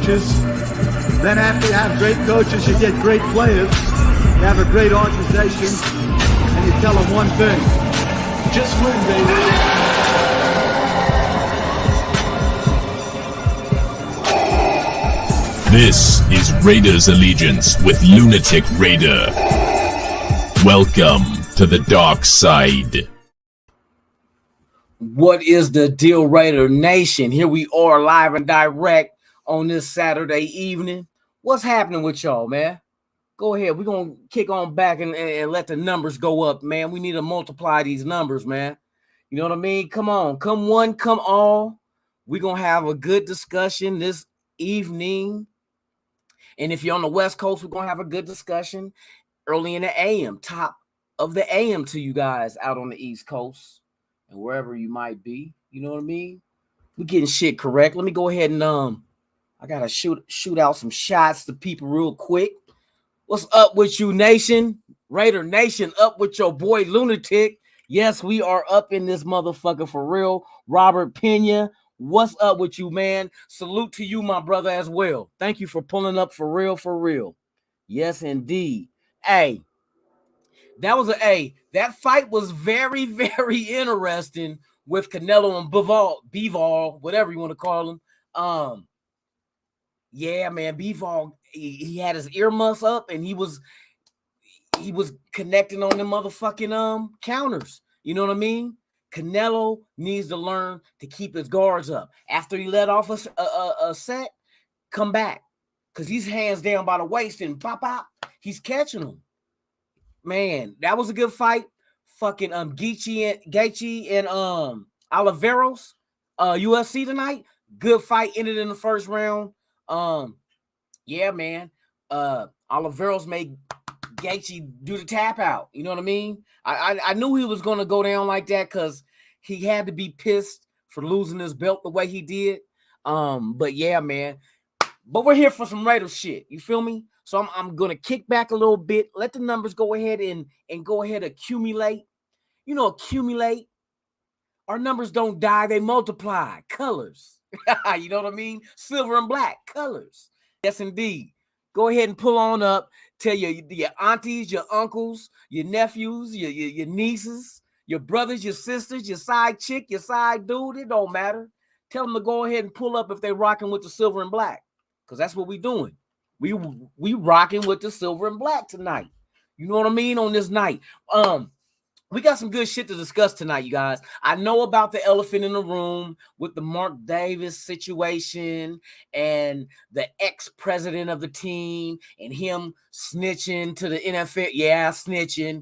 coaches. Then after you have great coaches, you get great players. You have a great organization, and you tell them one thing: just win, baby. This is Raiders Allegiance with Lunatik Raider. Welcome to the dark side. What is the deal, Raider Nation? Here we are live and direct on this Saturday evening. What's happening with y'all, man? Go ahead. We're going to kick on back and let the numbers go up, man. We need to multiply these numbers, man. You know what I mean? Come on. Come one, come all. We're going to have a good discussion this evening. And if you're on the West Coast, we're going to have a good discussion early in the AM, top of the AM to you guys out on the East Coast and wherever you might be. You know what I mean? We're getting shit correct. Let me go ahead and I got to shoot out some shots to people real quick. What's up with you, Nation? Raider Nation, up with your boy Lunatik. Yes, we are up in this motherfucker for real. Robert Pena. What's up with you, man? Salute to you, my brother, as well. Thank you for pulling up for real, for real. Yes, indeed. Hey, that fight was very, very interesting with Canelo and Bivol, whatever you want to call him. Yeah, man, Bivol, he had his earmuffs up and he was connecting on them motherfucking counters. You know what I mean? Canelo needs to learn to keep his guards up. After he let off a set, come back. Because he's hands down by the waist and pop out. He's catching them. Man, that was a good fight. Fucking Gaethje and Oliveros, UFC tonight. Good fight. Ended in the first round. Yeah, man. Oliveros made Gaethje do the tap out. You know what I mean? I knew he was going to go down like that because he had to be pissed for losing his belt the way he did. But yeah, man. But we're here for some Raiders shit. You feel me? So I'm going to kick back a little bit. Let the numbers go ahead and go ahead accumulate. You know, accumulate. Our numbers don't die. They multiply. Colors. You know what I mean? Silver and black. Colors. Yes, indeed. Go ahead and pull on up. Tell your aunties, your uncles, your nephews, your nieces, your brothers, your sisters, your side chick, your side dude. It don't matter. Tell them to go ahead and pull up if they rocking with the silver and black. Because that's what we doing. We rocking with the silver and black tonight. You know what I mean? On this night. We got some good shit to discuss tonight, you guys. I know about the elephant in the room with the Mark Davis situation and the ex-president of the team and him snitching to the NFL. Yeah, snitching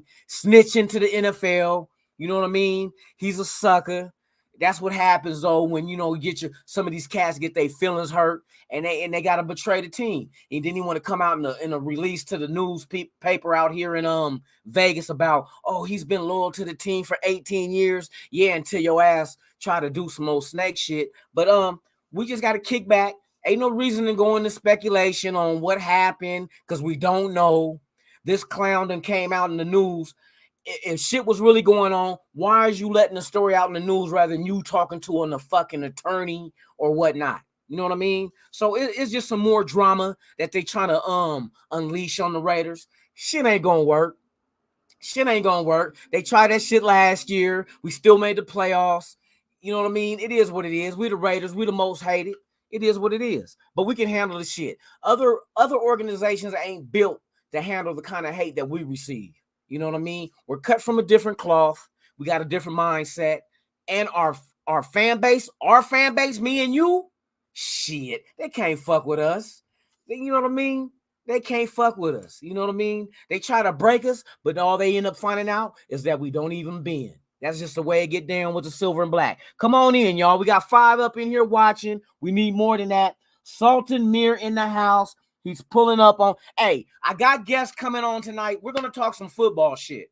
to the NFL. You know what I mean? He's a sucker. That's what happens though when you get some of these cats get their feelings hurt and they gotta betray the team. And then he want to come out in a release to the newspaper out here in Vegas about, oh, he's been loyal to the team for 18 years. Yeah, until your ass try to do some old snake shit. But we just gotta kick back. Ain't no reason to go into speculation on what happened because we don't know. This clown done came out in the news. If shit was really going on, why are you letting the story out in the news rather than you talking to a fucking attorney or whatnot? You know what I mean? So it's just some more drama that they trying to unleash on the Raiders. Shit ain't gonna work. They tried that shit last year. We still made the playoffs. You know what I mean? It is what it is. We the Raiders. We the most hated. It is what it is. But we can handle the shit. Other organizations ain't built to handle the kind of hate that we receive. You know what I mean? We're cut from a different cloth. We got a different mindset. And our fan base, me and you, shit, they can't fuck with us. You know what I mean? They can't fuck with us. You know what I mean? They try to break us, but all they end up finding out is that we don't even bend. That's just the way it get down with the silver and black. Come on in, y'all. We got 5 up in here watching. We need more than that. Sultan Mir in the house. He's pulling up on. Hey, I got guests coming on tonight. We're going to talk some football shit.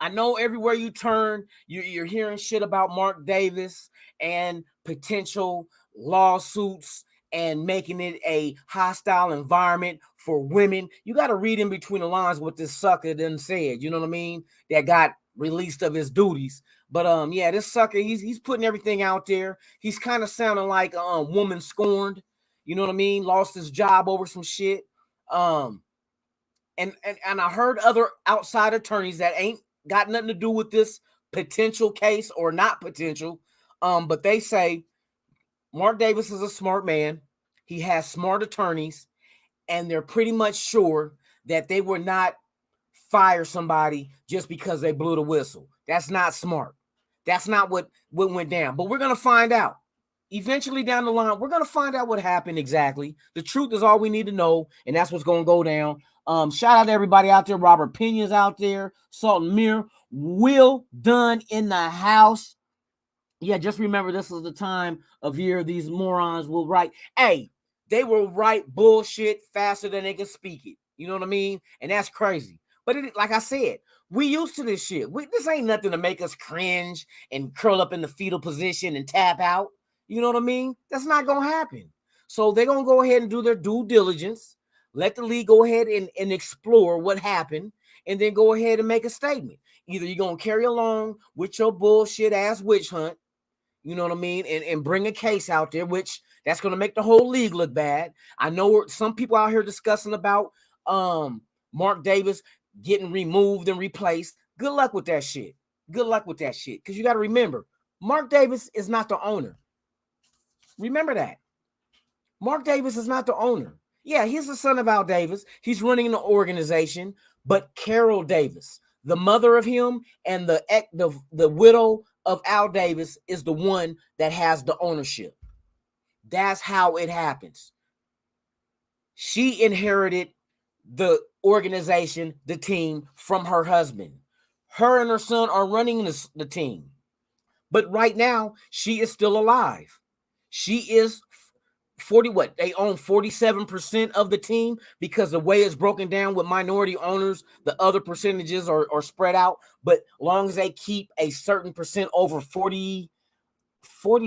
I know everywhere you turn, you're hearing shit about Mark Davis and potential lawsuits and making it a hostile environment for women. You got to read in between the lines what this sucker done said. You know what I mean? That got released of his duties. But yeah, this sucker, he's putting everything out there. He's kind of sounding like woman scorned. You know what I mean? Lost his job over some shit. And I heard other outside attorneys that ain't got nothing to do with this potential case or not potential. But they say Mark Davis is a smart man. He has smart attorneys, and they're pretty much sure that they would not fire somebody just because they blew the whistle. That's not smart. That's not what went down. But we're going to find out. Eventually down the line, we're going to find out what happened exactly. The truth is all we need to know, and that's what's going to go down. Shout out to everybody out there. Robert Pena's out there. Sultan Mir. Will Dunn in the house. Yeah, just remember this is the time of year these morons will write. Hey, they will write bullshit faster than they can speak it. You know what I mean? And that's crazy. But like I said, we used to this shit. This ain't nothing to make us cringe and curl up in the fetal position and tap out. You know what I mean? That's not going to happen. So they're going to go ahead and do their due diligence. Let the league go ahead and explore what happened, and then go ahead and make a statement. Either you're going to carry along with your bullshit ass witch hunt, you know what I mean, and bring a case out there, which that's going to make the whole league look bad. I know some people out here discussing about Mark Davis getting removed and replaced. Good luck with that shit. Good luck with that shit. Because you got to remember, Mark Davis is not the owner. Remember that. Mark Davis is not the owner. Yeah, he's the son of Al Davis. He's running the organization. But Carol Davis, the mother of him, and the widow of Al Davis is the one that has the ownership. That's how it happens. She inherited the organization, the team, from her husband. Her and her son are running the team. But right now, she is still alive. She is 40, what? They own 47% of the team, because the way it's broken down with minority owners, the other percentages are spread out. But long as they keep a certain percent over 40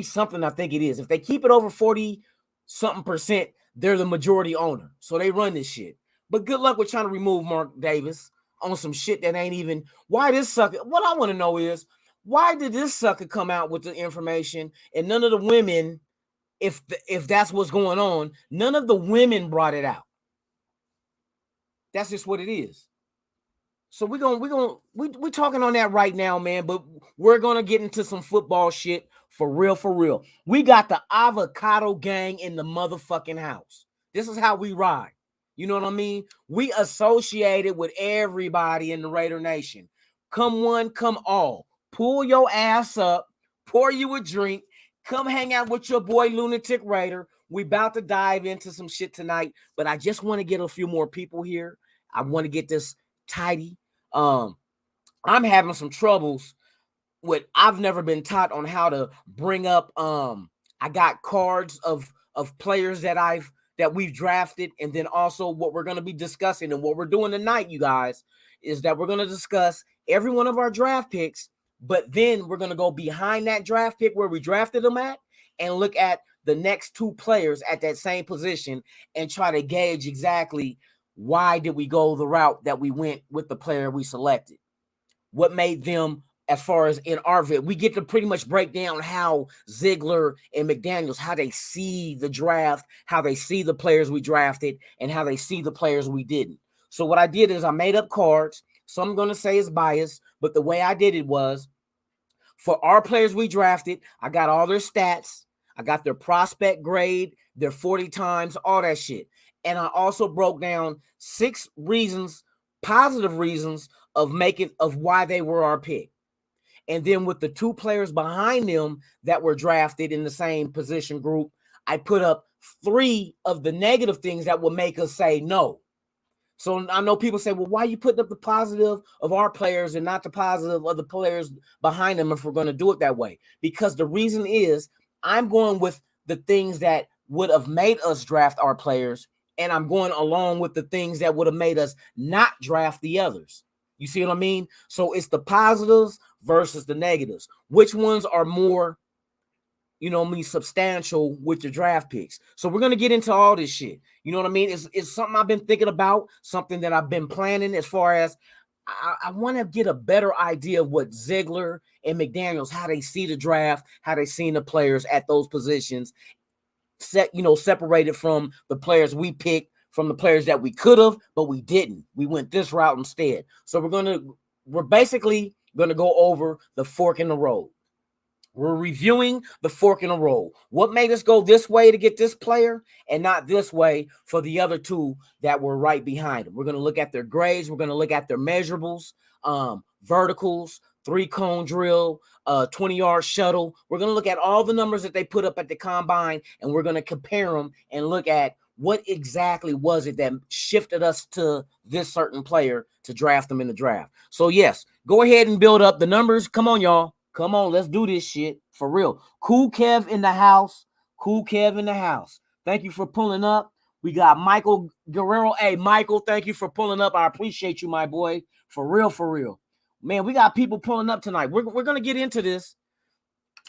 something, I think it is. If they keep it over 40 something percent, they're the majority owner. So they run this shit. But good luck with trying to remove Mark Davis on some shit that ain't even. Why this sucker? What I want to know is, why did this sucker come out with the information and none of the women, if that's what's going on, none of the women brought it out? That's just what it is. So we're talking on that right now, man. But we're gonna get into some football shit for real, for real. We got the avocado gang in the motherfucking house. This is how we ride. You know what I mean? We associated with everybody in the Raider Nation. Come one, come all. Pull your ass up, pour you a drink, come hang out with your boy Lunatik Raider. We about to dive into some shit tonight, but I just want to get a few more people here. I want to get this tidy. I'm having some troubles with, I've never been taught on how to bring up. I got cards of players that we've drafted, and then also what we're going to be discussing and what we're doing tonight, you guys, is that we're going to discuss every one of our draft picks, but then we're going to go behind that draft pick where we drafted them at and look at the next two players at that same position and try to gauge exactly why did we go the route that we went with the player we selected. What made them, as far as in our vid, we get to pretty much break down how Ziegler and McDaniels, how they see the draft, how they see the players we drafted, and how they see the players we didn't. So what I did is I made up cards. Some I'm going to say is biased, but the way I did it was, for our players we drafted, I got all their stats. I got their prospect grade, their 40 times, all that shit. And I also broke down 6 reasons, positive reasons of why they were our pick. And then with the 2 players behind them that were drafted in the same position group, I put up 3 of the negative things that would make us say no. So I know people say, well, why are you putting up the positive of our players and not the positive of the players behind them if we're going to do it that way? Because the reason is I'm going with the things that would have made us draft our players, and I'm going along with the things that would have made us not draft the others. You see what I mean? So it's the positives versus the negatives. Which ones are more, substantial with your draft picks? So we're going to get into all this shit. You know what I mean? It's something I've been thinking about, something that I've been planning, as far as I want to get a better idea of what Ziegler and McDaniels, how they see the draft, how they see the players at those positions, separated from the players we picked from the players that we could have, but we didn't. We went this route instead. So we're basically gonna go over the fork in the road. We're reviewing the fork in the road. What made us go this way to get this player and not this way for the other two that were right behind them? We're going to look at their grades. We're going to look at their measurables, verticals, 3-cone drill, 20-yard shuttle. We're going to look at all the numbers that they put up at the combine, and we're going to compare them and look at what exactly was it that shifted us to this certain player to draft them in the draft. So, yes, go ahead and build up the numbers. Come on, y'all. Come on, let's do this shit for real. Cool Kev in the house. Cool Kev in the house. Thank you for pulling up. We got Michael Guerrero. Hey, Michael, thank you for pulling up. I appreciate you, my boy. For real, for real. Man, we got people pulling up tonight. We're going to get into this.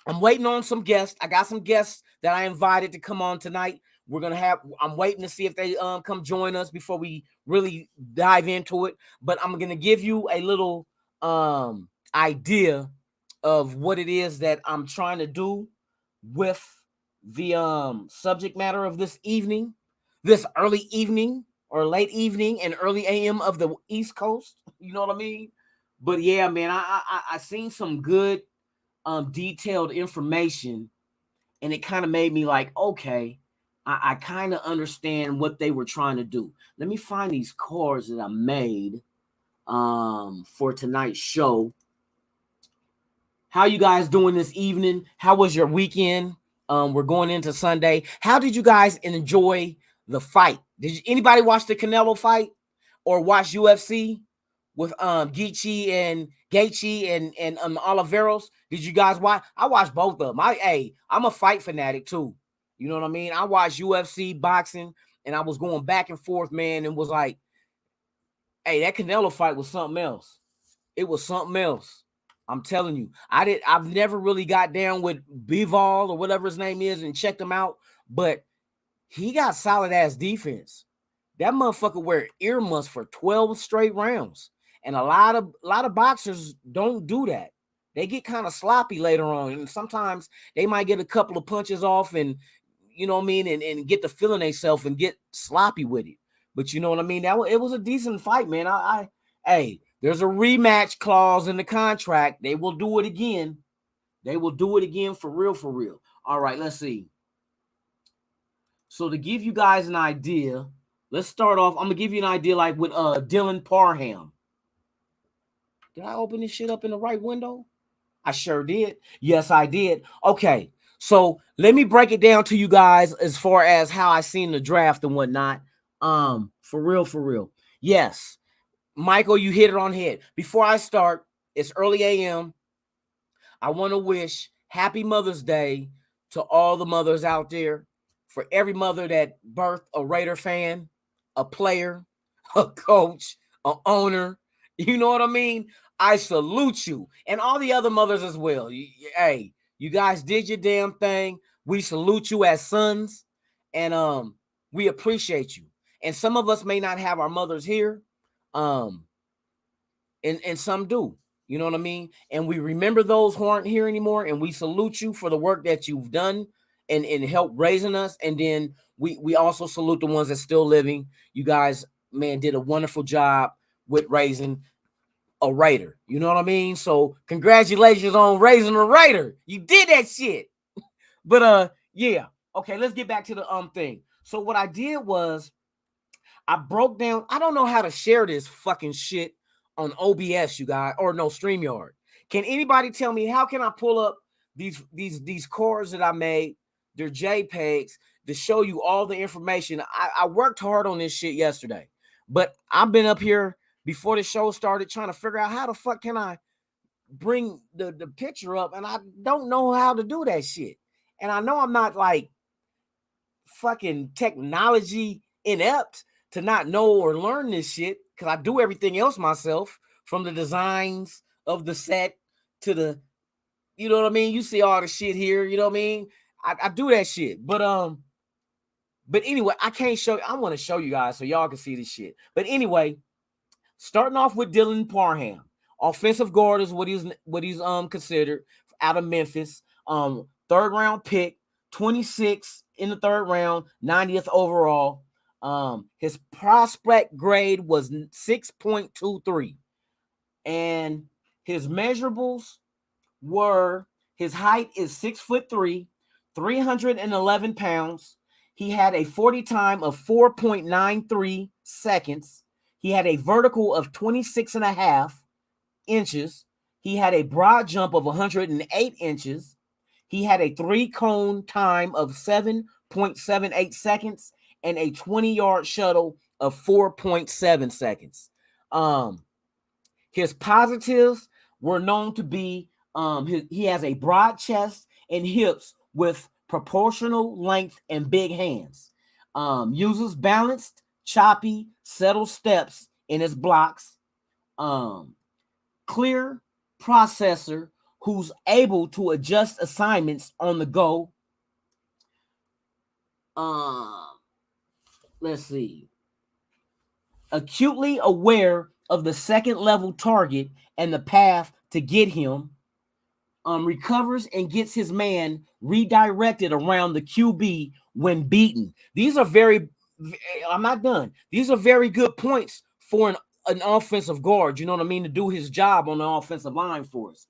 I'm waiting on some guests. I got some guests that I invited to come on tonight. I'm waiting to see if they come join us before we really dive into it. But I'm going to give you a little idea of what it is that I'm trying to do with the subject matter of this evening, this early evening or late evening and early AM of the East Coast. You know what I mean? But yeah, man, I seen some good detailed information, and it kind of made me like, okay, I kind of understand what they were trying to do. Let me find these cards that I made for tonight's show. How you guys doing this evening? How was your weekend? We're going into Sunday. How did you guys enjoy the fight? Did anybody watch the Canelo fight or watch UFC with Gaethje and Oliveros? Did you guys watch? I watched both of them. I'm a fight fanatic too. You know what I mean? I watched UFC, boxing, and I was going back and forth, man, and was like, hey, that Canelo fight was something else. It was something else. I'm telling you, I've never really got down with Bivol or whatever his name is and checked him out, but he got solid ass defense. That motherfucker wear earmuffs for 12 straight rounds. And a lot of boxers don't do that. They get kind of sloppy later on. And sometimes they might get a couple of punches off and, you know what I mean, and get the feeling themselves and get sloppy with it. But you know what I mean? It was a decent fight, man. Hey, there's a rematch clause in the contract. They will do it again. They will do it again for real, for real. All right, let's see. So to give you guys an idea, let's start off. I'm going to give you an idea like with Dylan Parham. Did I open this shit up in the right window? I sure did. Yes, I did. Okay, so let me break it down to you guys as far as how I seen the draft and whatnot. For real, for real. Yes. Michael, you hit it on head. Before I start, it's early AM. I want to wish happy Mother's Day to all the mothers out there. For every mother that birthed a Raider fan, a player, a coach, an owner. You know what I mean? I salute you. And all the other mothers as well. Hey, you guys did your damn thing. We salute you as sons. And we appreciate you. And some of us may not have our mothers here. And some do, you know what I mean? And we remember those who aren't here anymore, and we salute you for the work that you've done and help raising us. And then we also salute the ones that's still living. You guys, man, did a wonderful job with raising a Raider. You know what I mean? So congratulations on raising a Raider. You did that shit. But yeah. Okay, let's get back to the thing. So what I did was I broke down. I don't know how to share this fucking shit on OBS, you guys, or no, StreamYard. Can anybody tell me how can I pull up these cards that I made, their JPEGs, to show you all the information? I worked hard on this shit yesterday, but I've been up here before the show started trying to figure out how the fuck can I bring the picture up, and I don't know how to do that shit. And I know I'm not like fucking technology inept to not know or learn this shit, because I do everything else myself, from the designs of the set to the, you know what I mean? You see all the shit here, you know what I mean? I do that shit. But anyway, I can't show you. I want to show you guys so y'all can see this shit. But anyway, starting off with Dylan Parham, offensive guard is what he's considered, out of Memphis. Third round pick, 26 in the third round, 90th overall. His prospect grade was 6.23, and his measurables were, his height is 6'3", 311 pounds. He had a 40 time of 4.93 seconds. He had a vertical of 26.5 inches. He had a broad jump of 108 inches. He had a 3-cone time of 7.78 seconds and a 20-yard shuttle of 4.7 seconds. His positives were known to be he has a broad chest and hips with proportional length and big hands. Uses balanced, choppy, settled steps in his blocks. Clear processor who's able to adjust assignments on the go. Let's see. Acutely aware of the second level target and the path to get him. Recovers and gets his man redirected around the QB when beaten. These are very, I'm not done. These are very good points for an offensive guard, you know what I mean, to do his job on the offensive line for us.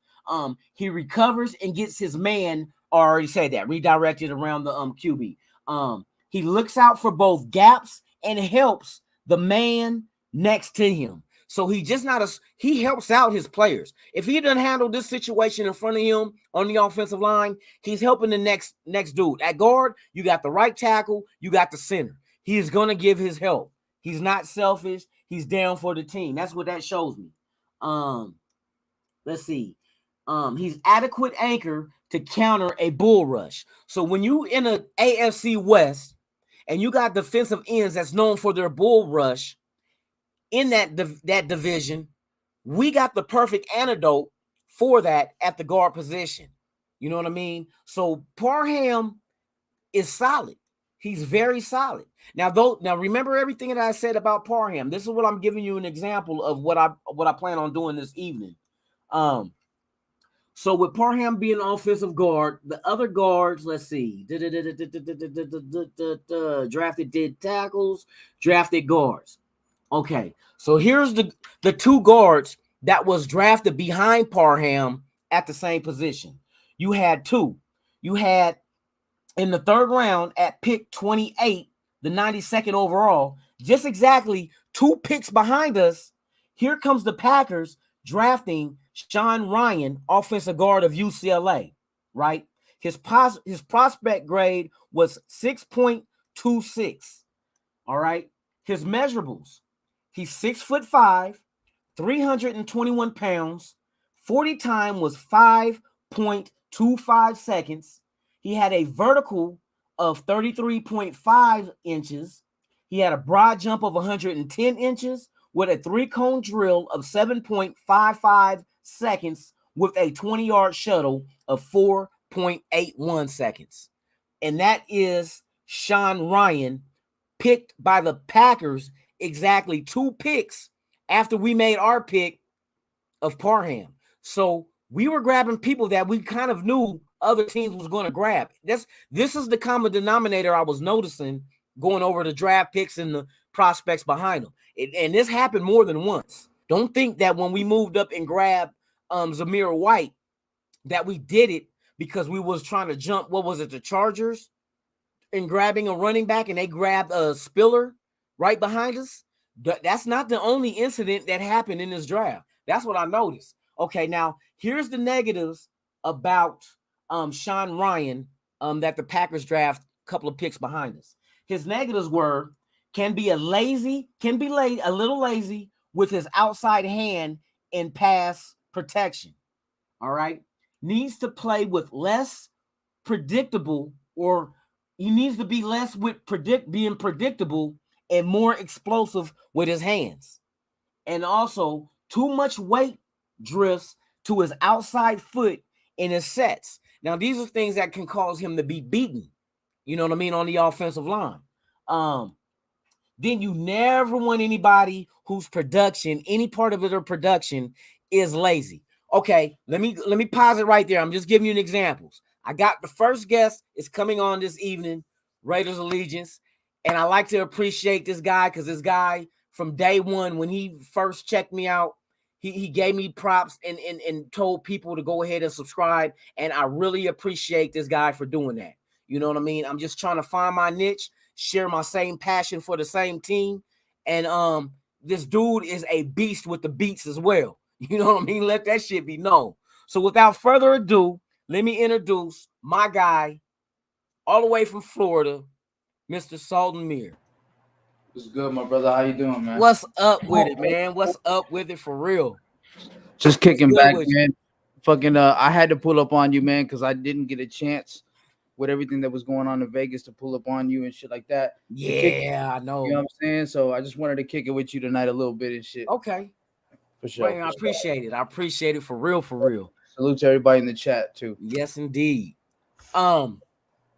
He recovers and gets his man, I already said that, redirected around the QB. He looks out for both gaps and helps the man next to him. So he just he helps out his players. If he doesn't handle this situation in front of him on the offensive line, he's helping the next dude. At guard, you got the right tackle, you got the center. He is going to give his help. He's not selfish. He's down for the team. That's what that shows me. Let's see. He's adequate anchor to counter a bull rush. So when you in a AFC West and you got defensive ends that's known for their bull rush, in that division, we got the perfect antidote for that at the guard position. You know what I mean? So Parham is solid. He's very solid. Now remember everything that I said about Parham. This is what I'm giving you an example of what I plan on doing this evening. So with Parham being an offensive guard, the other guards, let's see, drafted did tackles, drafted guards. Okay, so here's the two guards that was drafted behind Parham at the same position. You had two. You had in the third round at pick 28, the 92nd overall, just exactly 2 picks behind us. Here comes the Packers drafting Sean Ryan, offensive guard of UCLA, right? His prospect grade was 6.26. All right. His measurables. He's 6'5", 321 pounds. 40 time was 5.25 seconds. He had a vertical of 33.5 inches. He had a broad jump of 110 inches with a 3-cone drill of 7.55 seconds with a 20-yard shuttle of 4.81 seconds. And that is Sean Ryan, picked by the Packers exactly 2 picks after we made our pick of Parham. So we were grabbing people that we kind of knew other teams was going to grab. This is the common denominator I was noticing going over the draft picks and the prospects behind them. And this happened more than once. Don't think that when we moved up and grabbed Zamir White that we did it because we was trying to jump, what was it, the Chargers, and grabbing a running back, and they grabbed a Spiller right behind us. That's not the only incident that happened in this draft. That's what I noticed. Okay, now here's the negatives about Sean Ryan that the Packers draft a couple of picks behind us. His negatives were can be a little lazy with his outside hand in pass protection. All right. Needs to play with less predictable, or he needs to be less with being predictable and more explosive with his hands. And also too much weight drifts to his outside foot in his sets. Now, these are things that can cause him to be beaten, you know what I mean, on the offensive line. Then you never want anybody whose production, any part of their production is lazy. Okay, let me pause it right there. I'm just giving you an examples. I got the first guest is coming on this evening, Raiders allegiance. And I like to appreciate this guy because this guy from day one, when he first checked me out, he gave me props and told people to go ahead and subscribe. And I really appreciate this guy for doing that. You know what I mean? I'm just trying to find my niche, share my same passion for the same team. And this dude is a beast with the beats as well. You know what I mean? Let that shit be known. So without further ado, let me introduce my guy all the way from Florida, Mr. Sultan Mir. What's good, my brother? How you doing, man? What's up with it, man? What's up with it for real? Just kicking Good back, with man. Fucking I had to pull up on you, man, because I didn't get a chance with everything that was going on in Vegas to pull up on you and shit like that. Yeah, I know. You know what I'm saying? So I just wanted to kick it with you tonight a little bit and shit. Okay. For sure. Man, I appreciate it. I appreciate it for real, for real. Salute to everybody in the chat too. Yes, indeed.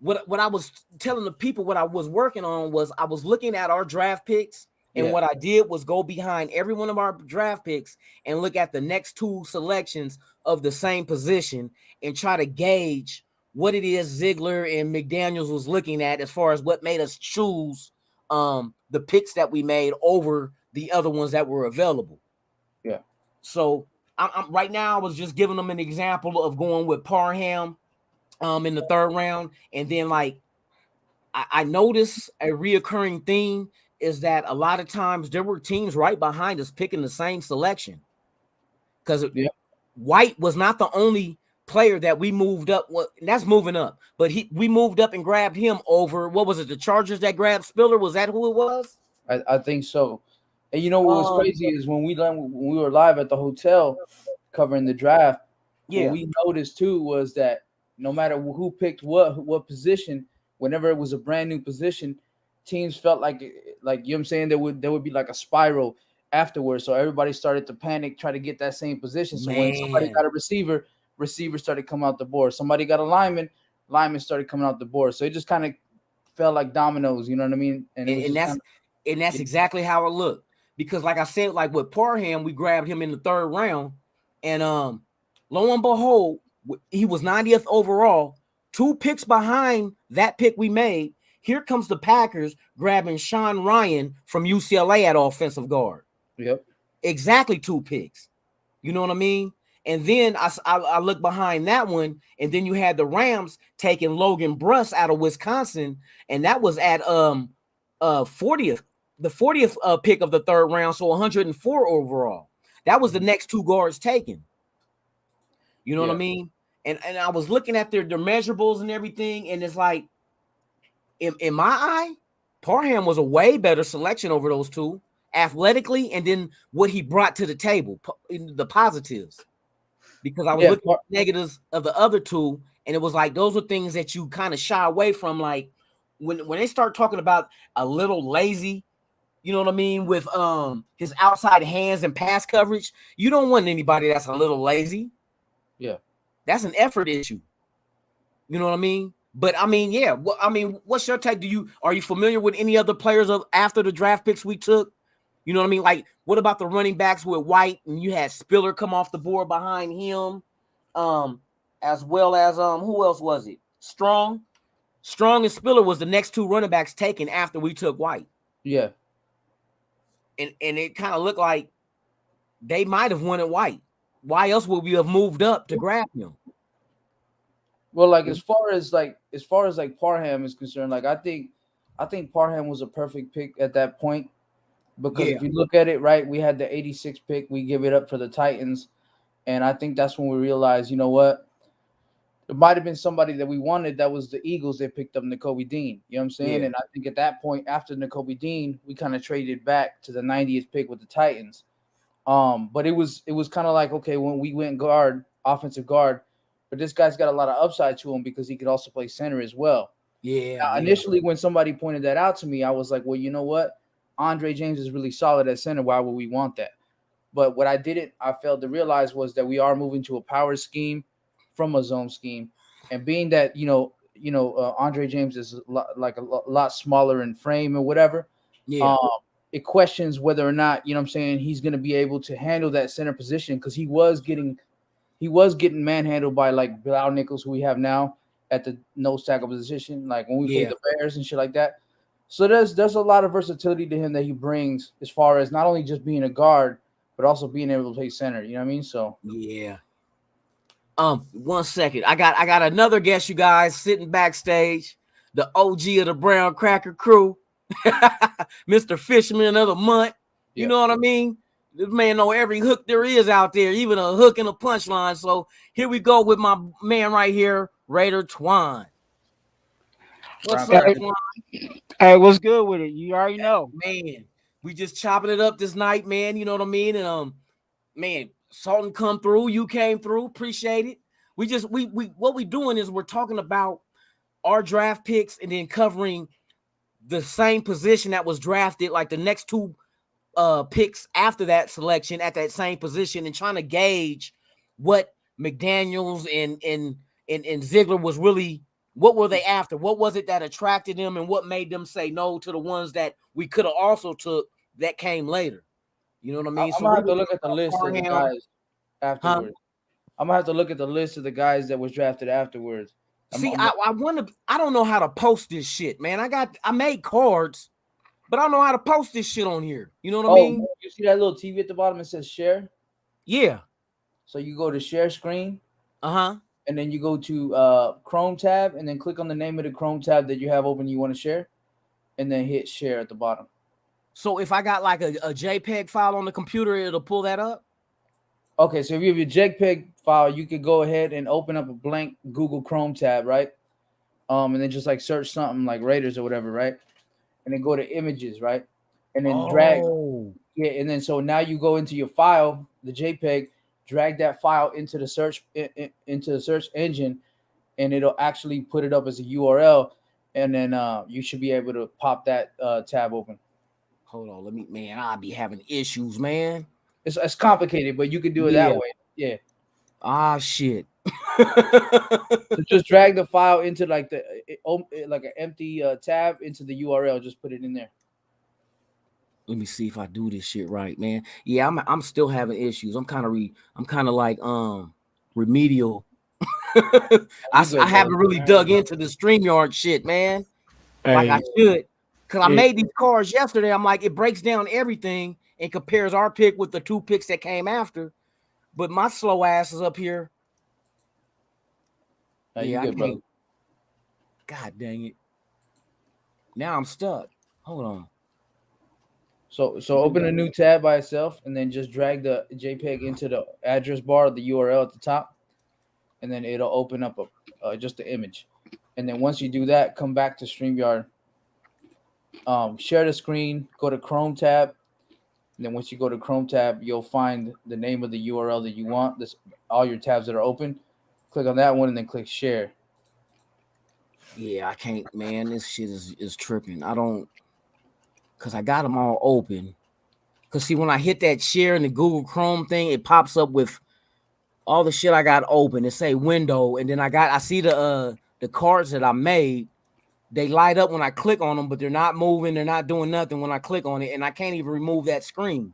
What I was telling the people, what I was working on was I was looking at our draft picks, and what I did was go behind every one of our draft picks and look at the next two selections of the same position and try to gauge what it is Ziegler and McDaniels was looking at as far as what made us choose the picks that we made over the other ones that were available. Yeah. So I'm right now I was just giving them an example of going with Parham in the third round, and then like I noticed a reoccurring theme is that a lot of times there were teams right behind us picking the same selection because White was not the only player that we moved up. Well, that's moving up, but we moved up and grabbed him over. What was it? The Chargers that grabbed Spiller? Was that who it was? I think so. And you know what was crazy is when we were live at the hotel covering the draft. What we noticed too was that no matter who picked what position, whenever it was a brand new position, teams felt like you know what I'm saying, there would be like a spiral afterwards. So everybody started to panic, try to get that same position. So when somebody got a receiver started coming out the board. Somebody got a lineman started coming out the board. So it just kind of felt like dominoes, you know what I mean? And that's exactly how it looked. Because like I said, like with Parham, we grabbed him in the third round, and lo and behold, he was 90th overall. 2 picks behind that pick we made. Here comes the Packers grabbing Sean Ryan from UCLA at offensive guard. Yep. Exactly 2 picks. You know what I mean? And then I look behind that one, and then you had the Rams taking Logan Bruss out of Wisconsin, and that was at 40th, the 40th pick of the third round, so 104 overall. That was the next 2 guards taken. You know what I mean? And I was looking at their measurables and everything, and it's like, in my eye, Parham was a way better selection over those 2, athletically, and then what he brought to the table, the positives. Because I was looking at the negatives of the other 2, and it was like those are things that you kind of shy away from. Like when they start talking about a little lazy, you know what I mean, with his outside hands and pass coverage, you don't want anybody that's a little lazy. Yeah. That's an effort issue. You know what I mean? But I mean, yeah. Well, I mean, what's your take? Are you familiar with any other players after the draft picks we took? You know what I mean? Like, what about the running backs with White, and you had Spiller come off the board behind him, as well as who else was it? Strong and Spiller was the next 2 running backs taken after we took White. Yeah. And it kind of looked like they might have wanted White. Why else would we have moved up to grab him? Well, like as far as Parham is concerned, like I think Parham was a perfect pick at that point, because if you look at it, right, we had the 86th pick, we give it up for the Titans, and I think that's when we realized, you know what, it might have been somebody that we wanted. That was the Eagles. They picked up Nakobe Dean. You know what I'm saying? And I think at that point, after Nakobe Dean, we kind of traded back to the 90th pick with the Titans. But it was kind of like, okay, when we went offensive guard, but this guy's got a lot of upside to him because he could also play center as well. Now, initially, when somebody pointed that out to me, I was like, well, you know what? Andre James is really solid at center. Why would we want that? But what I failed to realize was that we are moving to a power scheme from a zone scheme. And being that, Andre James is a lot smaller in frame or whatever. Yeah. It questions whether or not, you know what I'm saying, he's going to be able to handle that center position, because he was getting manhandled by like Bilal Nichols, who we have now, at the nose tackle position, like when we Yeah. played the Bears and shit like that. So there's a lot of versatility to him that he brings as far as not only just being a guard, but also being able to play center. You know what I mean? So Yeah. 1 second. I got another guest, you guys, sitting backstage. The OG of the Brown Cracker crew, Mr. Fisherman of the month. You know what I mean? This man know every hook there is out there, even a hook and a punchline. So here we go with my man right here, Raider Twine. What's up, Twine? Hey, what's good with it? You already know. Man, we just chopping it up this night, man. You know what I mean? And man, Sultan come through, you came through, appreciate it. We what we doing is we're talking about our draft picks and then covering the same position that was drafted, like the next two picks after that selection at that same position, and trying to gauge what McDaniels and Ziegler was really, what were they after? What was it that attracted them and what made them say no to the ones that we could have also took that came later? You know what I mean? I'm gonna have to look at the list of the guys afterwards. I'm gonna have to look at the list of the guys that was drafted afterwards. I want to. I don't know how to post this shit, man. I made cards, but I don't know how to post this shit on here. You know what I mean? You see that little TV at the bottom? It says share. Yeah. So you go to share screen. And then you go to Chrome tab, and then click on the name of the Chrome tab that you have open. You want to share, and then hit share at the bottom. So if I got like a JPEG file on the computer, it'll pull that up. Okay, so if you have your JPEG file, you could go ahead and open up a blank Google Chrome tab, right? And then just like search something like Raiders or whatever, right? And then go to images, right? And then drag. Yeah, and then so now you go into your file, the JPEG, drag that file into the search engine, and it'll actually put it up as a URL, and then you should be able to pop that tab open. Hold on, I'll be having issues, man. It's complicated, but you can do it that way. Yeah. Ah, shit. So just drag the file into like an empty tab into the URL. Just put it in there. Let me see if I do this shit right, man. Yeah, I'm still having issues. I'm kind of like remedial. I haven't really dug into the StreamYard shit, man. Like I should. Because I made these cards yesterday. I'm like, it breaks down everything and compares our pick with the two picks that came after. But my slow ass is up here. Yeah, I can't. Brother. God dang it. Now I'm stuck. Hold on. So open a new tab by itself, and then just drag the JPEG into the address bar, the URL at the top, and then it'll open up just the image. And then once you do that, come back to StreamYard. Share the screen, go to Chrome tab, and then once you go to Chrome tab, you'll find the name of the URL that you want. All your tabs that are open. Click on that one and then click share. Yeah, I can't, man. This shit is tripping. I don't, because I got them all open. Because see, when I hit that share in the Google Chrome thing, it pops up with all the shit I got open. It say window, and then I see the cards that I made. They light up when I click on them, but they're not moving. They're not doing nothing when I click on it, and I can't even remove that screen.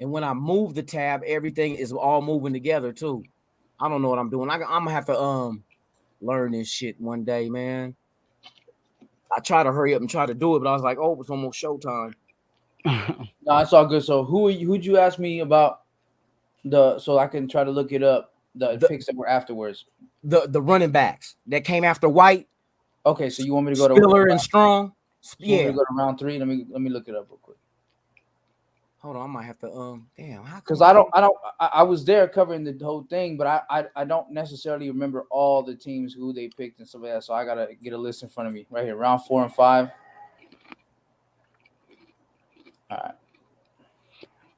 And when I move the tab, everything is all moving together too. I don't know what I'm doing. I'm gonna have to learn this shit one day, man. I try to hurry up and try to do it, but I was like, oh, it's almost showtime. No, it's all good. So who'd you ask me about so I can try to look it up, the picks that were afterwards? The running backs that came after White. Okay, so you want me to go to Spiller and Strong? Yeah, go to round 3. Let me look it up real quick. Hold on, I might have to damn. Because I was there covering the whole thing, but I don't necessarily remember all the teams who they picked and stuff like that. So I gotta get a list in front of me right here, round 4 and 5. All right.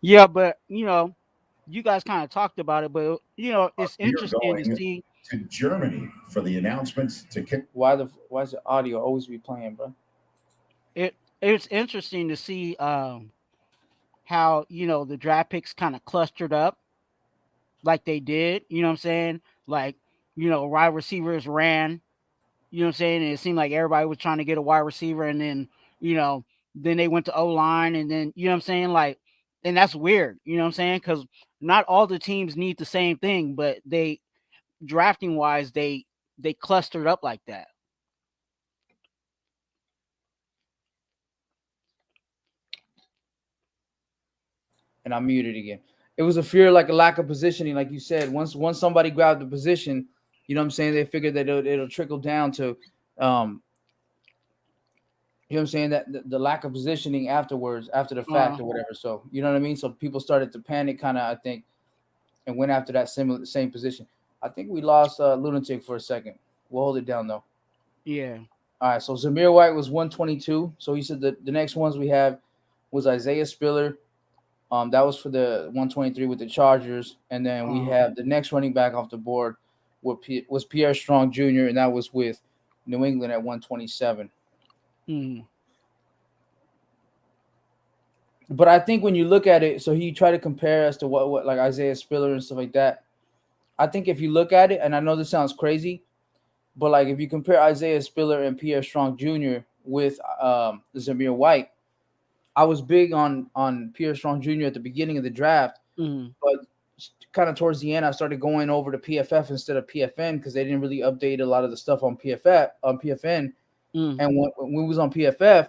Yeah, but you guys kind of talked about it, but it's interesting to see to Germany for the announcements to kick. Why is the audio always be playing, bro? It's interesting to see how the draft picks kind of clustered up like they did. You know what I'm saying? Like wide receivers ran. You know what I'm saying? And it seemed like everybody was trying to get a wide receiver, and then then they went to O-line, and then you know what I'm saying, like, and that's weird. You know what I'm saying? Because not all the teams need the same thing, but they drafting wise, they clustered up like that. And I'm muted again. It was a fear, like a lack of positioning, like you said. Once somebody grabbed the position, you know what I'm saying, they figured that it'll trickle down to, you know what I'm saying, that the lack of positioning afterwards, after the fact or whatever. So you know what I mean. So people started to panic, kind of, I think, and went after that same position. I think we lost Lunatic for a second. We'll hold it down though. Yeah. All right. So Zamir White was 122. So he said the next ones we have was Isaiah Spiller. That was for the 123 with the Chargers, and then we have the next running back off the board was Pierre Strong Jr., and that was with New England at 127. But I think when you look at it, so he tried to compare us to what like Isaiah Spiller and stuff like that. I think if you look at it, and I know this sounds crazy, but like if you compare Isaiah Spiller and Pierre Strong Jr. with Zamir White, I was big on Pierre Strong Jr. at the beginning of the draft, but kind of towards the end, I started going over to PFF instead of PFN because they didn't really update a lot of the stuff on PFN. And when we was on PFF,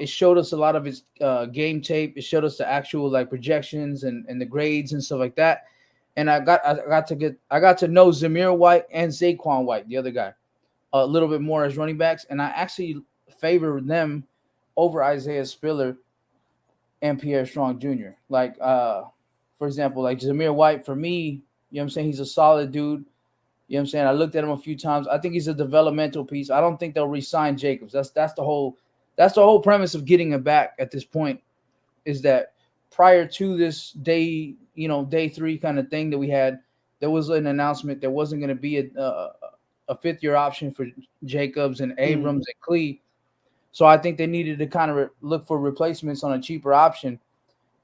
it showed us a lot of his game tape. It showed us the actual like projections and the grades and stuff like that. And I got to know Zamir White and Zaquan White, the other guy, a little bit more as running backs, and I actually favored them over Isaiah Spiller and Pierre Strong Jr. Like, for example, like Zamir White, for me, you know what I'm saying, he's a solid dude. You know what I'm saying? I looked at him a few times. I think he's a developmental piece. I don't think they'll re-sign Jacobs. That's the whole premise of getting him back at this point, is that prior to this day 3 kind of thing that we had, there was an announcement there wasn't going to be a fifth-year option for Jacobs and Abrams and Clee. So I think they needed to kind of look for replacements on a cheaper option.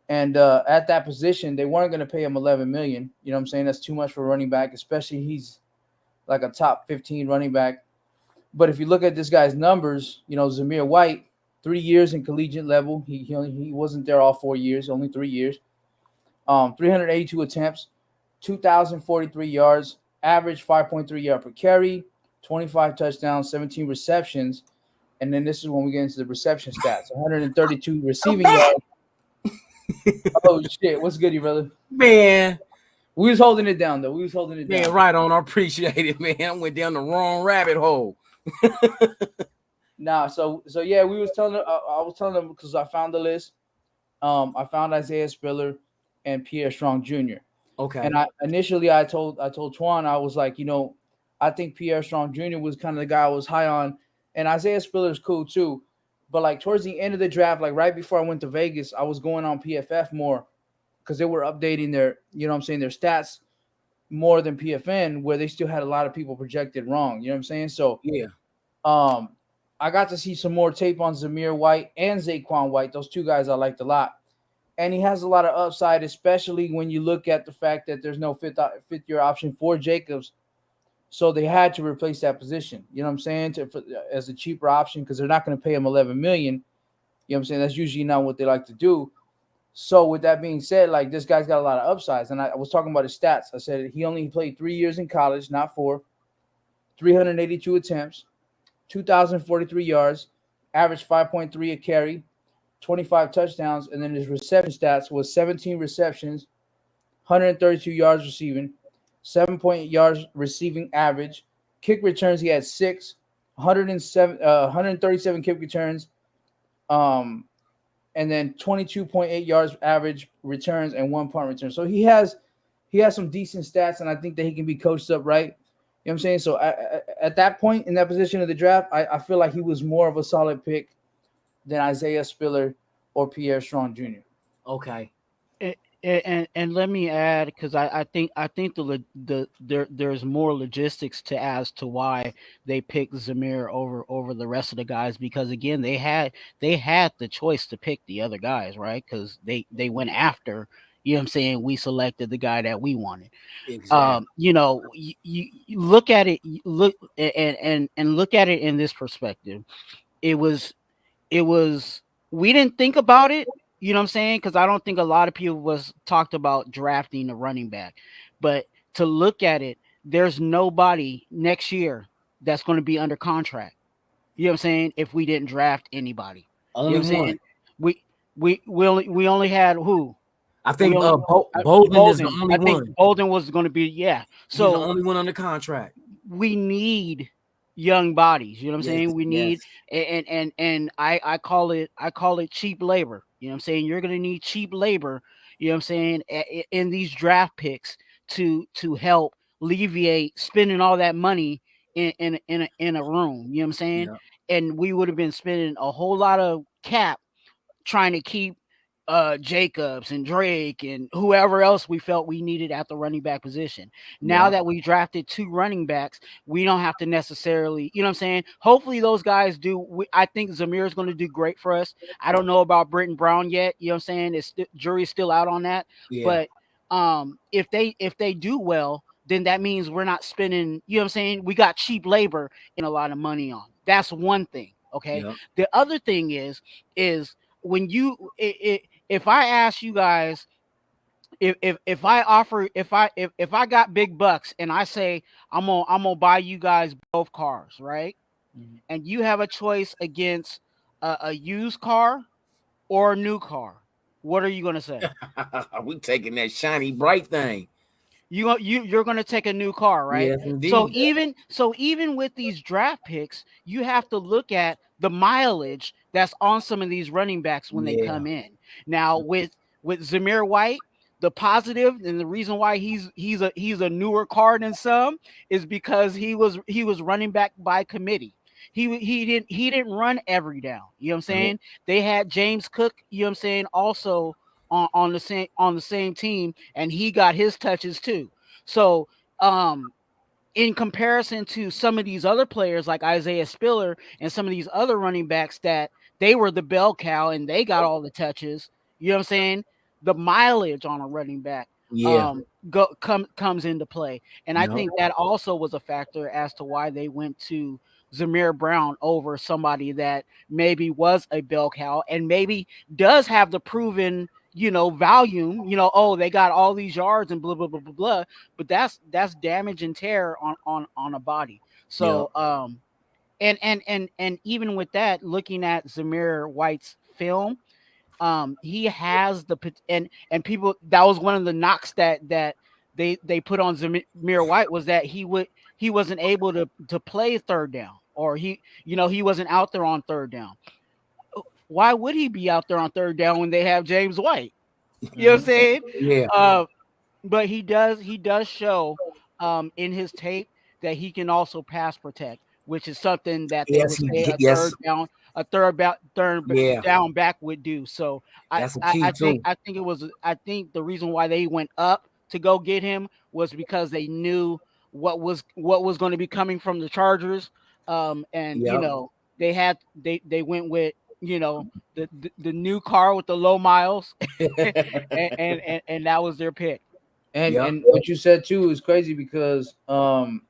And at that position, they weren't going to pay him $11 million. You know what I'm saying? That's too much for a running back, especially he's like a top 15 running back. But if you look at this guy's numbers, Zamir White, 3 years in collegiate level. He wasn't there all 4 years, only 3 years. 382 attempts, 2,043 yards, average 5.3 yard per carry, 25 touchdowns, 17 receptions. And then this is when we get into the reception stats. 132 receiving yards. Oh, shit. What's good, you brother? Man. We was holding it down, though. We was holding it down. Man, right on. I appreciate it, man. I went down the wrong rabbit hole. Nah, so yeah, we was telling them, I was telling them because I found the list. I found Isaiah Spiller and Pierre Strong Jr. Okay. And I told Twan, I was like, I think Pierre Strong Jr. was kind of the guy I was high on. And Isaiah Spiller's cool too. But like towards the end of the draft, like right before I went to Vegas, I was going on PFF more because they were updating their, their stats more than PFN, where they still had a lot of people projected wrong. You know what I'm saying? So yeah. I got to see some more tape on Zamir White and Zaquan White. Those two guys I liked a lot. And he has a lot of upside, especially when you look at the fact that there's no fifth-year option for Jacobs. So they had to replace that position. You know what I'm saying? As a cheaper option, because they're not going to pay him $11 million. You know what I'm saying? That's usually not what they like to do. So with that being said, like this guy's got a lot of upsides. And I was talking about his stats. I said he only played 3 years in college, not 4. 382 attempts, 2,043 yards, average 5.3 a carry, 25 touchdowns, and then his reception stats was 17 receptions, 132 yards receiving, 7.8 yards receiving average. Kick returns, he had 6, 137 kick returns, and then 22.8 yards average returns and 1 punt return. So he has some decent stats, and I think that he can be coached up right. You know what I'm saying? So at that point in that position of the draft, I feel like he was more of a solid pick than Isaiah Spiller or Pierre Strong Jr. Okay. And let me add, because I think there's more logistics as to why they picked Zamir over the rest of the guys, because again they had the choice to pick the other guys, right? Because they went after, you know what I'm saying, we selected the guy that we wanted. Exactly. You look at it, look at it in this perspective. It was we didn't think about it. You know what I'm saying? Because I don't think a lot of people was talked about drafting a running back. But to look at it, there's nobody next year that's going to be under contract. You know what I'm saying? If we didn't draft anybody, Only you know what I'm one. saying? We only had who? I think We only, Bolden is the only I think one. Bolden was going to be He's the So only one under contract. we need young bodies. You know what I'm Yes, saying? We need yes. and I call it cheap labor. You know what I'm saying? You're gonna need cheap labor, you know what I'm saying, in these draft picks to help alleviate spending all that money in a room. You know what I'm saying? Yeah. And we would have been spending a whole lot of cap trying to keep Jacobs and Drake and whoever else we felt we needed at the running back position. Now Yeah. that we drafted 2 running backs, we don't have to necessarily, you know what I'm saying? Hopefully those guys do. I think Zamir is going to do great for us. I don't know about Britton Brown yet. You know what I'm saying? Jury's still out on that. Yeah. But if they do well, then that means we're not spending, you know what I'm saying? We got cheap labor and a lot of money on. That's one thing. Okay. Yeah. The other thing is when you if I ask you guys, if I got big bucks and I say I'm gonna buy you guys both cars, right? Mhm. And you have a choice against a used car or a new car, what are you gonna say? We taking that shiny bright thing. You're gonna take a new car, right? Yes, indeed. So even with these draft picks, you have to look at the mileage that's on some of these running backs when they Yeah. come in. Now with Zamir White, the positive and the reason why he's a newer card than some is because he was running back by committee. He didn't run every down. You know what I'm saying? They had James Cook, you know what I'm saying, also on the same team, and he got his touches too. So in comparison to some of these other players like Isaiah Spiller and some of these other running backs that they were the bell cow and they got all the touches, you know what I'm saying? The mileage on a running back Yeah. comes into play. And I think that also was a factor as to why they went to Zamir Brown over somebody that maybe was a bell cow and maybe does have the proven, volume, oh, they got all these yards and blah, blah, blah, blah, blah. But that's damage and tear on a body. So, and even with that, looking at Zamir White's film, he has and people, that was one of the knocks that they put on Zamir White was that he wasn't able to play third down, or he wasn't out there on third down. Why would he be out there on third down when they have James White? You know what I'm saying? Yeah. But he does show in his tape that he can also pass protect, which is something that they would say a third down back would do. So That's a key too. I think the reason why they went up to go get him was because they knew what was going to be coming from the Chargers. And they went with the new car with the low miles and that was their pick. And what you said too is crazy because Jaden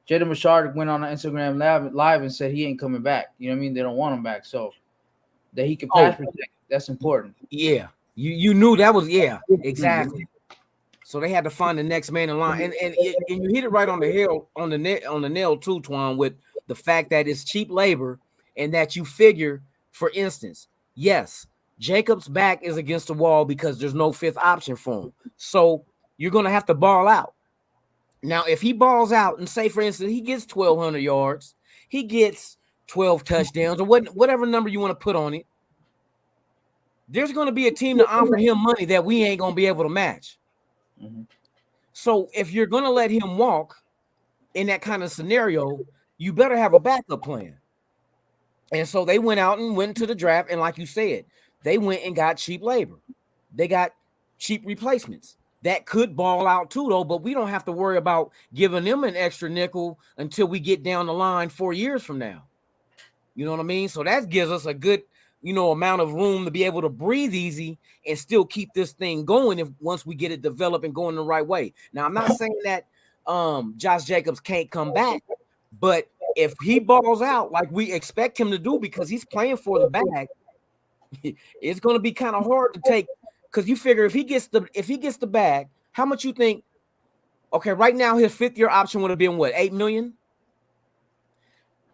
Machard went on an Instagram live and said he ain't coming back. You know what I mean? They don't want him back, so that he can pass protect. That's important. Yeah, you knew that was exactly. So they had to find the next man in line, and you hit it right on the nail too, Twan, with the fact that it's cheap labor and that you figure, for instance, yes, Jacobs' back is against the wall because there's no fifth option for him. So you're gonna have to ball out. Now, if he balls out and say, for instance, he gets 1,200 yards, he gets 12 touchdowns, or whatever number you want to put on it, there's going to be a team to offer him money that we ain't going to be able to match. Mm-hmm. So if you're going to let him walk in that kind of scenario, you better have a backup plan. And so they went out and went to the draft, and like you said, they went and got cheap labor. They got cheap replacements. That could ball out too, though, but we don't have to worry about giving them an extra nickel until we get down the line 4 years from now. You know what I mean? So that gives us a good, amount of room to be able to breathe easy and still keep this thing going once we get it developed and going the right way. Now, I'm not saying that Josh Jacobs can't come back, but if he balls out like we expect him to do because he's playing for the bag, it's going to be kind of hard to take. Because you figure if he gets the bag, how much you think Okay, right now his 5th-year option would have been what, $8 million?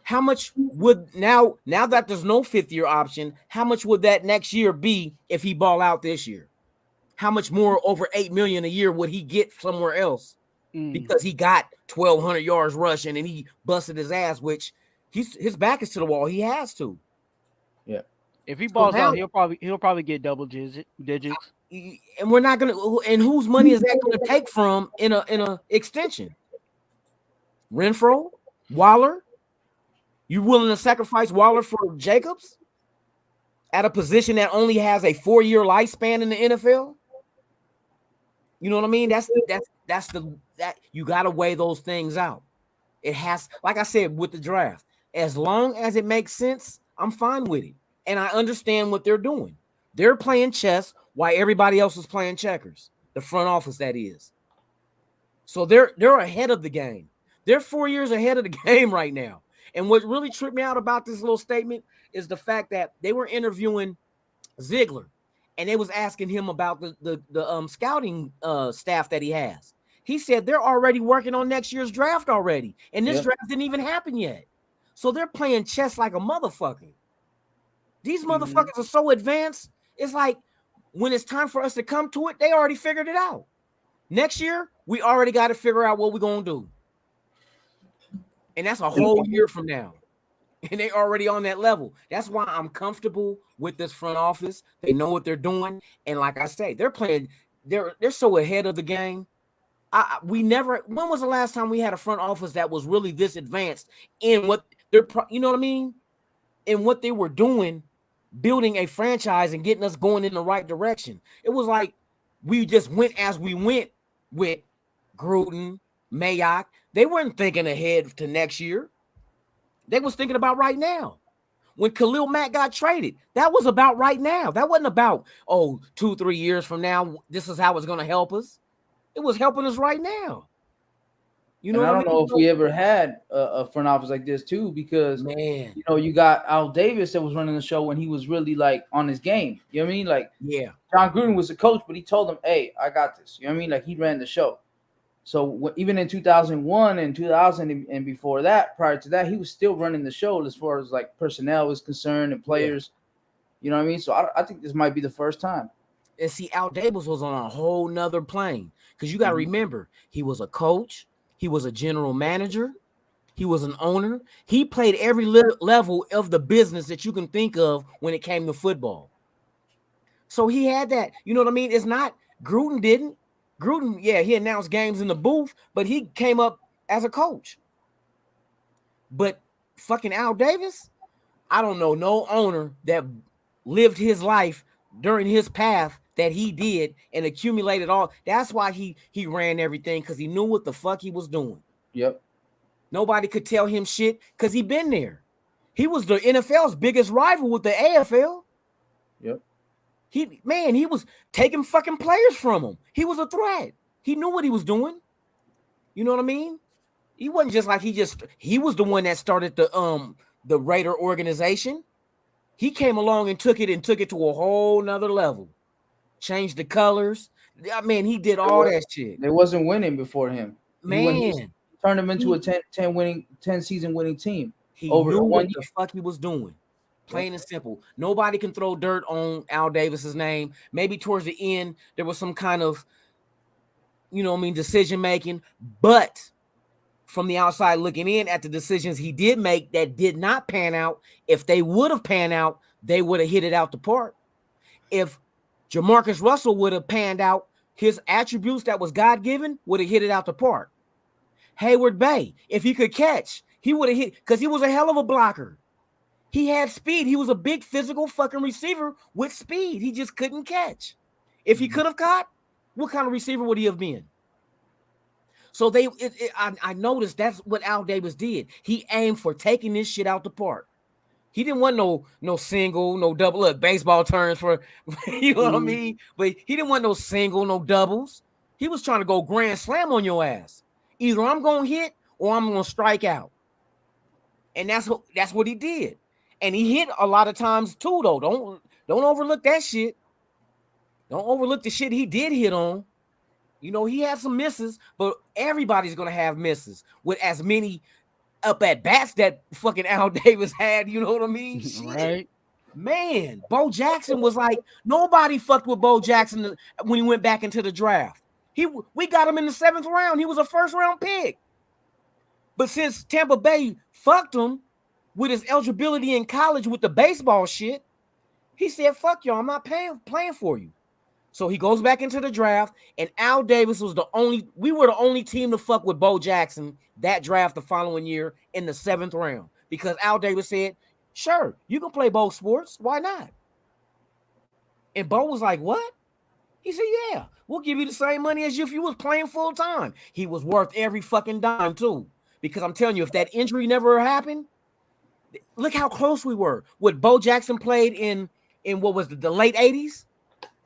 How much would now that there's no 5th-year option, how much would that next year be if he ball out this year? How much more over $8 million a year would he get somewhere else? Because he got 1,200 yards rushing and he busted his ass, which his back is to the wall. He has to. Yeah. If he balls out, he'll probably get double digits. And we're not gonna. And whose money is that going to take from in a extension? Renfro, Waller. You willing to sacrifice Waller for Jacobs at a position that only has a 4-year lifespan in the NFL? You know what I mean? That's you got to weigh those things out. It has, like I said, with the draft, as long as it makes sense, I'm fine with it. And I understand what they're doing. They're playing chess while everybody else is playing checkers. The front office, that is. So they're ahead of the game. They're 4 years ahead of the game right now. And what really tripped me out about this little statement is the fact that they were interviewing Ziegler, and they was asking him about the scouting staff that he has. He said they're already working on next year's draft already, and this draft didn't even happen yet. So they're playing chess like a motherfucker. These motherfuckers are so advanced. It's like when it's time for us to come to it, they already figured it out. Next year, we already got to figure out what we're going to do. And that's a whole year from now. And they already on that level. That's why I'm comfortable with this front office. They know what they're doing. And like I say, they're playing, they're so ahead of the game. When was the last time we had a front office that was really this advanced in what they're, you know what I mean? In what they were doing, building a franchise and getting us going in the right direction. It was like we just went as we went with Gruden, Mayock. They weren't thinking ahead to next year. They was thinking about right now. When Khalil Mack got traded, that was about right now. That wasn't about, 2-3 years from now, this is how it's going to help us. It was helping us right now. You know, I don't know if we ever had a front office like this too, because man, you got Al Davis that was running the show when he was really like on his game. You know what I mean? Like, yeah, John Gruden was the coach, but he told him, "Hey, I got this." You know what I mean? Like, he ran the show. So even in 2001 and 2000 and before that, prior to that, he was still running the show as far as like personnel was concerned and players. Yeah. You know what I mean? So I think this might be the first time. And see, Al Davis was on a whole nother plane, because you got to remember, he was a coach, he was a general manager, he was an owner. He played every level of the business that you can think of when it came to football. So he had that. You know what I mean? It's not Gruden didn't. Gruden, yeah, he announced games in the booth, but he came up as a coach. But fucking Al Davis, I don't know no owner that lived his life during his path that he did and accumulated all. That's why he ran everything, because he knew what the fuck he was doing. Yep. Nobody could tell him shit because he been there. He was the NFL's biggest rival with the AFL. Yep. He was taking fucking players from him. He was a threat. He knew what he was doing. You know what I mean? He wasn't just like he was the one that started the Raider organization. He came along and took it to a whole nother level. Changed the colors. I mean, he did all that shit. They wasn't winning before him. Man. Turned them into a 10 season winning team. He knew what the fuck he was doing. Plain and simple. Nobody can throw dirt on Al Davis's name. Maybe towards the end there was some kind of, decision making, but from the outside looking in at the decisions he did make that did not pan out, if they would have panned out, they would have hit it out the park. If Jamarcus Russell would have panned out, his attributes that was God-given would have hit it out the park. Hayward Bay, if he could catch, he would have hit, because he was a hell of a blocker. He had speed. He was a big physical fucking receiver with speed. He just couldn't catch. If he could have caught, what kind of receiver would he have been? So I noticed that's what Al Davis did. He aimed for taking this shit out the park. He didn't want no single, no double. Look, baseball terms for, you know what I mean? But he didn't want no single, no doubles. He was trying to go grand slam on your ass. Either I'm going to hit or I'm going to strike out. And that's what he did. And he hit a lot of times too, though. Don't overlook that shit. Don't overlook the shit he did hit on. You know, he had some misses, but everybody's gonna have misses with as many up at bats that fucking Al Davis had. You know what I mean? Shit. Right. Man, Bo Jackson was like, nobody fucked with Bo Jackson when he went back into the draft. We got him in the 7th round. He was a first-round pick. But since Tampa Bay fucked him with his eligibility in college with the baseball shit, he said, fuck y'all, I'm not playing for you. So he goes back into the draft, and Al Davis was we were the only team to fuck with Bo Jackson that draft the following year in the 7th round, because Al Davis said, sure, you can play both sports. Why not? And Bo was like, what? He said, yeah, we'll give you the same money as if you was playing full time. He was worth every fucking dime too, because I'm telling you, if that injury never happened, look how close we were. What Bo Jackson played in what was the late 80s?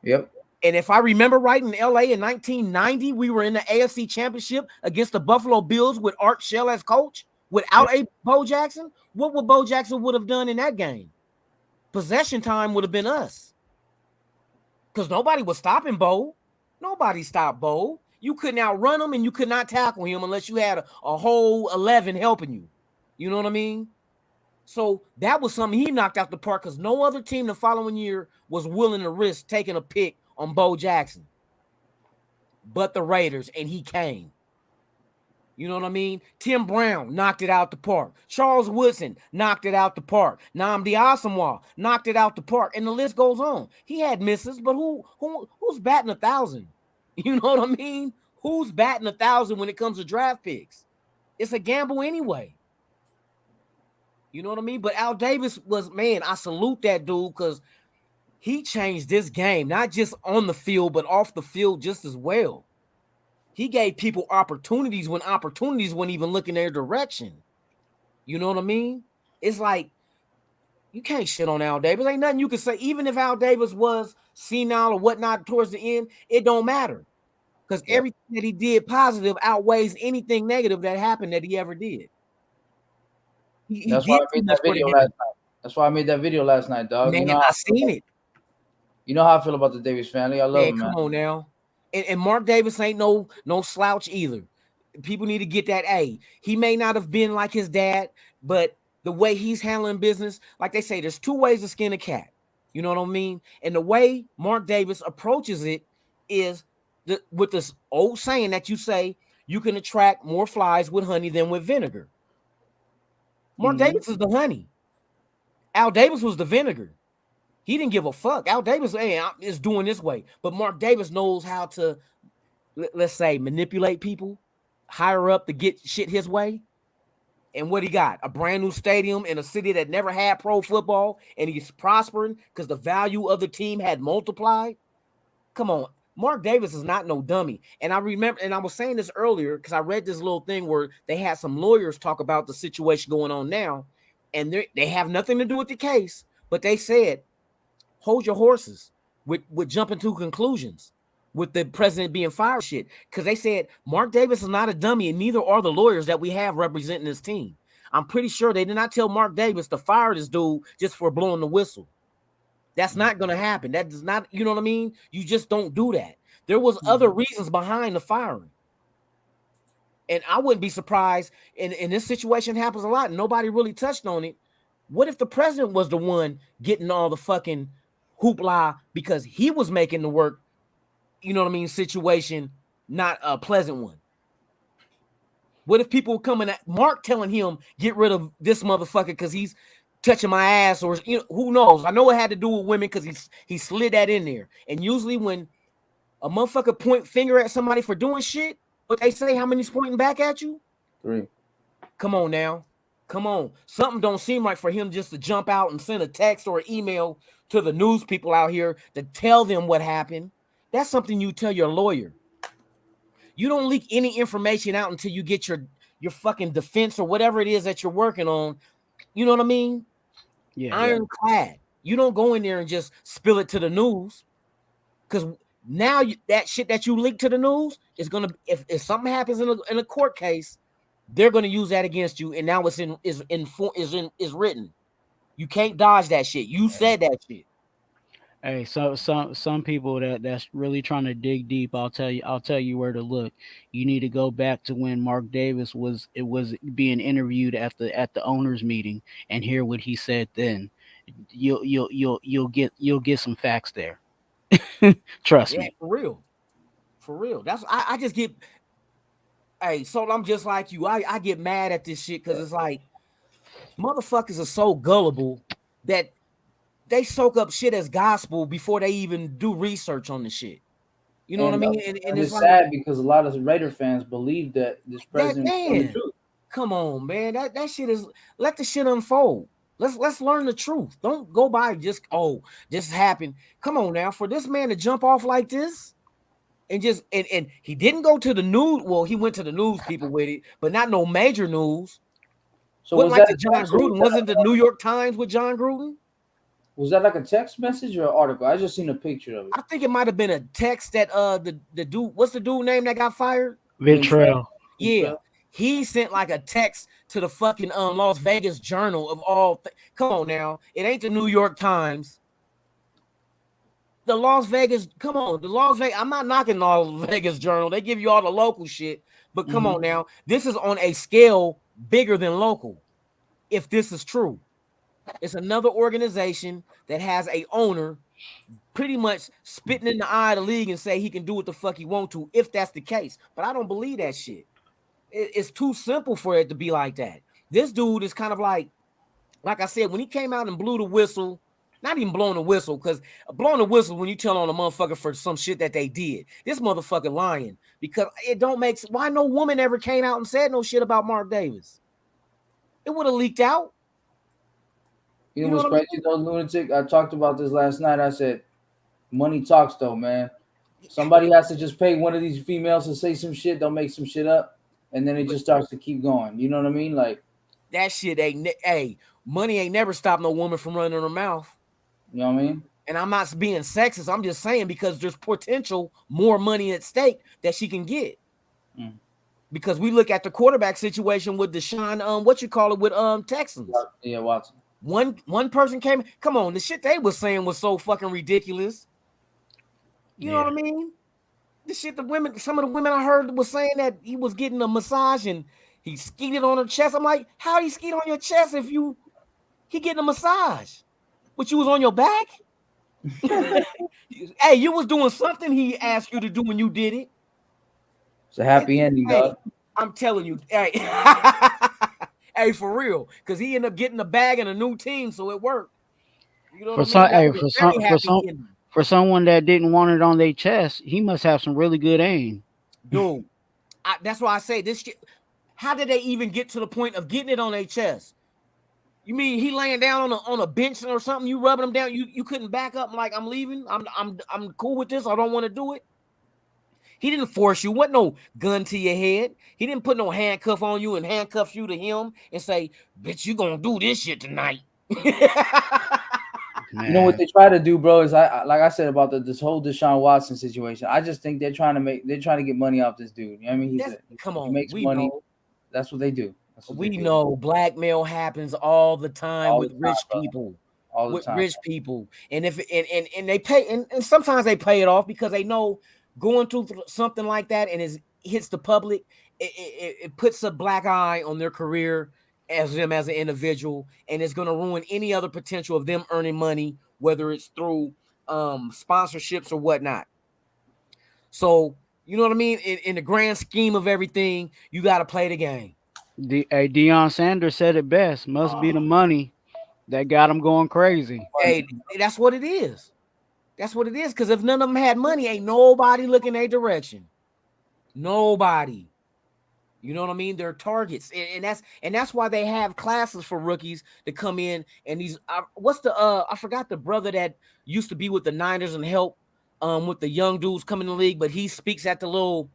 Yep. And if I remember right, in LA in 1990, we were in the AFC Championship against the Buffalo Bills with Art Shell as coach without a Bo Jackson. What would Bo Jackson would have done in that game? Possession time would have been us. Because nobody was stopping Bo. Nobody stopped Bo. You couldn't outrun him and you could not tackle him unless you had a whole 11 helping you. You know what I mean? So that was something he knocked out the park, because no other team the following year was willing to risk taking a pick on Bo Jackson but the Raiders, and he came. You know what I mean? Tim Brown knocked it out the park. Charles Woodson knocked it out the park. Nnamdi Asomugha knocked it out the park, and the list goes on. He had misses, but who's batting 1,000? You know what I mean? Who's batting 1,000 when it comes to draft picks? It's a gamble anyway. You know what I mean? But Al Davis was, man, I salute that dude, because he changed this game, not just on the field, but off the field just as well. He gave people opportunities when opportunities weren't even looking their direction. You know what I mean? It's like, you can't shit on Al Davis. Ain't nothing you can say. Even if Al Davis was senile or whatnot towards the end, it don't matter. Because everything that he did positive outweighs anything negative that happened that he ever did. That's why I made that video last night. That's why I made that video last night, dog. Man, you know I seen it. You know how I feel about the Davis family. I love him, man. Come on now. And Mark Davis ain't no slouch either. People need to get that. He may not have been like his dad, but the way he's handling business, like they say, there's 2 ways to skin a cat. You know what I mean? And the way Mark Davis approaches it is with this old saying that you say, you can attract more flies with honey than with vinegar. Mark Davis is the honey. Al Davis was the vinegar. He didn't give a fuck. Al Davis is doing this way. But Mark Davis knows how to, let's say, manipulate people, hire up to get shit his way. And what he got? A brand new stadium in a city that never had pro football, and he's prospering because the value of the team had multiplied. Come on. Mark Davis is not no dummy. And I remember, and I was saying this earlier because I read this little thing where they had some lawyers talk about the situation going on now, and they have nothing to do with the case, but they said, hold your horses with jumping to conclusions with the president being fired shit. Because they said Mark Davis is not a dummy, and neither are the lawyers that we have representing this team. I'm pretty sure they did not tell Mark Davis to fire this dude just for blowing the whistle. That's not going to happen. That does not, you know what I mean? You just don't do that. There was other reasons behind the firing. And I wouldn't be surprised, and this situation happens a lot, and nobody really touched on it. What if the president was the one getting all the fucking hoopla because he was making the work, you know what I mean, situation not a pleasant one? What if people coming at Mark telling him, get rid of this motherfucker because he's touching my ass, or who knows? I know it had to do with women because he slid that in there. And usually when a motherfucker point finger at somebody for doing shit, what they say, how many's pointing back at you? 3. Come on now. Come on. Something don't seem right for him just to jump out and send a text or an email to the news people out here to tell them what happened. That's something you tell your lawyer. You don't leak any information out until you get your fucking defense or whatever it is that you're working on. You know what I mean? Yeah. Ironclad. You don't go in there and just spill it to the news, because now that shit that you leak to the news is gonna, if something happens in a court case, they're gonna use that against you, and now it's is written. You can't dodge that shit. You said that shit. Hey, so some people that's really trying to dig deep, I'll tell you where to look. You need to go back to when Mark Davis was being interviewed at the owners meeting and hear what he said then. You'll get some facts there. Trust Yeah, me. for real. For real. I just get, hey, so I'm just like you. I get mad at this shit because it's like motherfuckers are so gullible that they soak up shit as gospel before they even do research on the shit. You know what I And, mean? And it's it's like sad because a lot of Raider fans believe that this that president was telling the man. truth. Come on, man. That shit is, let the shit unfold. Let's learn the truth. Don't go by just, oh, this happened. Come on now. For this man to jump off like this and just and he didn't go to the news. Well, he went to the news people with it, but not no major news. So Wasn't was like that the a John text or Gruden. Wasn't the New York Times with John Gruden? was that like a text message or an article? I just seen a picture of it. I think it might have been a text that the dude, what's the dude name that got fired? Ventrell. Yeah, he sent like a text to the fucking Las Vegas Journal of all. Come on now, it ain't the New York Times. The Las Vegas, come on, the Las Vegas. I'm not knocking the Las Vegas Journal. They give you all the local shit, but come on now, this is on a scale bigger than local. If this is true, it's another organization that has a owner pretty much spitting in the eye of the league and say he can do what the fuck he want to, if that's the case. But I don't believe that shit. It's too simple for it to be like that. This dude is kind of like I said, when he came out and blew the whistle, not even blowing the whistle, because blowing the whistle when you tell on a motherfucker for some shit that they did. This motherfucker lying because it don't make sense. Why no woman ever came out and said no shit about Mark Davis? It would have leaked out. You know what's crazy though, Lunatic? I talked about this last night. I said, money talks though, man. Somebody has to just pay one of these females to say some shit. They'll make some shit up, and then it just starts to keep going. You know what I mean? Like that shit ain't. Hey, money ain't never stopped no woman from running her mouth. You know what I mean? And I'm not being sexist. I'm just saying because there's potential more money at stake that she can get. Because we look at the quarterback situation with Deshaun, what you call it with Texans. Yeah, Watson. One person came. Come on, the shit they was saying was so fucking ridiculous. You know what I mean? The shit some of the women I heard was saying that he was getting a massage and he skeeted on her chest. I'm like, how he skeet on your chest if he getting a massage? But you was on your back? Hey, you was doing something he asked you to do and you did it. It's a happy ending, dog. I'm telling you, hey, hey, for real, because he ended up getting a bag and a new team, so it worked. You know what I mean? For someone that didn't want it on their chest, he must have some really good aim, dude. That's why I say this shit. How did they even get to the point of getting it on their chest? You mean he laying down on a bench or something? You rubbing him down? You couldn't back up like I'm leaving. I'm cool with this. I don't want to do it. He didn't force you. What no gun to your head. He didn't put no handcuff on you and handcuff you to him and say, "Bitch, you gonna do this shit tonight." You know what they try to do, bro? Is like I said about this whole Deshaun Watson situation. I just think they're trying to get money off this dude. You know what I mean? He makes money. Know. That's what they do. We know blackmail happens all the time with rich people. All the time. Rich people. And if and they pay and sometimes they pay it off because they know going through something like that and it hits the public, it puts a black eye on their career as them as an individual, and it's going to ruin any other potential of them earning money, whether it's through sponsorships or whatnot. So you know what I mean? In the grand scheme of everything, you got to play the game. Deion Sanders said it best. Must be the money that got him going crazy. Hey, that's what it is. That's what it is. Because if none of them had money, ain't nobody looking their direction. Nobody. You know what I mean? They're targets, and that's why they have classes for rookies to come in. And these, I forgot the brother that used to be with the Niners and help with the young dudes coming in the league, but he speaks at the little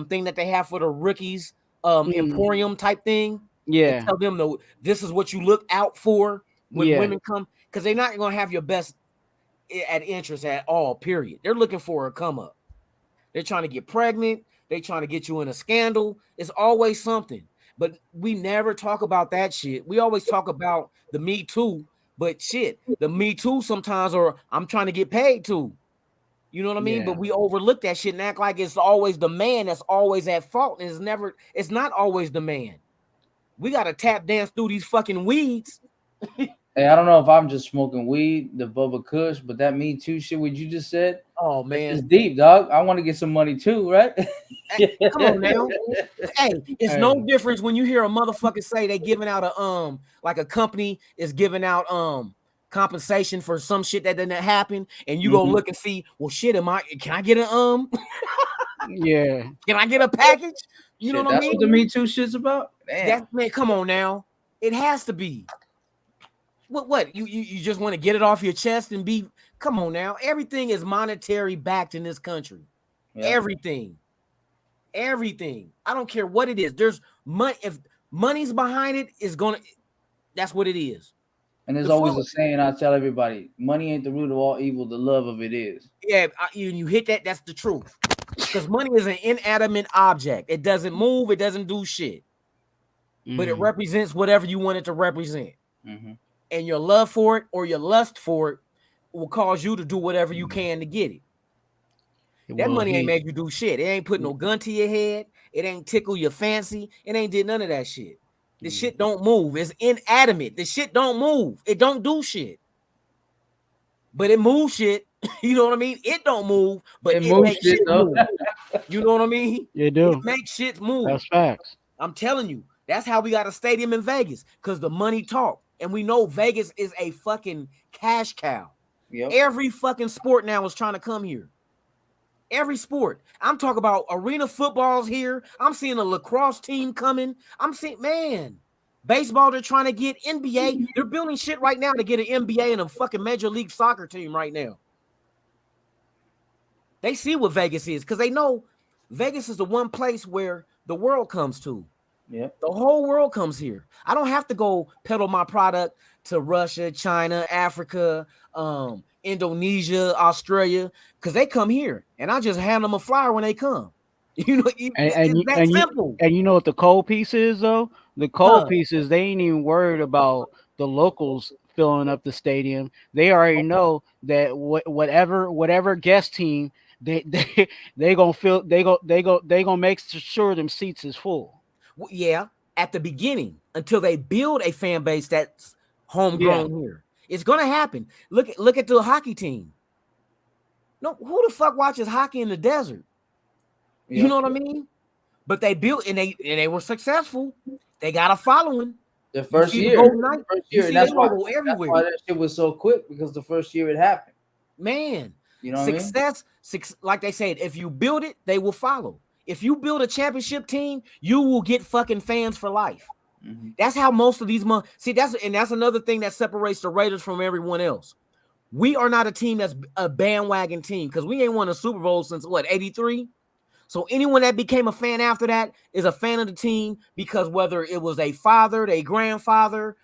thing that they have for the rookies, emporium type thing. Yeah, tell them though, this is what you look out for when women come, because they're not going to have your best at interest at all. Period. They're looking for a come up. They're trying to get pregnant. They trying to get you in a scandal. It's always something. But we never talk about that shit. We always talk about the Me Too, But shit, the Me Too sometimes, or I'm trying to get paid too. You know what I mean? Yeah. But we overlook that shit and act like it's always the man that's always at fault. And it's not always the man. We got to tap dance through these fucking weeds. Hey, I don't know if I'm just smoking weed, the Bubba Kush, but that Me Too shit, what you just said, Oh, it's man. deep, dog. I want to get some money too, right? Hey, come on now. Hey, it's no Hey. difference when you hear a motherfucker say they giving out a like a company is giving out compensation for some shit that didn't happen, and you go look and see, well, shit, can I get a Yeah. can I get a package? You Shit, know what I that's mean? what the Me Too shit's about. Damn. That man, come on now. It has to be. What? You just want to get it off your chest and be, come on now. Everything is monetary backed in this country. Yeah. Everything. I don't care what it is. There's money. If money's behind it, that's what it is. And there's The always phone- a saying I tell everybody: money ain't the root of all evil, the love of it is. Yeah, you hit that. That's the truth. Because money is an inanimate object. It doesn't move. It doesn't do shit. But it represents whatever you want it to represent. And your love for it or your lust for it will cause you to do whatever you can to get it. That money ain't make you do shit. It ain't put no gun to your head. It ain't tickle your fancy. It ain't did none of that shit. The shit don't move. It's inanimate. The shit don't move. It don't do shit. But it moves shit. You know what I mean? It don't move, but it makes shit move. You know what I mean? You do. It makes shit move. That's facts. I'm telling you. That's how we got a stadium in Vegas, because the money talk. And we know Vegas is a fucking cash cow. Yep. Every fucking sport now is trying to come here. Every sport. I'm talking about arena footballs here. I'm seeing a lacrosse team coming. I'm seeing, man, baseball, they're trying to get NBA. They're building shit right now to get an NBA and a fucking Major League Soccer team right now. They see what Vegas is because they know Vegas is the one place where the world comes to. Yeah. The whole world comes here. I don't have to go peddle my product to Russia, China, Africa, Indonesia, Australia, because they come here and I just hand them a flyer when they come. You know, it's that simple. And you know what the cold piece is though? The cold piece is they ain't even worried about the locals filling up the stadium. They already know that whatever guest team they gonna make sure them seats is full. Yeah, at the beginning until they build a fan base that's homegrown here. It's gonna happen. Look at the hockey team. No, who the fuck watches hockey in the desert? You know what I mean? But they built and they were successful. They got a following. The first year, and that's why that shit was so quick, because the first year it happened. Man, you know, success, like they said, if you build it, they will follow. If you build a championship team, you will get fucking fans for life. That's how most of these that's another thing that separates the Raiders from everyone else. We are not a team that's a bandwagon team because we ain't won a Super Bowl since what, 83? So anyone that became a fan after that is a fan of the team because whether it was a father, a grandfather,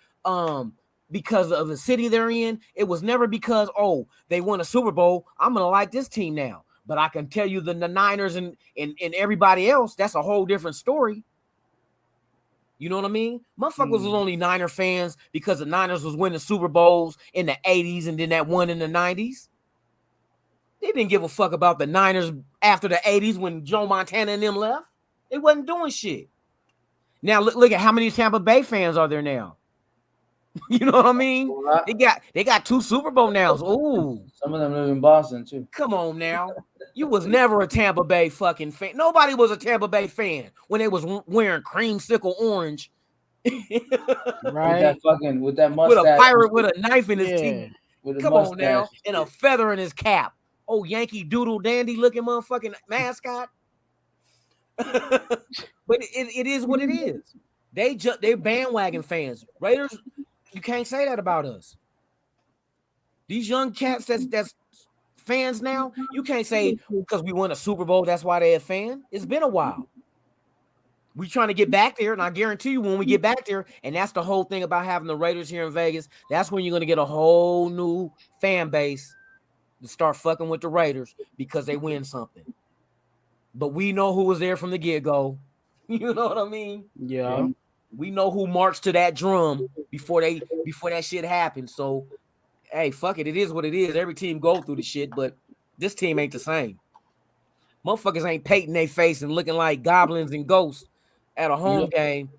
because of the city they're in, it was never because, oh, they won a Super Bowl, I'm gonna like this team now. But I can tell you the Niners and everybody else, that's a whole different story. You know what I mean? Motherfuckers was only Niner fans because the Niners was winning Super Bowls in the 80s and then that one in the 90s. They didn't give a fuck about the Niners after the 80s when Joe Montana and them left. They wasn't doing shit. Now look at how many Tampa Bay fans are there now. You know what I mean? They got 2 Super Bowl nows. Ooh. Some of them live in Boston too. Come on now. You was never a Tampa Bay fucking fan. Nobody was a Tampa Bay fan when they was wearing creamsicle orange. Right. With that mustache. With a pirate with a knife in his teeth. Come mustache. On now. And a feather in his cap. Oh, Yankee Doodle Dandy looking motherfucking mascot. But it is what it is. They're bandwagon fans. Raiders, you can't say that about us. These young cats that's fans now, you can't say because we won a Super Bowl, that's why they're a fan. It's been a while. We trying to get back there, and I guarantee you when we get back there, and that's the whole thing about having the Raiders here in Vegas, that's when you're going to get a whole new fan base to start fucking with the Raiders because they win something. But we know who was there from the get-go. You know what I mean? Yeah. We know who marched to that drum before that shit happened. So, hey, fuck it. It is what it is. Every team go through the shit, but this team ain't the same. Motherfuckers ain't painting their face and looking like goblins and ghosts at a home game.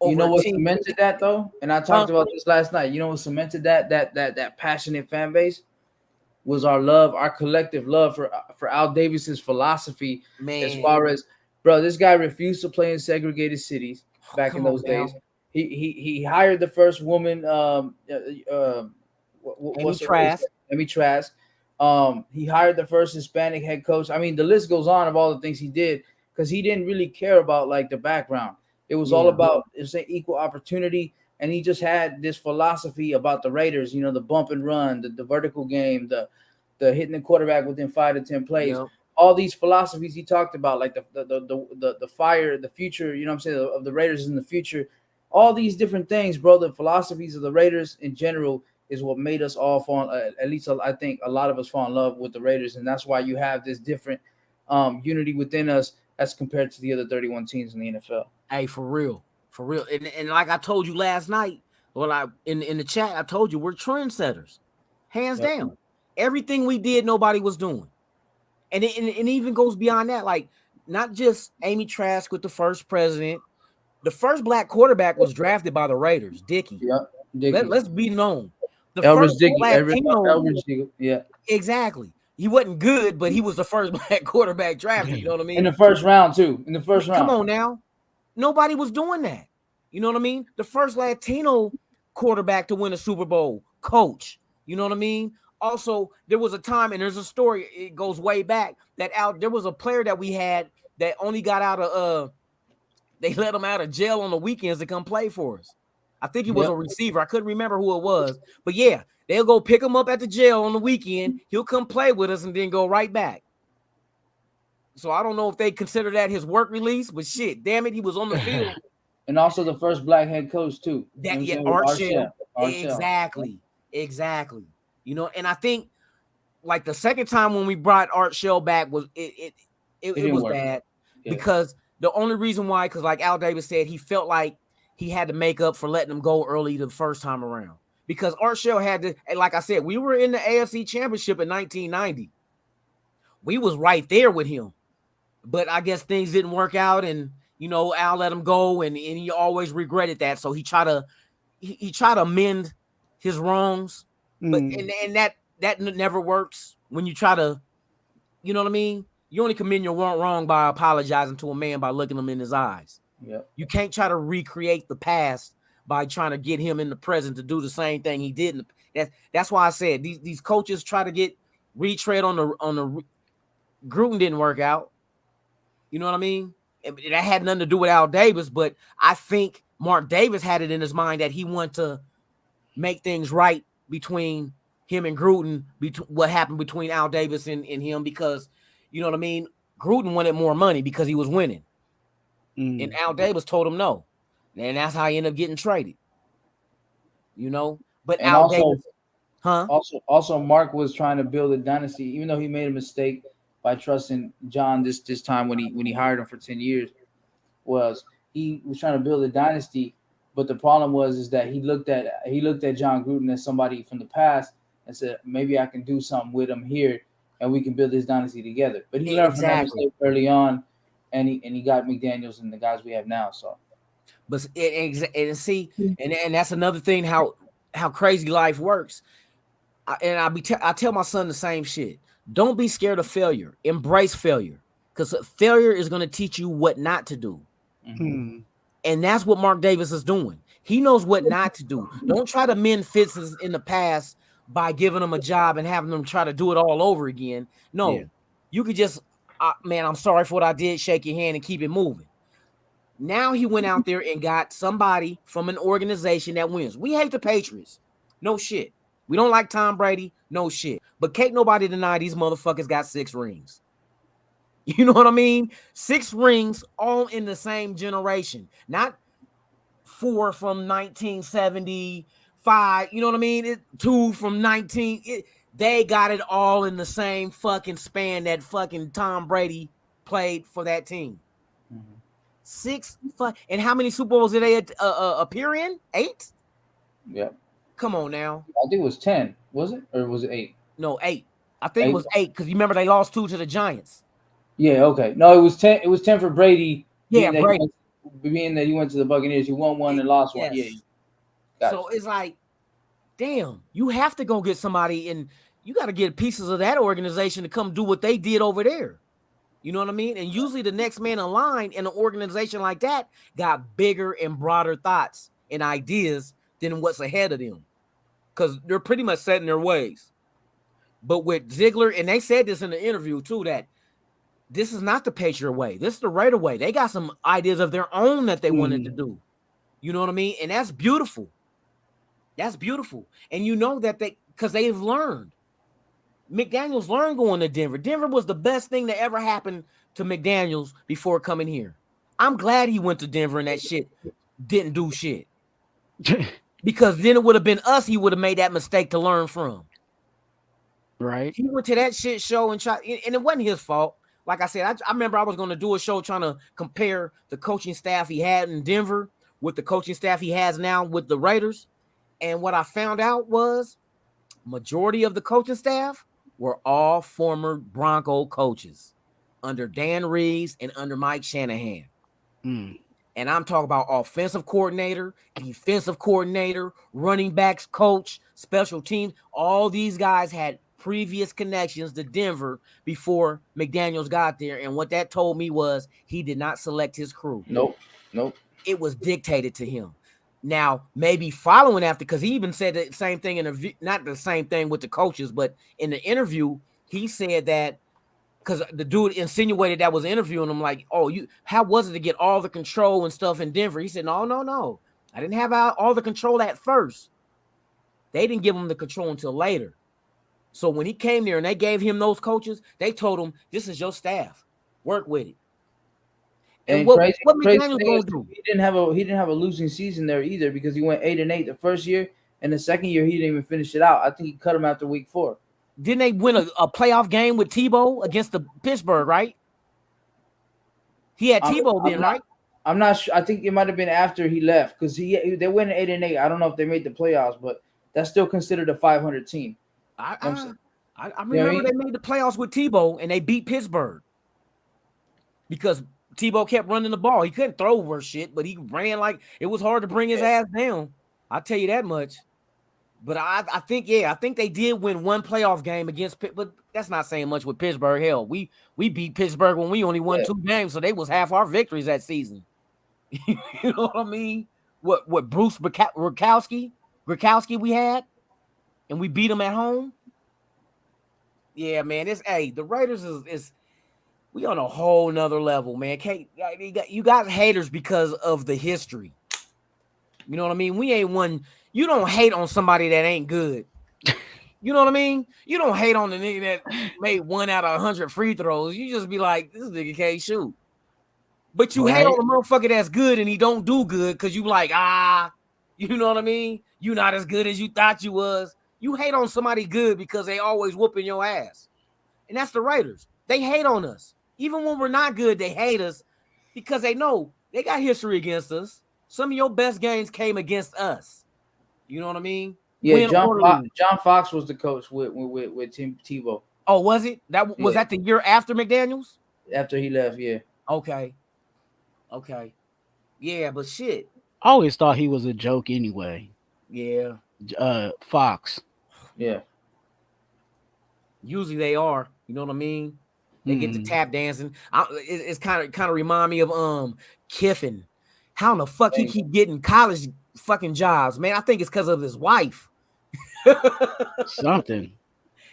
You know Over what a team. cemented that though? And I talked about this last night. You know what cemented that passionate fan base was our love, our collective love for Al Davis's philosophy. Man. As far as, bro, this guy refused to play in segregated cities back in those days. Now. He hired the first woman, Amy Trask. Amy Trask. He hired the first Hispanic head coach. I mean, the list goes on of all the things he did because he didn't really care about like the background. It was all about it's an equal opportunity, and he just had this philosophy about the Raiders. You know, the bump and run, the vertical game, the hitting the quarterback within 5 to 10 plays. Yep. All these philosophies he talked about, like the fire, the future. You know what I'm saying, of the Raiders in the future. All these different things, bro. The philosophies of the Raiders in general is what made us all fall. At least I think a lot of us fall in love with the Raiders, and that's why you have this different unity within us as compared to the other 31 teams in the NFL. Hey, for real. And like I told you last night, well, in the chat, I told you we're trendsetters, hands down. Everything we did, nobody was doing, and it even goes beyond that. Like not just Amy Trask with the first president, the first black quarterback was drafted by the Raiders, Dickey. Yeah, Dickey. Let's be known. The Elbridge first Dickey. Latino, Elbridge Dickey. Yeah, exactly. He wasn't good, but he was the first black quarterback drafted. You know what I mean? In the first round, too. In the first round. Come on now. Nobody was doing that. You know what I mean? The first Latino quarterback to win a Super Bowl, Coach. You know what I mean? Also, there was a time, and there's a story, it goes way back, that there was a player that we had that only got out of they let him out of jail on the weekends to come play for us. I think he was a receiver. I couldn't remember who it was. But yeah, they'll go pick him up at the jail on the weekend. He'll come play with us and then go right back. So I don't know if they consider that his work release, but shit, damn it, he was on the field. And also the first black head coach too. That Art Shell. Shell. Exactly. You know, and I think like the second time when we brought Art Shell back was it was bad because the only reason why, because like Al Davis said, he felt like he had to make up for letting him go early the first time around. Because Art Shell had to, like I said, we were in the AFC Championship in 1990. We was right there with him. But I guess things didn't work out, and you know, Al let him go, and he always regretted that. So he tried to mend his wrongs, but and that never works when you try to, you know what I mean? You only commit your wrong by apologizing to a man by looking him in his eyes. Yeah. You can't try to recreate the past by trying to get him in the present to do the same thing he did. That's why I said these coaches try to get retread on the Gruden didn't work out. You know what I mean? That had nothing to do with Al Davis, but I think Mark Davis had it in his mind that he wanted to make things right between him and Gruden, what happened between Al Davis and him, because, you know what I mean? Gruden wanted more money because he was winning. And Al Davis told him no. And that's how he ended up getting traded. You know? But and Al Davis, Also, Mark was trying to build a dynasty, even though he made a mistake by trusting John this time when he hired him for 10 years. He was trying to build a dynasty, but the problem is that he looked at John Gruden as somebody from the past and said, maybe I can do something with him here and we can build this dynasty together. But he learned from that mistake early on, and he got McDaniels and the guys we have now. So, but and that's another thing how crazy life works. I tell my son the same shit. Don't be scared of failure. Embrace failure, because failure is going to teach you what not to do. And that's what Mark Davis is doing. He knows what not to do. Don't try to mend fences in the past by giving them a job and having them try to do it all over again. No, you could just, man, I'm sorry for what I did. Shake your hand and keep it moving. Now he went out there and got somebody from an organization that wins. We hate the Patriots. No shit. We don't like Tom Brady. No shit. But can't nobody deny these motherfuckers got 6 rings. You know what I mean? 6 rings all in the same generation. Not 4 from 1975. You know what I mean? 2 from 19. They got it all in the same fucking span that fucking Tom Brady played for that team. And how many Super Bowls did they appear in? 8? Yeah. Come on now. I think it was 10. Was it? Or was it 8? No, 8. I think 8? it was 8 because you remember they lost 2 to the Giants. Yeah, okay. No, it was 10. It was 10 for Brady. Yeah, Brady. Being that he went to the Buccaneers, he won 1 and lost 1. Yes. Yeah. Gotcha. So it's like, damn, you have to go get somebody, and you got to get pieces of that organization to come do what they did over there. You know what I mean? And usually the next man in line in an organization like that got bigger and broader thoughts and ideas than what's ahead of them, because they're pretty much set in their ways. But with Ziegler, and they said this in the interview too, that this is not the Patriot way. This is the Raider way. They got some ideas of their own that they wanted to do. You know what I mean? And that's beautiful. That's beautiful. And you know that because they've learned. McDaniels learned going to Denver. Denver was the best thing that ever happened to McDaniels before coming here. I'm glad he went to Denver and that shit didn't do shit. Because then it would have been us he would have made that mistake to learn from. Right. He went to that shit show and tried, and it wasn't his fault. Like I said, I remember I was going to do a show trying to compare the coaching staff he had in Denver with the coaching staff he has now with the Raiders. And what I found out was majority of the coaching staff were all former Bronco coaches under Dan Reeves and under Mike Shanahan. And I'm talking about offensive coordinator, defensive coordinator, running backs coach, special teams. All these guys had previous connections to Denver before McDaniels got there. And what that told me was he did not select his crew. Nope. It was dictated to him. Now, maybe following after, because he even said the same thing not the same thing with the coaches, but in the interview, he said that because the dude insinuated that was interviewing him, like, oh, how was it to get all the control and stuff in Denver? He said, no. I didn't have all the control at first. They didn't give him the control until later. So when he came there and they gave him those coaches, they told him, this is your staff. Work with it. And what McDaniels gonna do? He didn't have a losing season there either, because he went 8-8 the first year, and the second year he didn't even finish it out. I think he cut him after week 4. Didn't they win a playoff game with Tebow against the Pittsburgh, right? He had Tebow then, right? I'm not sure. I think it might have been after he left, because they went 8-8. I don't know if they made the playoffs, but that's still considered a 500 team. I remember they made the playoffs with Tebow and they beat Pittsburgh because Tebow kept running the ball. He couldn't throw worth shit, but he ran like it was hard to bring his ass down. I'll tell you that much. But I think they did win one playoff game against Pitt, but that's not saying much with Pittsburgh. Hell, we beat Pittsburgh when we only won 2 games, so they was half our victories that season. You know what I mean? What Bruce Gurkowski we had, and we beat them at home. Yeah, man. The Raiders is we on a whole nother level, man. You got haters because of the history. You know what I mean? We ain't one. You don't hate on somebody that ain't good. You know what I mean? You don't hate on the nigga that made 1 out of 100 free throws. You just be like, this nigga can't shoot. But you hate on the motherfucker that's good and he don't do good because you like, you know what I mean? You not as good as you thought you was. You hate on somebody good because they always whooping your ass. And that's the Raiders. They hate on us. Even when we're not good, they hate us because they know they got history against us. Some of your best games came against us. You know what I mean? Yeah, John Fox was the coach with Tim Tebow. Oh, was it? Was that the year after McDaniels? After he left, yeah. Okay. Yeah, but shit. I always thought he was a joke anyway. Yeah. Fox. Yeah. Usually they are. You know what I mean? They get to tap dancing. It's kind of remind me of Kiffin. How in the fuck he keep getting college fucking jobs, man? I think it's because of his wife. Something.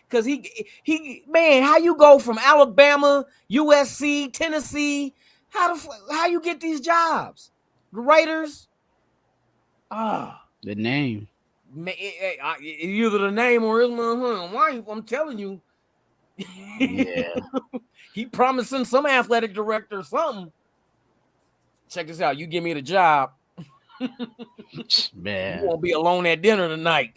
Because he man, how you go from Alabama, USC, Tennessee? How you get these jobs? The Raiders. The name. Man, either the name or his wife. I'm telling you. Yeah. He promising some athletic director or something. Check this out. You give me the job. Man. You won't be alone at dinner tonight.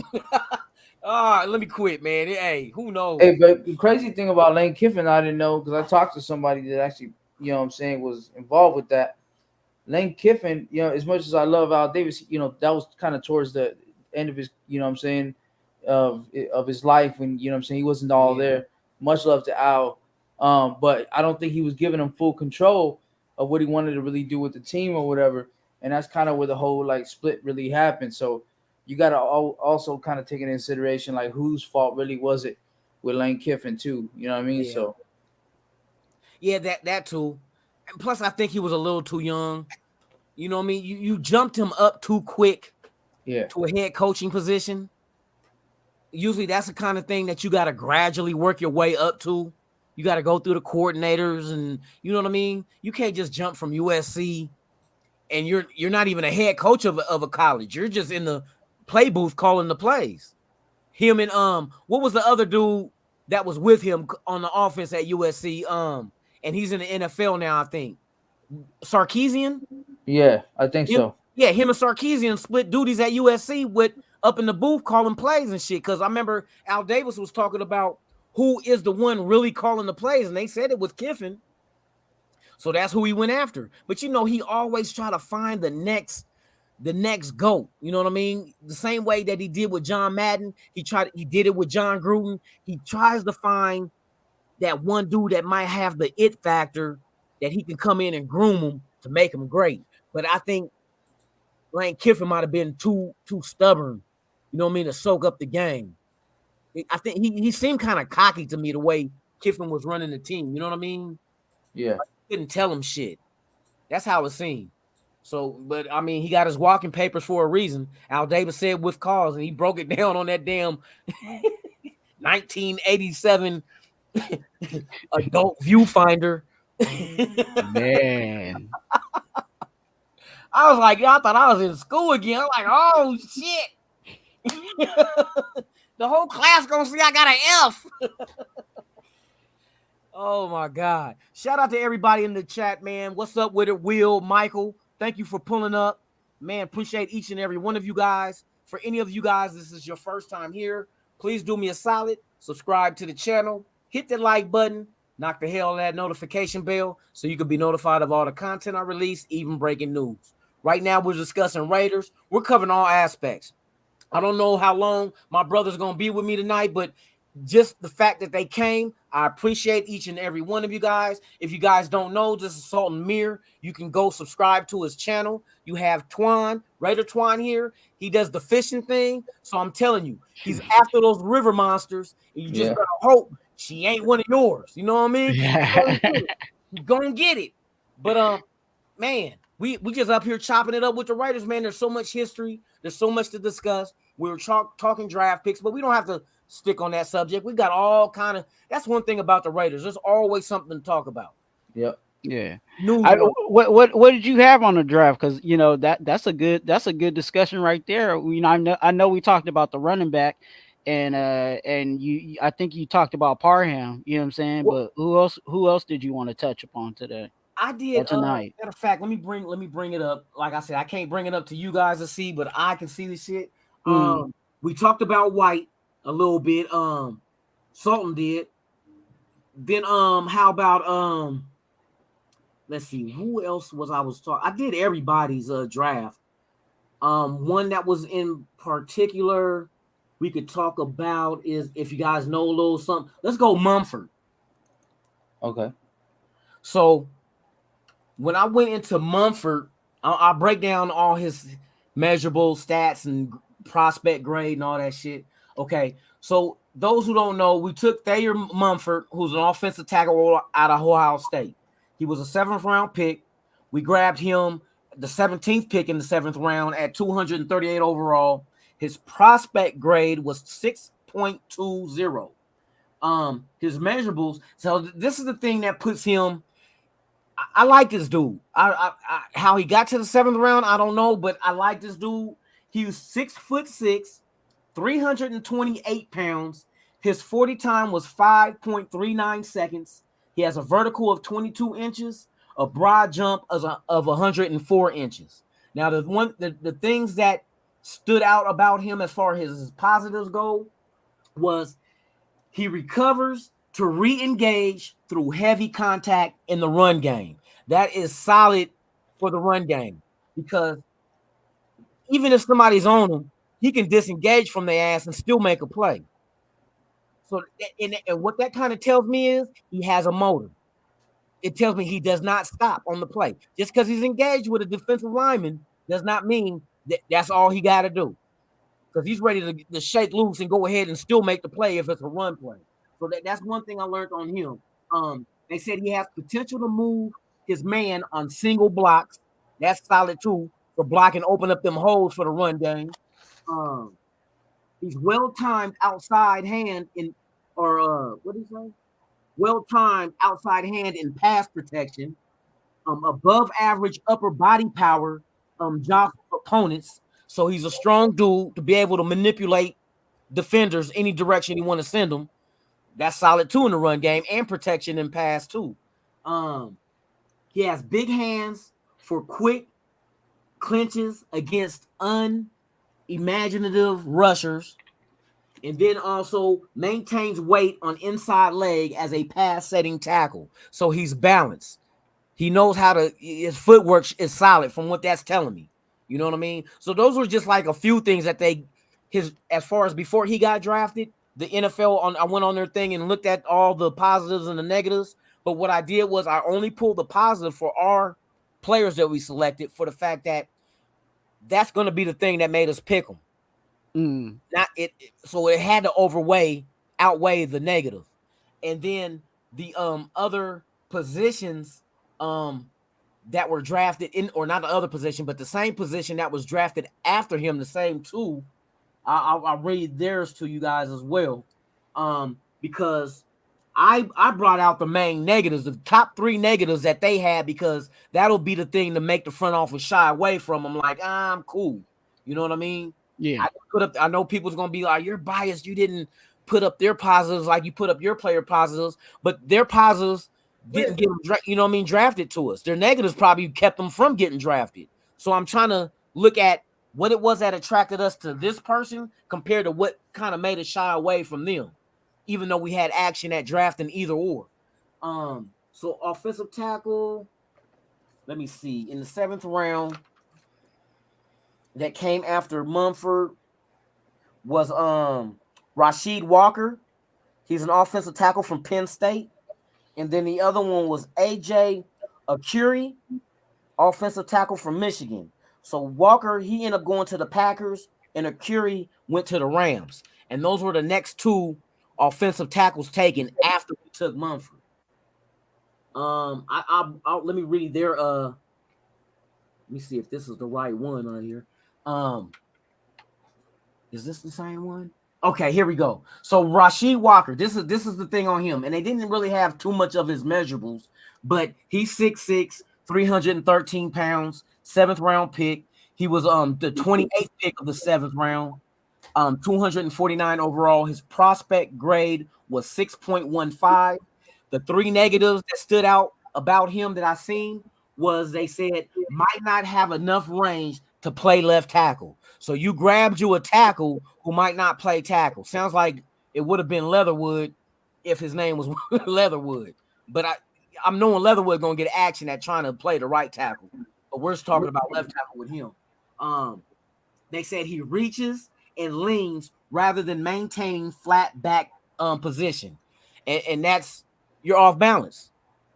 Let me quit, man. Hey, who knows? Hey, but the crazy thing about Lane Kiffin, I didn't know because I talked to somebody that actually, you know what I'm saying, was involved with that. Lane Kiffin, as much as I love Al Davis, that was kind of towards the end of his, what I'm saying, of his life when, what I'm saying, he wasn't all there. Much love to Al. But I don't think he was giving him full control of what he wanted to really do with the team or whatever. And that's kind of where the whole like split really happened. So you got to also kind of take into consideration like whose fault really was it with Lane Kiffin too. You know what I mean? Yeah. So yeah, that too. And plus, I think he was a little too young. You know what I mean? You jumped him up too quick to a head coaching position. Usually that's the kind of thing that you got to gradually work your way up to. You got to go through the coordinators and you know what I mean? You can't just jump from USC and you're not even a head coach of a college. You're just in the play booth calling the plays. Him and what was the other dude that was with him on the offense at USC? And he's in the NFL now, I think. Sarkisian? Yeah, I think so. Yeah, him and Sarkisian split duties at USC with up in the booth calling plays and shit. Because I remember Al Davis was talking about who is the one really calling the plays, and they said it was Kiffin. So that's who he went after. But he always try to find the next GOAT. You know what I mean? The same way that he did with John Madden, he did it with John Gruden. He tries to find that one dude that might have the it factor that he can come in and groom him to make him great. But I think Lane Kiffin might have been too stubborn, you know what I mean, to soak up the game. I think he seemed kind of cocky to me the way Kiffin was running the team. You know what I mean? Yeah. I couldn't tell him shit. That's how it seemed. So, but I mean, he got his walking papers for a reason. Al Davis said with cause, and he broke it down on that damn 1987 adult viewfinder. Man. I was like, I thought I was in school again. I'm like, oh shit. The whole class gonna see I got an F. Oh my God. Shout out to everybody in the chat, man. What's up with it, Will, Michael? Thank you for pulling up. Man, appreciate each and every one of you guys. For any of you guys, this is your first time here. Please do me a solid. Subscribe to the channel. Hit the like button. Knock the hell out of that notification bell so you can be notified of all the content I release, even breaking news. Right now, we're discussing Raiders. We're covering all aspects. I don't know how long my brother's going to be with me tonight, but just the fact that they came, I appreciate each and every one of you guys. If you guys don't know, this is Sultan Mir. You can go subscribe to his channel. You have Twan, Raider Twan here. He does the fishing thing. So I'm telling you, he's after those river monsters. And you just gotta hope she ain't one of yours. You know what I mean? You're gonna get it. But man, we just up here chopping it up with the Raiders, man. There's so much history. There's so much to discuss. We were talking draft picks, but we don't have to stick on that subject. We got all kind of. That's one thing about the Raiders. There's always something to talk about. Yep. Yeah. What did you have on the draft? Because that's a good discussion right there. I know we talked about the running back, and I think you talked about Parham. You know what I'm saying? But who else did you want to touch upon today? I did tonight. Matter of fact, let me bring it up. Like I said, I can't bring it up to you guys to see, but I can see the shit. We talked about White a little bit. Sultan did. Then how about let's see, who else was talking? I did everybody's draft. One that was in particular we could talk about is, if you guys know a little something, let's go Mumford. Okay. So when I went into Mumford, I'll break down all his measurable stats and prospect grade and all that shit. Okay. So those who don't know, we took Thayer Mumford, who's an offensive tackle out of Ohio State. He was a 7th round pick. We grabbed him the 17th pick in the 7th round at 238 overall. His prospect grade was 6.20. His measurables. So this is the thing that puts him. I like this dude. How he got to the 7th round, I don't know, but I like this dude. He was 6'6", 328 pounds. His 40 time was 5.39 seconds. He has a vertical of 22 inches, a broad jump of 104 inches. Now, the things that stood out about him as far as his positives go was he recovers to re-engage through heavy contact in the run game. That is solid for the run game, because even if somebody's on him, he can disengage from their ass and still make a play. So, and what that kind of tells me is he has a motor. It tells me he does not stop on the play. Just because he's engaged with a defensive lineman does not mean that that's all he got to do. Because he's ready to shake loose and go ahead and still make the play if it's a run play. So that's one thing I learned on him. They said he has potential to move his man on single blocks. That's solid too, for blocking, open up them holes for the run game. He's well-timed outside hand what is that? Well-timed outside hand in pass protection. Above average upper body power, job opponents. So he's a strong dude to be able to manipulate defenders any direction you want to send them. That's solid too in the run game, and protection and pass too. He has big hands for quick clinches against unimaginative rushers, and then also maintains weight on inside leg as a pass setting tackle. So he's balanced. He knows how to, his footwork is solid from what that's telling me. You know what I mean? So those were just like a few things that as far as before he got drafted, the NFL, I went on their thing and looked at all the positives and the negatives. But what I did was I only pulled the positive for our players that we selected, for the fact that that's going to be the thing that made us pick them. So it had to outweigh the negative. And then the other positions that were drafted in, or not the other position, but the same position that was drafted after him, the same two. I'll read theirs to you guys as well, because I brought out the main negatives, the top 3 negatives that they had, because that'll be the thing to make the front office shy away from them. Like, I'm cool. You know what I mean? Yeah. I know people's gonna be like, you're biased. You didn't put up their positives like you put up your player positives, but their positives didn't get them, drafted to us. Their negatives probably kept them from getting drafted. So I'm trying to look at what it was that attracted us to this person compared to what kind of made us shy away from them, even though we had action at drafting either or. So offensive tackle, let me see, in the 7th round that came after Mumford was Rasheed Walker. He's an offensive tackle from Penn State. And then the other one was Akiri, offensive tackle from Michigan. So Walker, he ended up going to the Packers, and Akiri went to the Rams. And those were the next 2 offensive tackles taken after we took Mumford. Let me read their let me see if this is the right one on here. Is this the same one? Okay, here we go. So Rasheed Walker, this is the thing on him, and they didn't really have too much of his measurables, but he's 6'6", 313 pounds, 7th round pick. He was the 28th pick of the 7th round, 249 overall. His prospect grade was 6.15. The 3 negatives that stood out about him that I seen was they said might not have enough range to play left tackle. So you grabbed you a tackle who might not play tackle. Sounds like it would have been Leatherwood if his name was Leatherwood. But I'm knowing Leatherwood gonna get action at trying to play the right tackle. But we're just talking about left tackle with him. They said he reaches and leans rather than maintaining flat back position. And that's, you're off balance.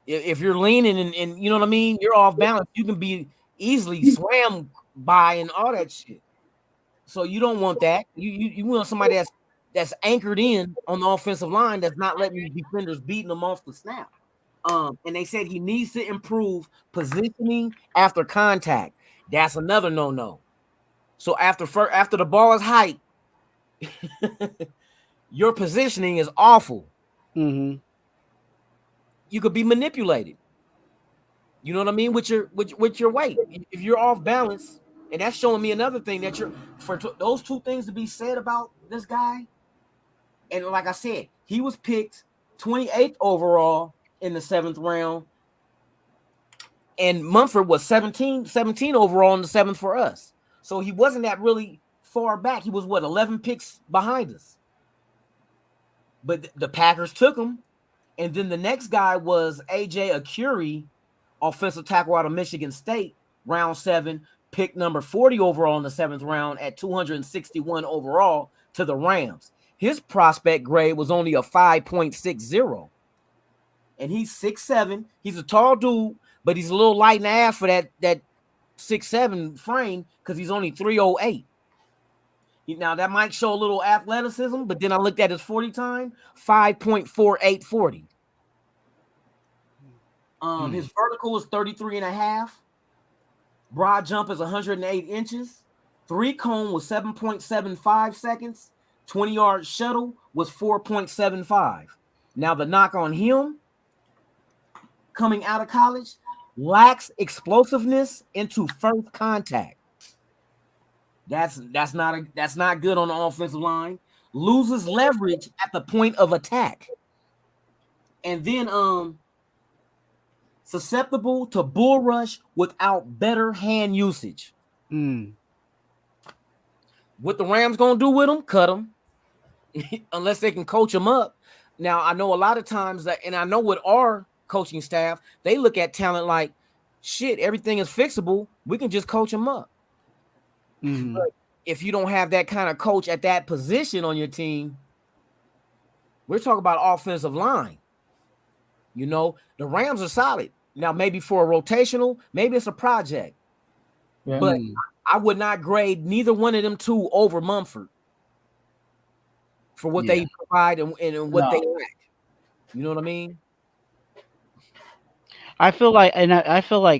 If you're leaning and you know what I mean, you're off balance. You can be easily swam by and all that shit. So you don't want that. You want somebody that's anchored in on the offensive line, that's not letting defenders beating them off the snap. And they said he needs to improve positioning after contact. That's another no. So after the ball is hiked, your positioning is awful. Mm-hmm. You could be manipulated. You know what I mean? With your weight. If you're off balance, and that's showing me another thing that those 2 things to be said about this guy. And like I said, he was picked 28th overall in the 7th round, and Mumford was 17 overall in the 7th for us. So he wasn't that really far back. He was 11 picks behind us. But the Packers took him, and then the next guy was Akiri, offensive tackle out of Michigan State. round 7, pick number 40 overall in the 7th round at 261 overall to the Rams. His prospect grade was only a 5.60. And he's 6'7". He's a tall dude, but he's a little light in the ass for that 6'7" frame because he's only 308. Now that might show a little athleticism, but then I looked at his 40 time, 5.4840. His vertical is 33.5. Broad jump is 108 inches. 3-cone was 7.75 seconds. 20-yard shuttle was 4.75. Now the knock on him coming out of college, lacks explosiveness into first contact. That's not good on the offensive line. Loses leverage at the point of attack. And then susceptible to bull rush without better hand usage. What the Rams gonna do with him? Cut him. Unless they can coach him up. Now, I know a lot of times that, and I know with our coaching staff, they look at talent like, shit, everything is fixable. We can just coach him up. But if you don't have that kind of coach at that position on your team, we're talking about offensive line. You know, the Rams are solid. Now, maybe for a rotational, maybe it's a project. Yeah. But I would not grade neither one of them two over Mumford for what they provide and what they lack. You know what I mean? I feel like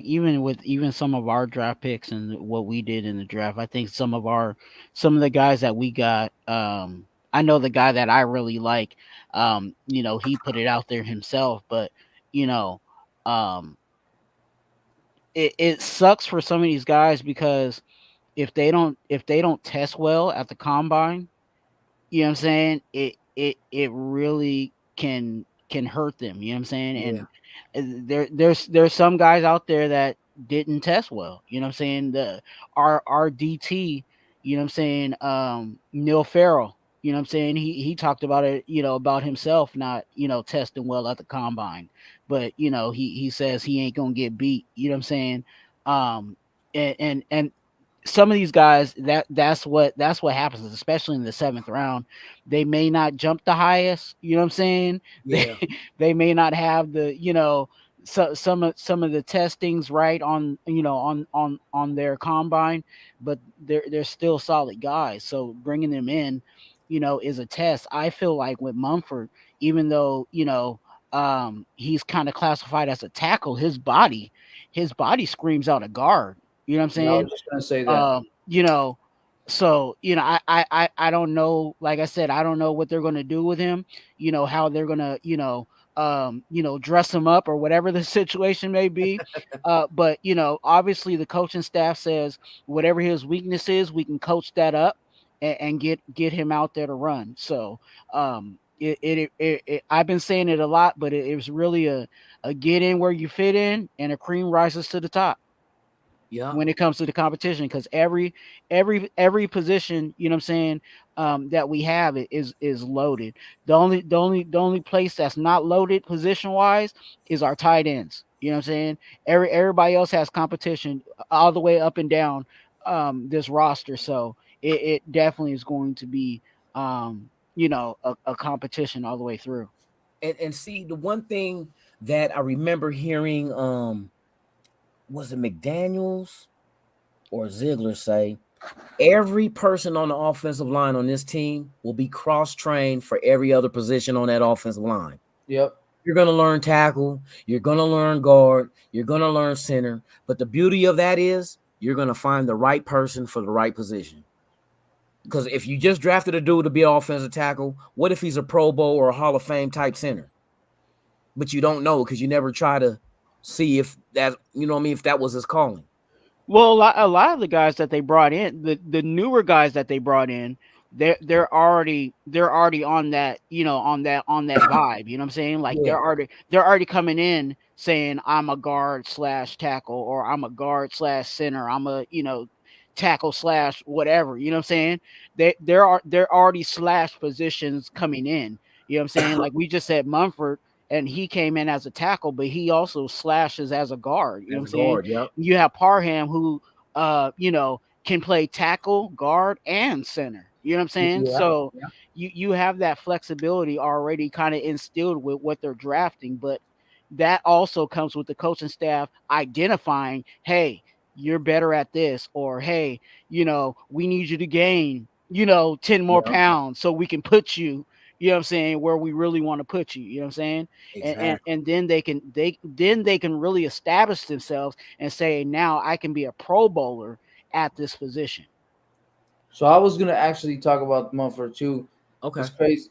even some of our draft picks and what we did in the draft, I think some of the guys that we got, I know the guy that I really like, he put it out there himself, but it sucks for some of these guys because if they don't test well at the combine, you know what I'm saying, it really can hurt them, you know what I'm saying? And there's some guys out there that didn't test well, you know what I'm saying? Our DT, you know what I'm saying, Neil Farrell, you know what I'm saying, he talked about it, about himself not, testing well at the combine, but he says he ain't gonna get beat, you know what I'm saying? And some of these guys, that's what happens, especially in the 7th round. They may not jump the highest, you know what I'm saying? Yeah. They may not have the, some of the testings right on, on their combine, but they're still solid guys. So bringing them in, is a test. I feel like with Mumford, even though, he's kind of classified as a tackle, his body screams out a guard. You know what I'm saying? I was just gonna say that. So I don't know. Like I said, I don't know what they're gonna do with him. How they're gonna dress him up or whatever the situation may be. But obviously the coaching staff says whatever his weakness is, we can coach that up and get him out there to run. So I've been saying it a lot, but it was really a get in where you fit in, and a cream rises to the top. Yeah. When it comes to the competition, because every position, you know what I'm saying, that we have is loaded. The only place that's not loaded position wise is our tight ends. You know what I'm saying? Everybody else has competition all the way up and down this roster. So it definitely is going to be a competition all the way through. And see, the one thing that I remember hearing, was it McDaniels or Ziegler say, every person on the offensive line on this team will be cross-trained for every other position on that offensive line. Yep. You're going to learn tackle. You're going to learn guard. You're going to learn center. But the beauty of that is you're going to find the right person for the right position. Because if you just drafted a dude to be an offensive tackle, what if he's a Pro Bowl or a Hall of Fame type center? But you don't know because you never try to see if that, if that was his calling. Well, a lot of the guys that they brought in, the newer guys that they brought in, they're already on that, on that vibe. You know what I'm saying? Like they're already coming in saying I'm a guard / tackle, or I'm a guard / center. I'm a tackle / whatever. You know what I'm saying? They're already / positions coming in. You know what I'm saying? Like we just said, Mumford and he came in as a tackle, but he also slashes as a guard. You know what I'm saying? Guard, yep. You have Parham who, can play tackle, guard, and center. You know what I'm saying? Yeah, So yeah. you have that flexibility already kind of instilled with what they're drafting, but that also comes with the coaching staff identifying, hey, you're better at this, or hey, we need you to gain, 10 more Yeah. pounds so we can put you, what I'm saying, where we really want to put you, you know what I'm saying? Exactly. And then they can really establish themselves and say, now I can be a pro bowler at this position. So I was gonna actually talk about Mumford too. Okay.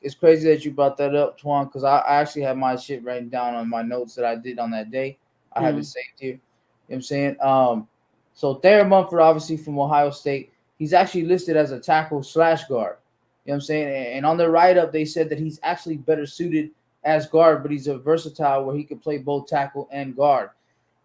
It's crazy that you brought that up, Twan, because I actually have my shit written down on my notes that I did on that day. I have it saved here. You know what I'm saying? So Thayer Mumford, obviously from Ohio State, he's actually listed as a tackle / guard. You know what I'm saying? And on the write-up, they said that he's actually better suited as guard, but he's a versatile where he could play both tackle and guard.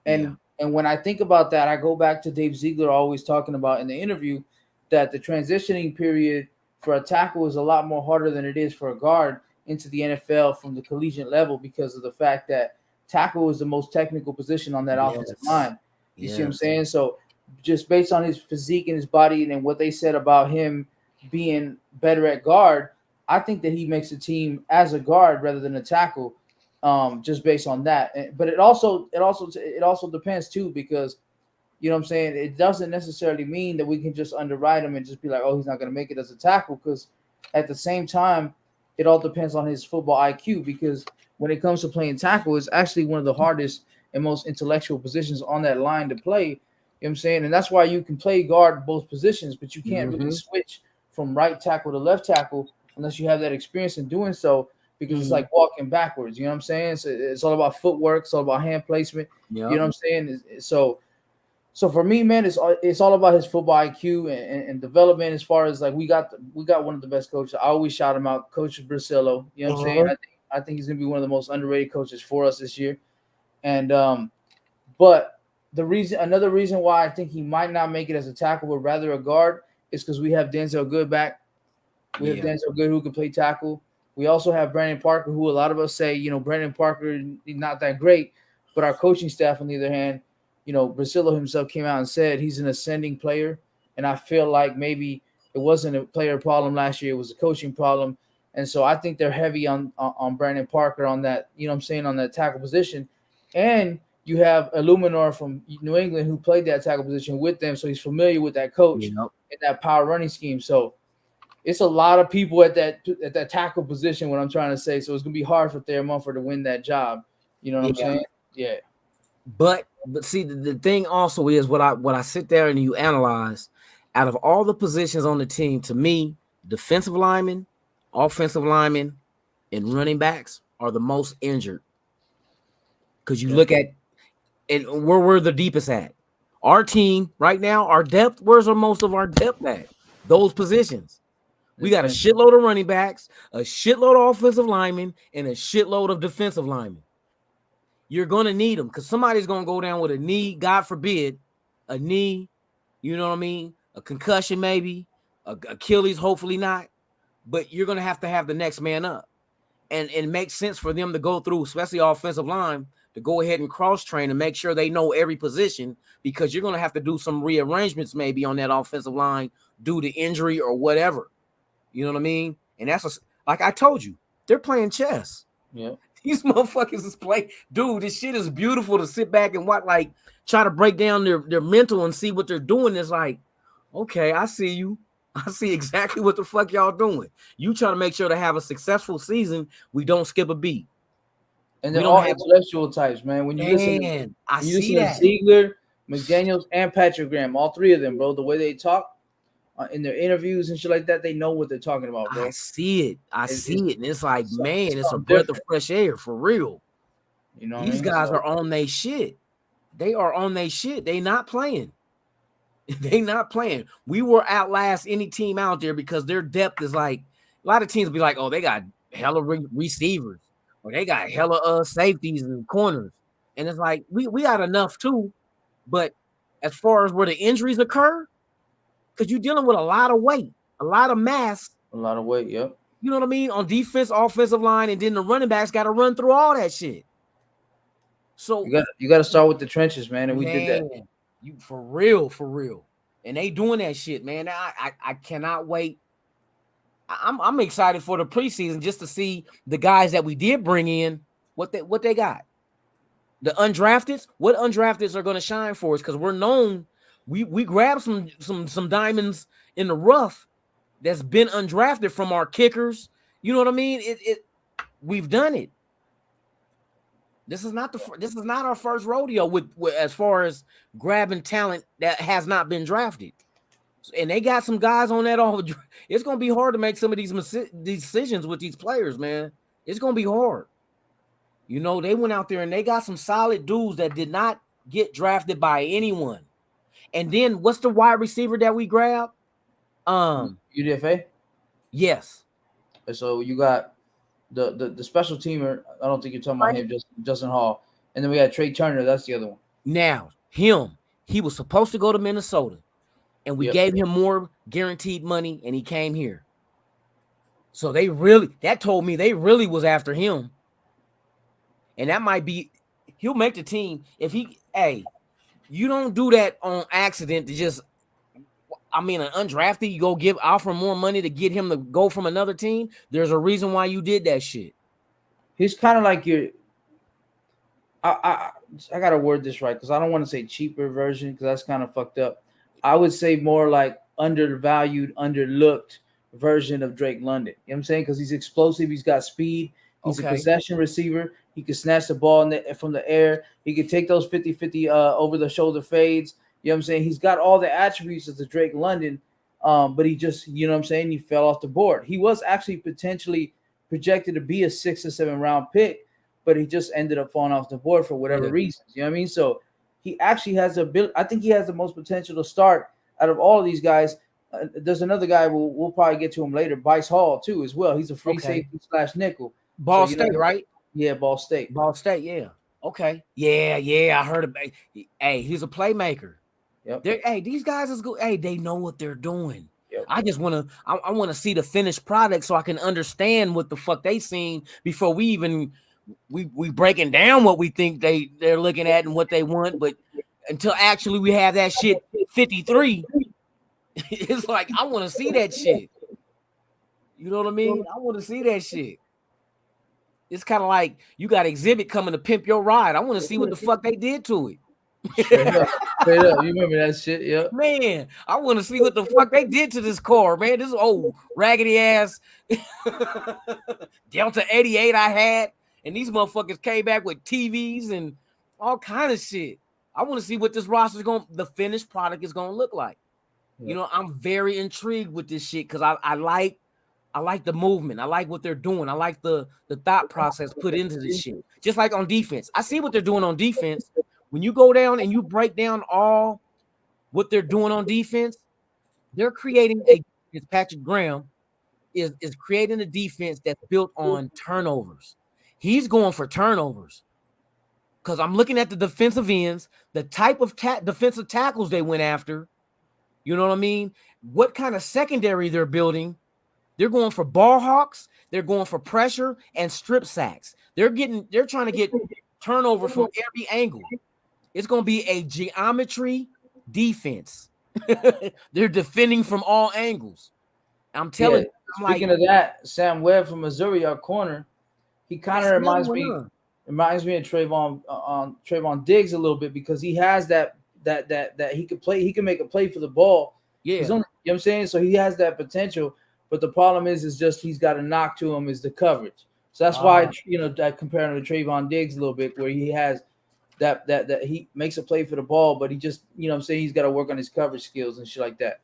And when I think about that, I go back to Dave Ziegler always talking about in the interview that the transitioning period for a tackle is a lot more harder than it is for a guard into the NFL from the collegiate level, because of the fact that tackle is the most technical position on that offensive line. You see what I'm saying? So just based on his physique and his body and what they said about him being better at guard, I think that he makes a team as a guard rather than a tackle, just based on that. But it also depends too, because you know what I'm saying, it doesn't necessarily mean that we can just underwrite him and just be like, oh, he's not going to make it as a tackle, because at the same time, it all depends on his football IQ, because when it comes to playing tackle, it's actually one of the hardest and most intellectual positions on that line to play. You know what I'm saying? And that's why you can play guard both positions, but you can't really switch from right tackle to left tackle unless you have that experience in doing so, because it's like walking backwards. You know what I'm saying? So it's all about footwork. It's all about hand placement. You know what I'm saying? So for me, man, it's all about his football IQ and development. As far as like we got one of the best coaches. I always shout him out, Coach Brasillo. You know what I'm saying? I think he's gonna be one of the most underrated coaches for us this year. And but another reason why I think he might not make it as a tackle, but rather a guard, is because we have Denzel Good back. We have Denzel Good who can play tackle. We also have Brandon Parker, who a lot of us say, Brandon Parker is not that great, but our coaching staff, on the other hand, Brasillo himself came out and said he's an ascending player. And I feel like maybe it wasn't a player problem last year. It was a coaching problem. And so I think they're heavy on Brandon Parker on that, on that tackle position. And you have Illuminor from New England who played that tackle position with them. So he's familiar with that coach and that power running scheme. So it's a lot of people at that tackle position, what I'm trying to say. So it's going to be hard for Thayer Mumford to win that job. You know what I'm saying? Yeah. But see, the thing also is what I sit there and you analyze, out of all the positions on the team, to me, defensive linemen, offensive linemen, and running backs are the most injured. Because you look at and where we're the deepest at. Our team right now, our depth, where's most of our depth at? Those positions. We got a shitload of running backs, a shitload of offensive linemen, and a shitload of defensive linemen. You're going to need them because somebody's going to go down with a knee, God forbid, a knee, you know what I mean? A concussion maybe, Achilles, hopefully not. But you're going to have the next man up. And it makes sense for them to go through, especially offensive line, to go ahead and cross-train and make sure they know every position, because you're going to have to do some rearrangements maybe on that offensive line due to injury or whatever. You know what I mean? And that's like I told you, they're playing chess. Yeah. These motherfuckers is playing. Dude, this shit is beautiful to sit back and watch, like try to break down their mental and see what they're doing. It's like, okay, I see you. I see exactly what the fuck y'all doing. You trying to make sure to have a successful season. We don't skip a beat. And they're all intellectual types, man. When you listen to Ziegler, McDaniels, and Patrick Graham, all three of them, bro, the way they talk in their interviews and shit like that, they know what they're talking about, bro. I see it. And it's like, man, it's a breath of fresh air for real. You know, these guys are on their shit. They are on their shit. They not playing. They not playing. We will outlast any team out there because their depth is like, a lot of teams be like, oh, they got hella receivers, or they got hella safeties and corners. And it's like, we got enough too. But as far as where the injuries occur, because you're dealing with a lot of weight, a lot of mass. A lot of weight, yep. You know what I mean? On defense, offensive line, and then the running backs got to run through all that shit. So you got to start with the trenches, man, and we did that. You for real, and they doing that shit, man. I cannot wait. I'm excited for the preseason just to see the guys that we did bring in what they got. The undrafteds, what undrafteds are going to shine for us because we're known. We grabbed some diamonds in the rough that's been undrafted from our kickers. You know what I mean? We've done it. This is not our first rodeo with as far as grabbing talent that has not been drafted. And they got some guys on that. It's going to be hard to make some of these decisions with these players, man. It's going to be hard. You know, they went out there and they got some solid dudes that did not get drafted by anyone. And then what's the wide receiver that we grabbed? UDFA? Yes. So you got the special teamer. I don't think you're talking about him, Justin Hall. And then we got Trey Turner. That's the other one. Now, he was supposed to go to Minnesota. And we gave him more guaranteed money, and he came here. So that told me they really was after him. And that might be, he'll make the team. You don't do that on accident to just, an undrafted, you offer more money to get him to go from another team. There's a reason why you did that shit. He's kind of like I got to word this right because I don't want to say cheaper version because that's kind of fucked up. I would say more like undervalued, underlooked version of Drake London. You know what I'm saying? Because he's explosive. He's got speed. He's a possession receiver. He can snatch the ball from the air. He can take those 50-50 over-the-shoulder fades. You know what I'm saying? He's got all the attributes of the Drake London, but he just, you know what I'm saying? He fell off the board. He was actually potentially projected to be a 6 or 7 round pick, but he just ended up falling off the board for whatever reasons. You know what I mean? So he actually has the ability. I think he has the most potential to start out of all of these guys. There's another guy we'll probably get to him later, Bryce Hall too as well. He's a free safety / nickel. Ball State, right? Yeah, Ball State. Yeah. Okay. Yeah. I heard about. Hey, he's a playmaker. Yep. These guys is good. Hey, they know what they're doing. Yep. I just want to see the finished product so I can understand what the fuck they seen before we even we breaking down what we think they're looking at and what they want, but until actually we have that shit 53, it's like I want to see that shit. You know what I mean? I want to see that shit. It's kind of like you got Exhibit coming to pimp your ride. I want to see what the fuck they did to it. Straight up. You remember that shit? Yeah. Man, I want to see what the fuck they did to this car, man. This old raggedy ass Delta 88 I had. And these motherfuckers came back with TVs and all kind of shit. I want to see what this roster is the finished product is going to look like. Yeah. You know, I'm very intrigued with this shit because I like the movement. I like what they're doing. I like the thought process put into this shit. Just like on defense. I see what they're doing on defense. When you go down and you break down all what they're doing on defense, they're creating Patrick Graham is creating a defense that's built on turnovers. He's going for turnovers because I'm looking at the defensive ends, the type of defensive tackles they went after. You know what I mean? What kind of secondary they're building. They're going for ball hawks. They're going for pressure and strip sacks. They're trying to get turnovers from every angle. It's going to be a geometry defense. They're defending from all angles. I'm telling you. Speaking of that, Sam Webb from Missouri, our corner, he kind of reminds me of Trayvon Diggs a little bit because he has that he could play. He can make a play for the ball. Yeah, you know what I'm saying? So he has that potential. But the problem is just he's got a knock to him is the coverage. So that's why I compare him to Trayvon Diggs a little bit, where he has that he makes a play for the ball, but he just I'm saying he's got to work on his coverage skills and shit like that.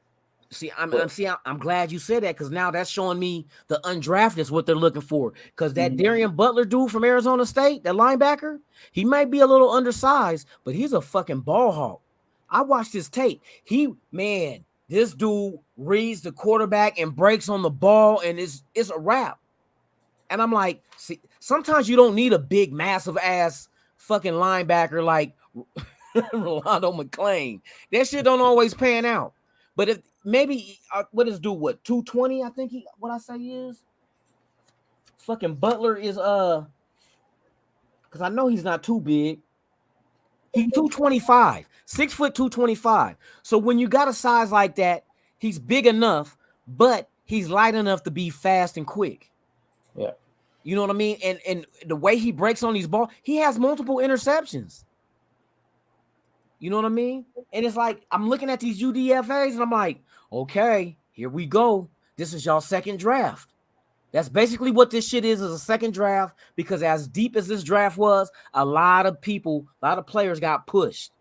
I'm glad you said that because now that's showing me the undrafted is what they're looking for. Because that Darian Butler dude from Arizona State, that linebacker, he might be a little undersized, but he's a fucking ball hawk. I watched his tape. This dude reads the quarterback and breaks on the ball, and it's a wrap. And I'm like, see, sometimes you don't need a big, massive ass fucking linebacker like Rolando McClain. That shit don't always pan out. But if maybe what is 220? I think what I say is fucking Butler is because I know he's not too big. He's 225, 6 foot 225. So when you got a size like that, he's big enough, but he's light enough to be fast and quick. Yeah. You know what I mean? And the way he breaks on these balls, he has multiple interceptions. You know what I mean? And it's like I'm looking at these UDFAs and I'm like, okay, here we go. This is y'all second draft. That's basically what this shit is a second draft, because as deep as this draft was, a lot of players got pushed.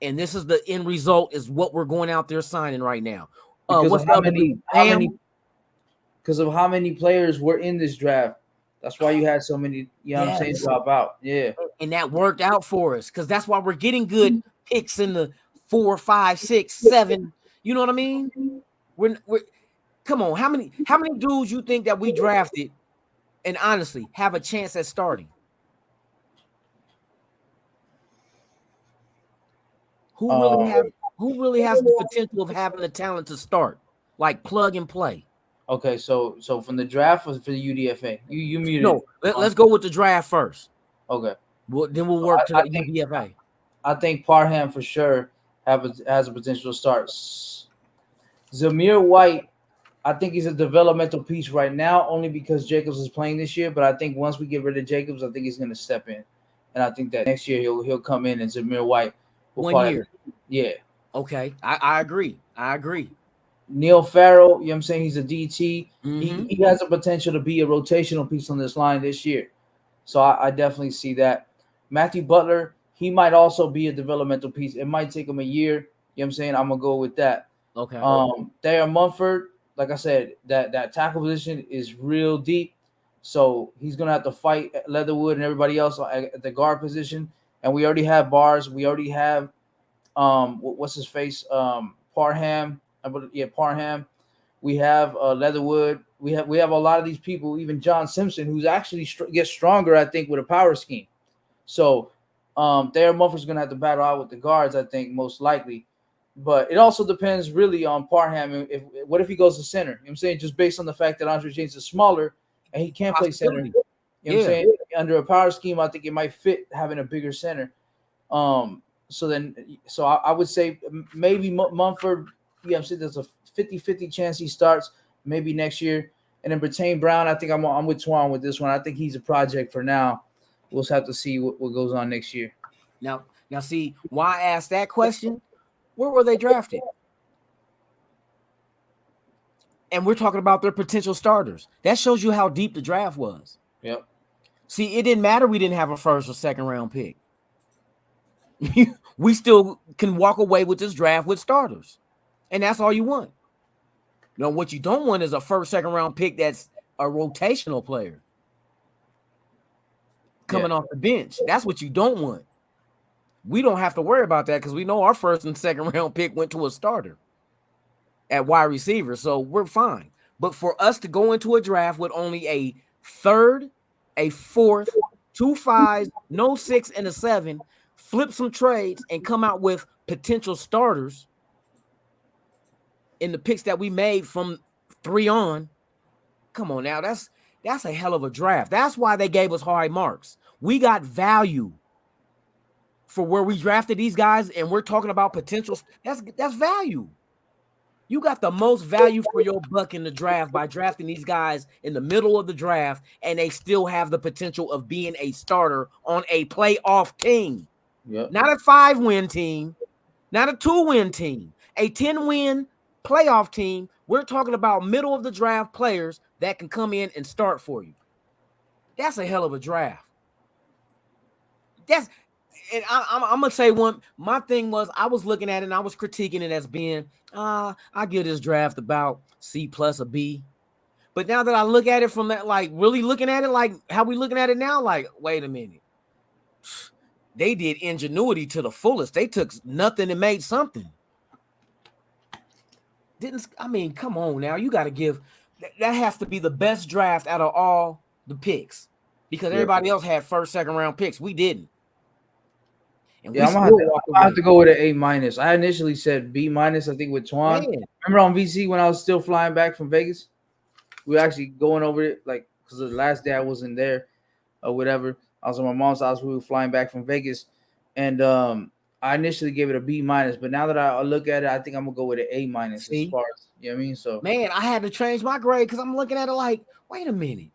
And this is the end result is what we're going out there signing right now. Because of how many players were in this draft. That's why you had so many, you know what I'm saying, drop out. Yeah. And that worked out for us because that's why we're getting good picks in the 4, 5, 6, 7. You know what I mean? We're come on. How many dudes you think that we drafted and honestly have a chance at starting? Who really has the potential of having the talent to start? Like plug and play. Okay, so from the draft for the UDFA, you muted. No, let's go with the draft first. Okay. Then we'll work to the UDFA. I think Parham for sure has a potential to start. Zamir White, I think he's a developmental piece right now, only because Jacobs is playing this year. But I think once we get rid of Jacobs, I think he's going to step in, and I think that next year he'll come in and Zamir White will 1 year. Yeah. Okay, I agree. Neil Farrell, you know what I'm saying? He's a DT. Mm-hmm. He has a potential to be a rotational piece on this line this year. So I definitely see that. Matthew Butler, he might also be a developmental piece. It might take him a year. You know what I'm saying? I'm going to go with that. Okay. Thayer Mumford, like I said, that tackle position is real deep. So he's going to have to fight Leatherwood and everybody else at the guard position. And we already have Bars. We already have, what's his face? Parham. Parham. We have Leatherwood. We have a lot of these people, even John Simpson, who's actually gets stronger, I think, with a power scheme. So Thayer Mumford's going to have to battle out with the guards, I think, most likely. But it also depends really on Parham. What if he goes to center? You know what I'm saying? Just based on the fact that Andre James is smaller and he can't play center. You know what I'm saying? Under a power scheme, I think it might fit having a bigger center. So I would say maybe Mumford, yeah, I'm saying there's a 50-50 chance he starts maybe next year. And then Bertain Brown, I think I'm with Twan with this one. I think he's a project for now. We'll just have to see what goes on next year. Now see why I asked that question. Where were they drafted? And we're talking about their potential starters. That shows you how deep the draft was. Yep. See, it didn't matter we didn't have a first or second round pick. We still can walk away with this draft with starters. And that's all you want. Now, what you don't want is a first, second round pick that's a rotational player coming off the bench. That's what you don't want. We don't have to worry about that because we know our first and second round pick went to a starter at wide receiver. So we're fine. But for us to go into a draft with only a third, a fourth, 2 5s, no 6, and a 7, flip some trades and come out with potential starters in the picks that we made from 3 on. Come on now, that's a hell of a draft. That's why they gave us high marks. We got value for where we drafted these guys, and we're talking about potentials. That's value. You got the most value for your buck in the draft by drafting these guys in the middle of the draft, and they still have the potential of being a starter on a playoff team. Yep. Not a 5-win team, not a 2-win team, a 10-win playoff team. We're talking about middle of the draft players that can come in and start for you. That's a hell of a draft. And I'm gonna say one. My thing was I was looking at it and I was critiquing it as being I give this draft about C+ or B. But now that I look at it from that, like really looking at it like how we looking at it now, like wait a minute. They did ingenuity to the fullest. They took nothing and made something. Come on now. You got to give that has to be the best draft out of all the picks because everybody else had first, second round picks. We didn't. And I'm gonna have to go with an A-. I initially said B-, I think, with Twan. Man. Remember on VC when I was still flying back from Vegas? We were actually going over it, like because the last day I wasn't there or whatever. I was at my mom's house. We were flying back from Vegas, and I initially gave it a B minus, but now that I look at it, I think I'm gonna go with an A minus as far as, you know what I mean. So man, I had to change my grade because I'm looking at it like, wait a minute,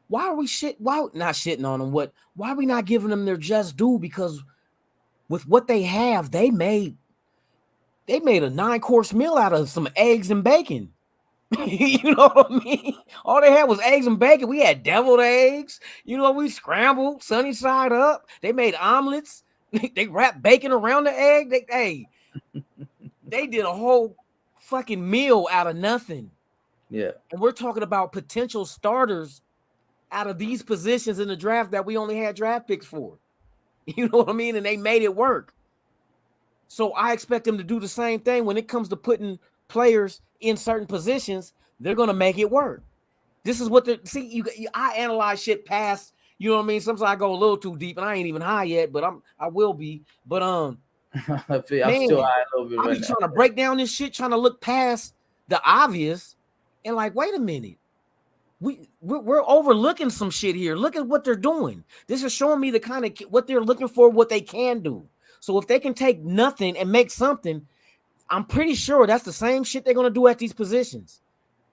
why are we why not shitting on them? Why are we not giving them their just due? Because with what they have, they made a 9-course meal out of some eggs and bacon. You know what I mean? All they had was eggs and bacon. We had deviled eggs. You know, we scrambled sunny side up. They made omelets. They wrapped bacon around the egg. They did a whole fucking meal out of nothing. yeah, And we're talking about potential starters out of these positions in the draft that we only had draft picks for. You know what I mean? And they made it work. So I expect them to do the same thing when it comes to putting players in certain positions. They're going to make it work. This is what I analyze shit past, you know what I mean? Sometimes I go a little too deep and I ain't even high yet, but I will be. But I'm man, still high a little bit. I be trying to break down this shit, trying to look past the obvious and like, wait a minute. We're overlooking some shit here. Look at what they're doing. This is showing me the kind of what they're looking for, what they can do. So if they can take nothing and make something, I'm pretty sure that's the same shit they're going to do at these positions.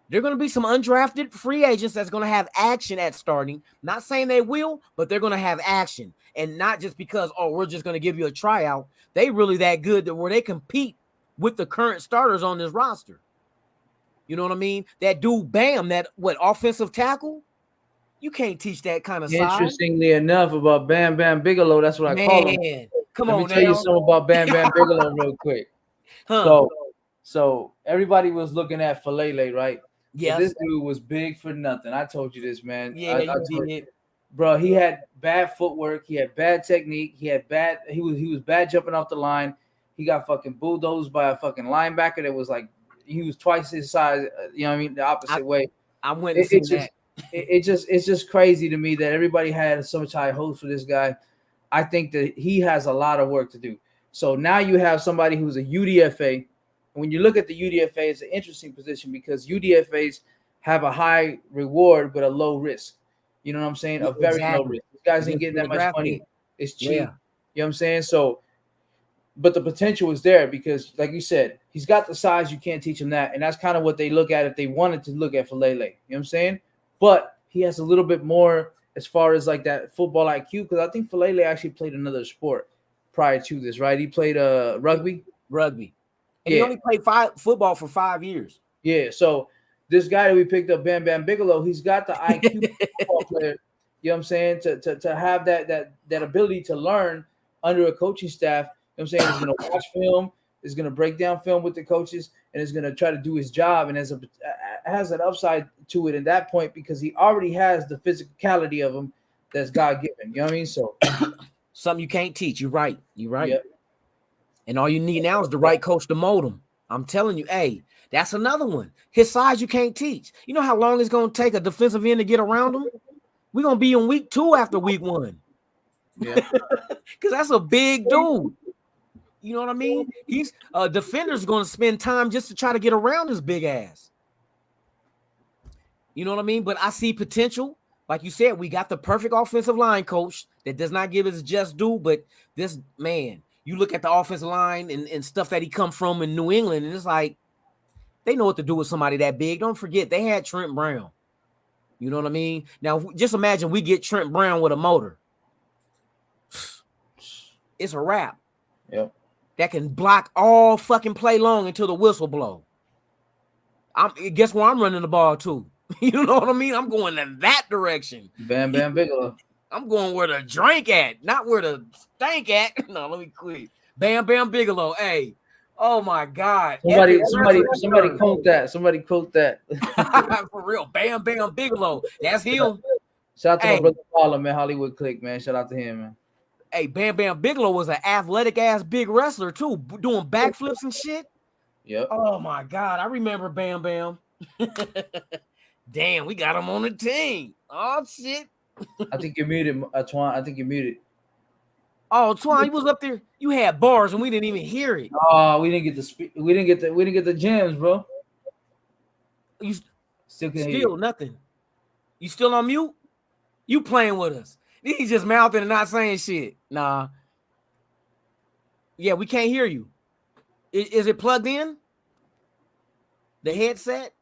They're going to be some undrafted free agents that's going to have action at starting. Not saying they will, but they're going to have action. And not just because, oh, we're just going to give you a tryout. They really that good that where they compete with the current starters on this roster. You know what I mean? That dude, Bam, offensive tackle? You can't teach that kind of size. Interestingly enough, about Bam Bam Bigelow, that's what I call him. Come Let on, me tell you something about Bam Bam Bigelow real quick. So everybody was looking at Falele, right? Yeah, this dude was big for nothing. I told you this, man. Yeah, you did. Bro, he had bad footwork. He had bad technique. He was bad jumping off the line. He got fucking bulldozed by a fucking linebacker that was like, he was twice his size. You know what I mean? The opposite way. I went and seen that. It's just crazy to me that everybody had so much high hopes for this guy. I think that he has a lot of work to do. So now you have somebody who's a UDFA. When you look at the UDFA, it's an interesting position because UDFAs have a high reward but a low risk. You know what I'm saying? A very low risk. These guys ain't getting that much money. It's cheap. Yeah. You know what I'm saying? So, but the potential is there because, like you said, he's got the size. You can't teach him that. And that's kind of what they look at if they wanted to look at Falele. You know what I'm saying? But he has a little bit more as far as like that football IQ because I think Falele actually played another sport prior to this, right? He played rugby. And he only played football for 5 years. Yeah, so this guy that we picked up, Bam Bam Bigelow, he's got the IQ football player. You know what I'm saying? To have that ability to learn under a coaching staff. You know what I'm saying? He's going to watch film, is going to break down film with the coaches, and is going to try to do his job. And has an upside to it at that point because he already has the physicality of him that's God given. You know what I mean? So something you can't teach. You're right. Yep. And all you need now is the right coach to mold him. I'm telling you, hey, that's another one. His size you can't teach. You know how long it's going to take a defensive end to get around him? We're going to be in week 2 after week 1. Yeah. Because that's a big dude. You know what I mean? He's a defender's going to spend time just to try to get around his big ass. You know what I mean? But I see potential. Like you said, we got the perfect offensive line coach that does not give his just due, but this man, you look at the offensive line and stuff that he come from in New England, and it's like they know what to do with somebody that big. Don't forget, they had Trent Brown. You know what I mean? Now, just imagine we get Trent Brown with a motor. It's a wrap. Yep. That can block all fucking play long until the whistle blow. Guess where I'm running the ball to? You know what I mean? I'm going in that direction. Bam Bam Bigelow. I'm going where the drink at, not where the stank at. No, let me quit. Bam Bam Bigelow. Hey, oh my God. Somebody quote that. Somebody quote that. For real. Bam Bam Bigelow. That's him. Shout out to my brother Paula, man. Hollywood Click, man. Shout out to him, man. Hey, Bam Bam Bigelow was an athletic ass big wrestler too, doing backflips and shit. Yep. Oh my God. I remember Bam Bam. Damn, we got him on the team. Oh shit. I think you're muted, Twan. I think you're muted. Oh, Twan, you was up there. You had bars and we didn't even hear it. Oh, we didn't get the we didn't get the gems, bro. You still can't hear you. nothing. You still on mute? You playing with us? He's just mouthing and not saying shit. Nah. Yeah, we can't hear you. Is it plugged in? The headset?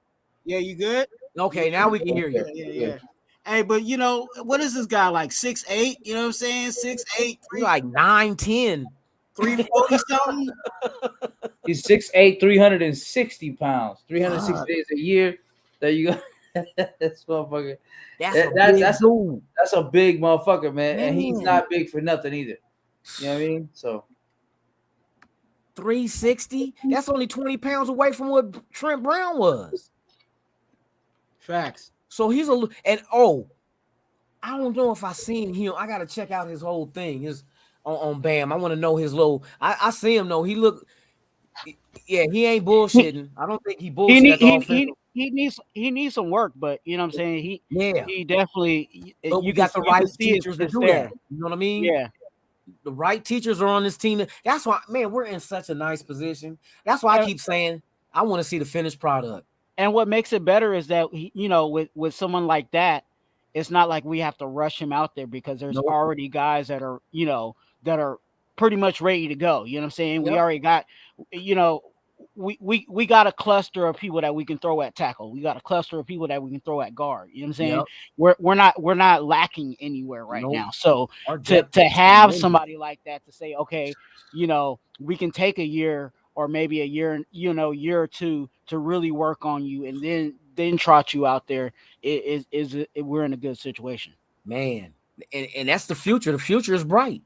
Yeah, you good? Okay, now we can hear you. Yeah. Hey, but you know, what is this guy like 6'8"? You know what I'm saying? 6'8", He's like 9'10". 340 something. He's 6'8", 360 pounds, 360 God. days a year. There you go. That's motherfucker. Dude. That's a big motherfucker, man. And he's Man. not big for nothing either. You know what I mean? So 360. That's only 20 pounds away from what Trent Brown was. Facts. So he's I don't know if I seen him. I gotta check out his whole thing. His on Bam. I want to know his low. I see him though. He he ain't bullshitting. I don't think he bullshit. He needs some work, but you know what I'm saying? He definitely but you got the right teachers to do that. You know what I mean? Yeah. The right teachers are on this team. That's why, man, we're in such a nice position. That's why I keep saying I want to see the finished product. And what makes it better is that with someone like that, it's not like we have to rush him out there because there's already guys that are that are pretty much ready to go. You know what I'm saying? Yep. We already got we got a cluster of people that we can throw at tackle. We got a cluster of people that we can throw at guard. You know what I'm saying? Yep. We're not lacking anywhere right now. So to have somebody like that to say, okay, we can take a year or maybe a year, year or two to really work on you and then trot you out there we're in a good situation. Man. And that's the future. The future is bright.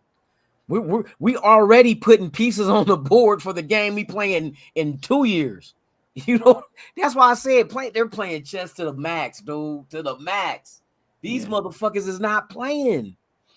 We already putting pieces on the board for the game we playing in 2 years. That's why I said they're playing chess to the max, dude. To the max. These motherfuckers is not playing.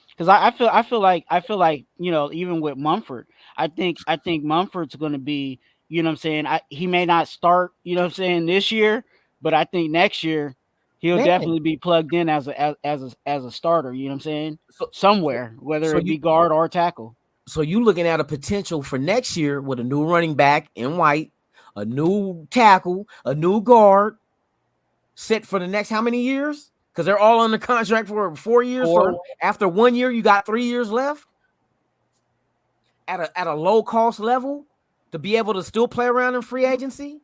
Because I feel like even with Mumford, I think Mumford's going to be, you know what I'm saying, he may not start, you know what I'm saying, this year, but I think next year he'll definitely be plugged in as a starter, you know what I'm saying, somewhere, whether it be guard or tackle. So you looking at a potential for next year with a new running back in White, a new tackle, a new guard, set for the next how many years? Because they're all on the contract for 4 years. So after 1 year, you got 3 years left at a low cost level to be able to still play around in free agency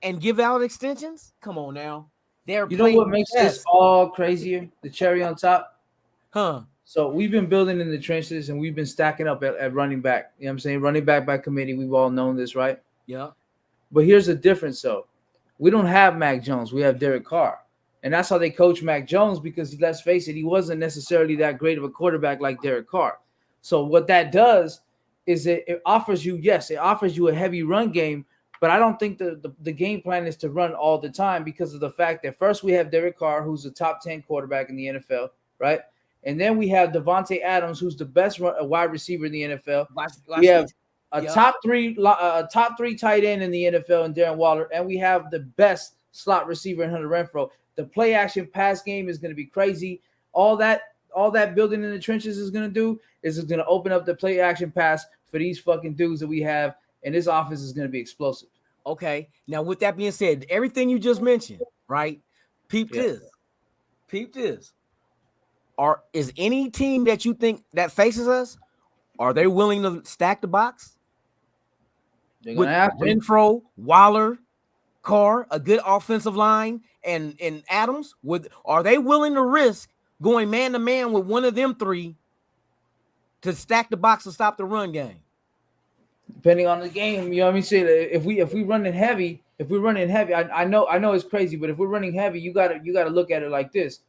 and give out extensions. Come on now. You know what makes this all crazier? The cherry on top? Huh. So we've been building in the trenches and we've been stacking up at running back. You know what I'm saying? Running back by committee. We've all known this, right? Yeah. But here's the difference, though. We don't have Mac Jones. We have Derek Carr. And that's how they coach Mac Jones because, let's face it, he wasn't necessarily that great of a quarterback like Derek Carr. So what that does is it offers you a heavy run game, but I don't think the game plan is to run all the time because of the fact that first we have Derek Carr, who's a top 10 quarterback in the NFL, right? And then we have Devontae Adams, who's the best wide receiver in the NFL. We have a top three tight end in the NFL in Darren Waller, and we have the best slot receiver in Hunter Renfrow. The play action pass game is going to be crazy. All that building in the trenches is going to do is it's going to open up the play action pass for these fucking dudes that we have, and this offense is going to be explosive. Okay. Now, with that being said, everything you just mentioned, right? Peep this. Is any team that you think that faces us, are they willing to stack the box? They're going to have to. Renfrow, Waller, Carr, a good offensive line, and Adams, are they willing to risk going man to man with one of them three to stack the box and stop the run game? Depending on the game, you know what I mean. Say if we running heavy, I know it's crazy, but if we're running heavy, you gotta look at it like this.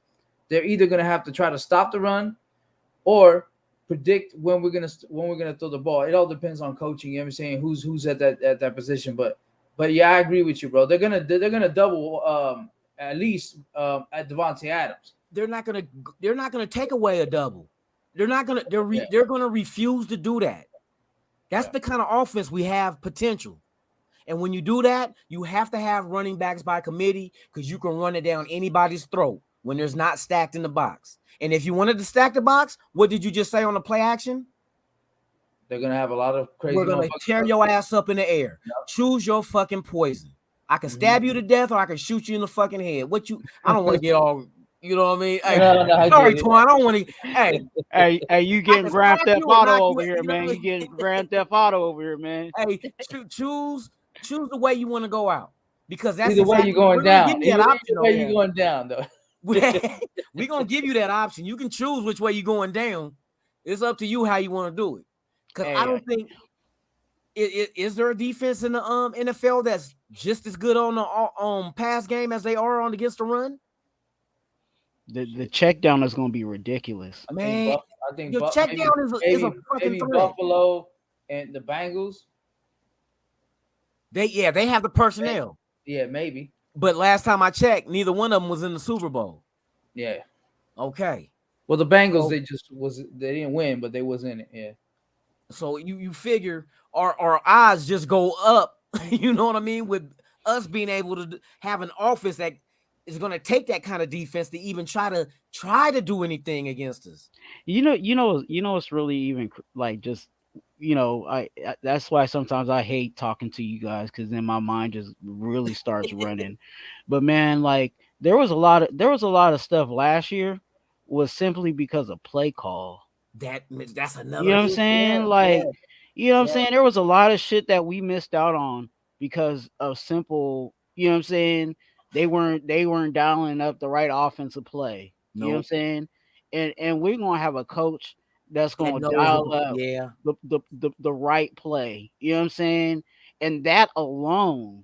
They're either gonna have to try to stop the run, or predict when we're gonna throw the ball. It all depends on coaching. You know what I'm saying? Who's at that position, but yeah, I agree with you, bro. They're gonna double at least at Devontae Adams. They're not gonna take away a double. They're gonna refuse to do that. That's the kind of offense we have potential. And when you do that, you have to have running backs by committee because you can run it down anybody's throat when there's not stacked in the box. And if you wanted to stack the box, what did you just say on the play action? They're gonna have a lot of crazy. We're gonna tear your ass up in the air. Yep. Choose your fucking poison. I can stab you to death, or I can shoot you in the fucking head. I don't want to get all You know what I mean? Hey, No, I sorry, get it. Twan. I don't want to. Hey, Hey, you getting can Grand slap Theft you or Auto knock over you. here, You know man. what You getting Grand Theft Auto over here, man. I mean? Hey, choose the way you want to go out because that's Either way, exactly you're going we're gonna down. give you that Either option way, over you're here. going down, though. We're gonna give you that option. You can choose which way you're going down. It's up to you how you want to do it. Because I don't think is there a defense in the NFL that's just as good on the pass game as they are on against the run? The check down is going to be ridiculous. Man, I think your check down is a fucking threat. Buffalo and the Bengals. They have the personnel. Yeah, maybe. But last time I checked, neither one of them was in the Super Bowl. Yeah. Okay. Well, the Bengals they didn't win, but they was in it. Yeah. So you figure our odds just go up. You know what I mean? With us being able to have an offense that is going to take that kind of defense to even try to do anything against us. You know, it's really even like just I that's why sometimes I hate talking to you guys because then my mind just really starts running. But man, like there was a lot of stuff last year was simply because of play call. That's another. You know what I'm saying? Like, you know what I'm saying? There was a lot of shit that we missed out on because of simple. You know what I'm saying? They weren't dialing up the right offensive play. You know what I'm saying? And we're gonna have a coach that's gonna dial up the right play. You know what I'm saying? And that alone,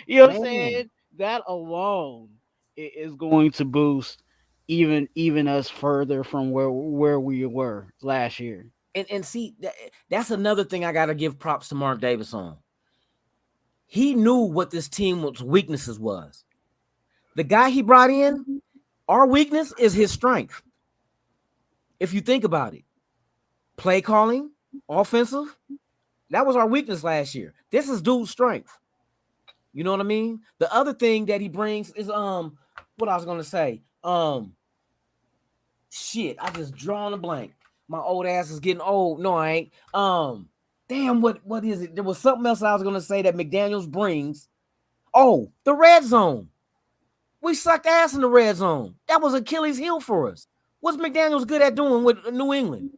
you know what I'm saying? That alone is going to boost even us further from where we were last year. And see that's another thing I gotta give props to Mark Davis on. He knew what this team's weaknesses was. The guy he brought in, our weakness is his strength. If you think about it, play calling, offensive, that was our weakness last year. This is dude's strength. You know what I mean? The other thing that he brings is what I was gonna say. Shit, I just drawn a blank. My old ass is getting old. No, I ain't. Damn, what is it? There was something else I was gonna say that McDaniels brings. Oh, the red zone. We sucked ass in the red zone. That was Achilles' heel for us. What's McDaniels good at doing with New England?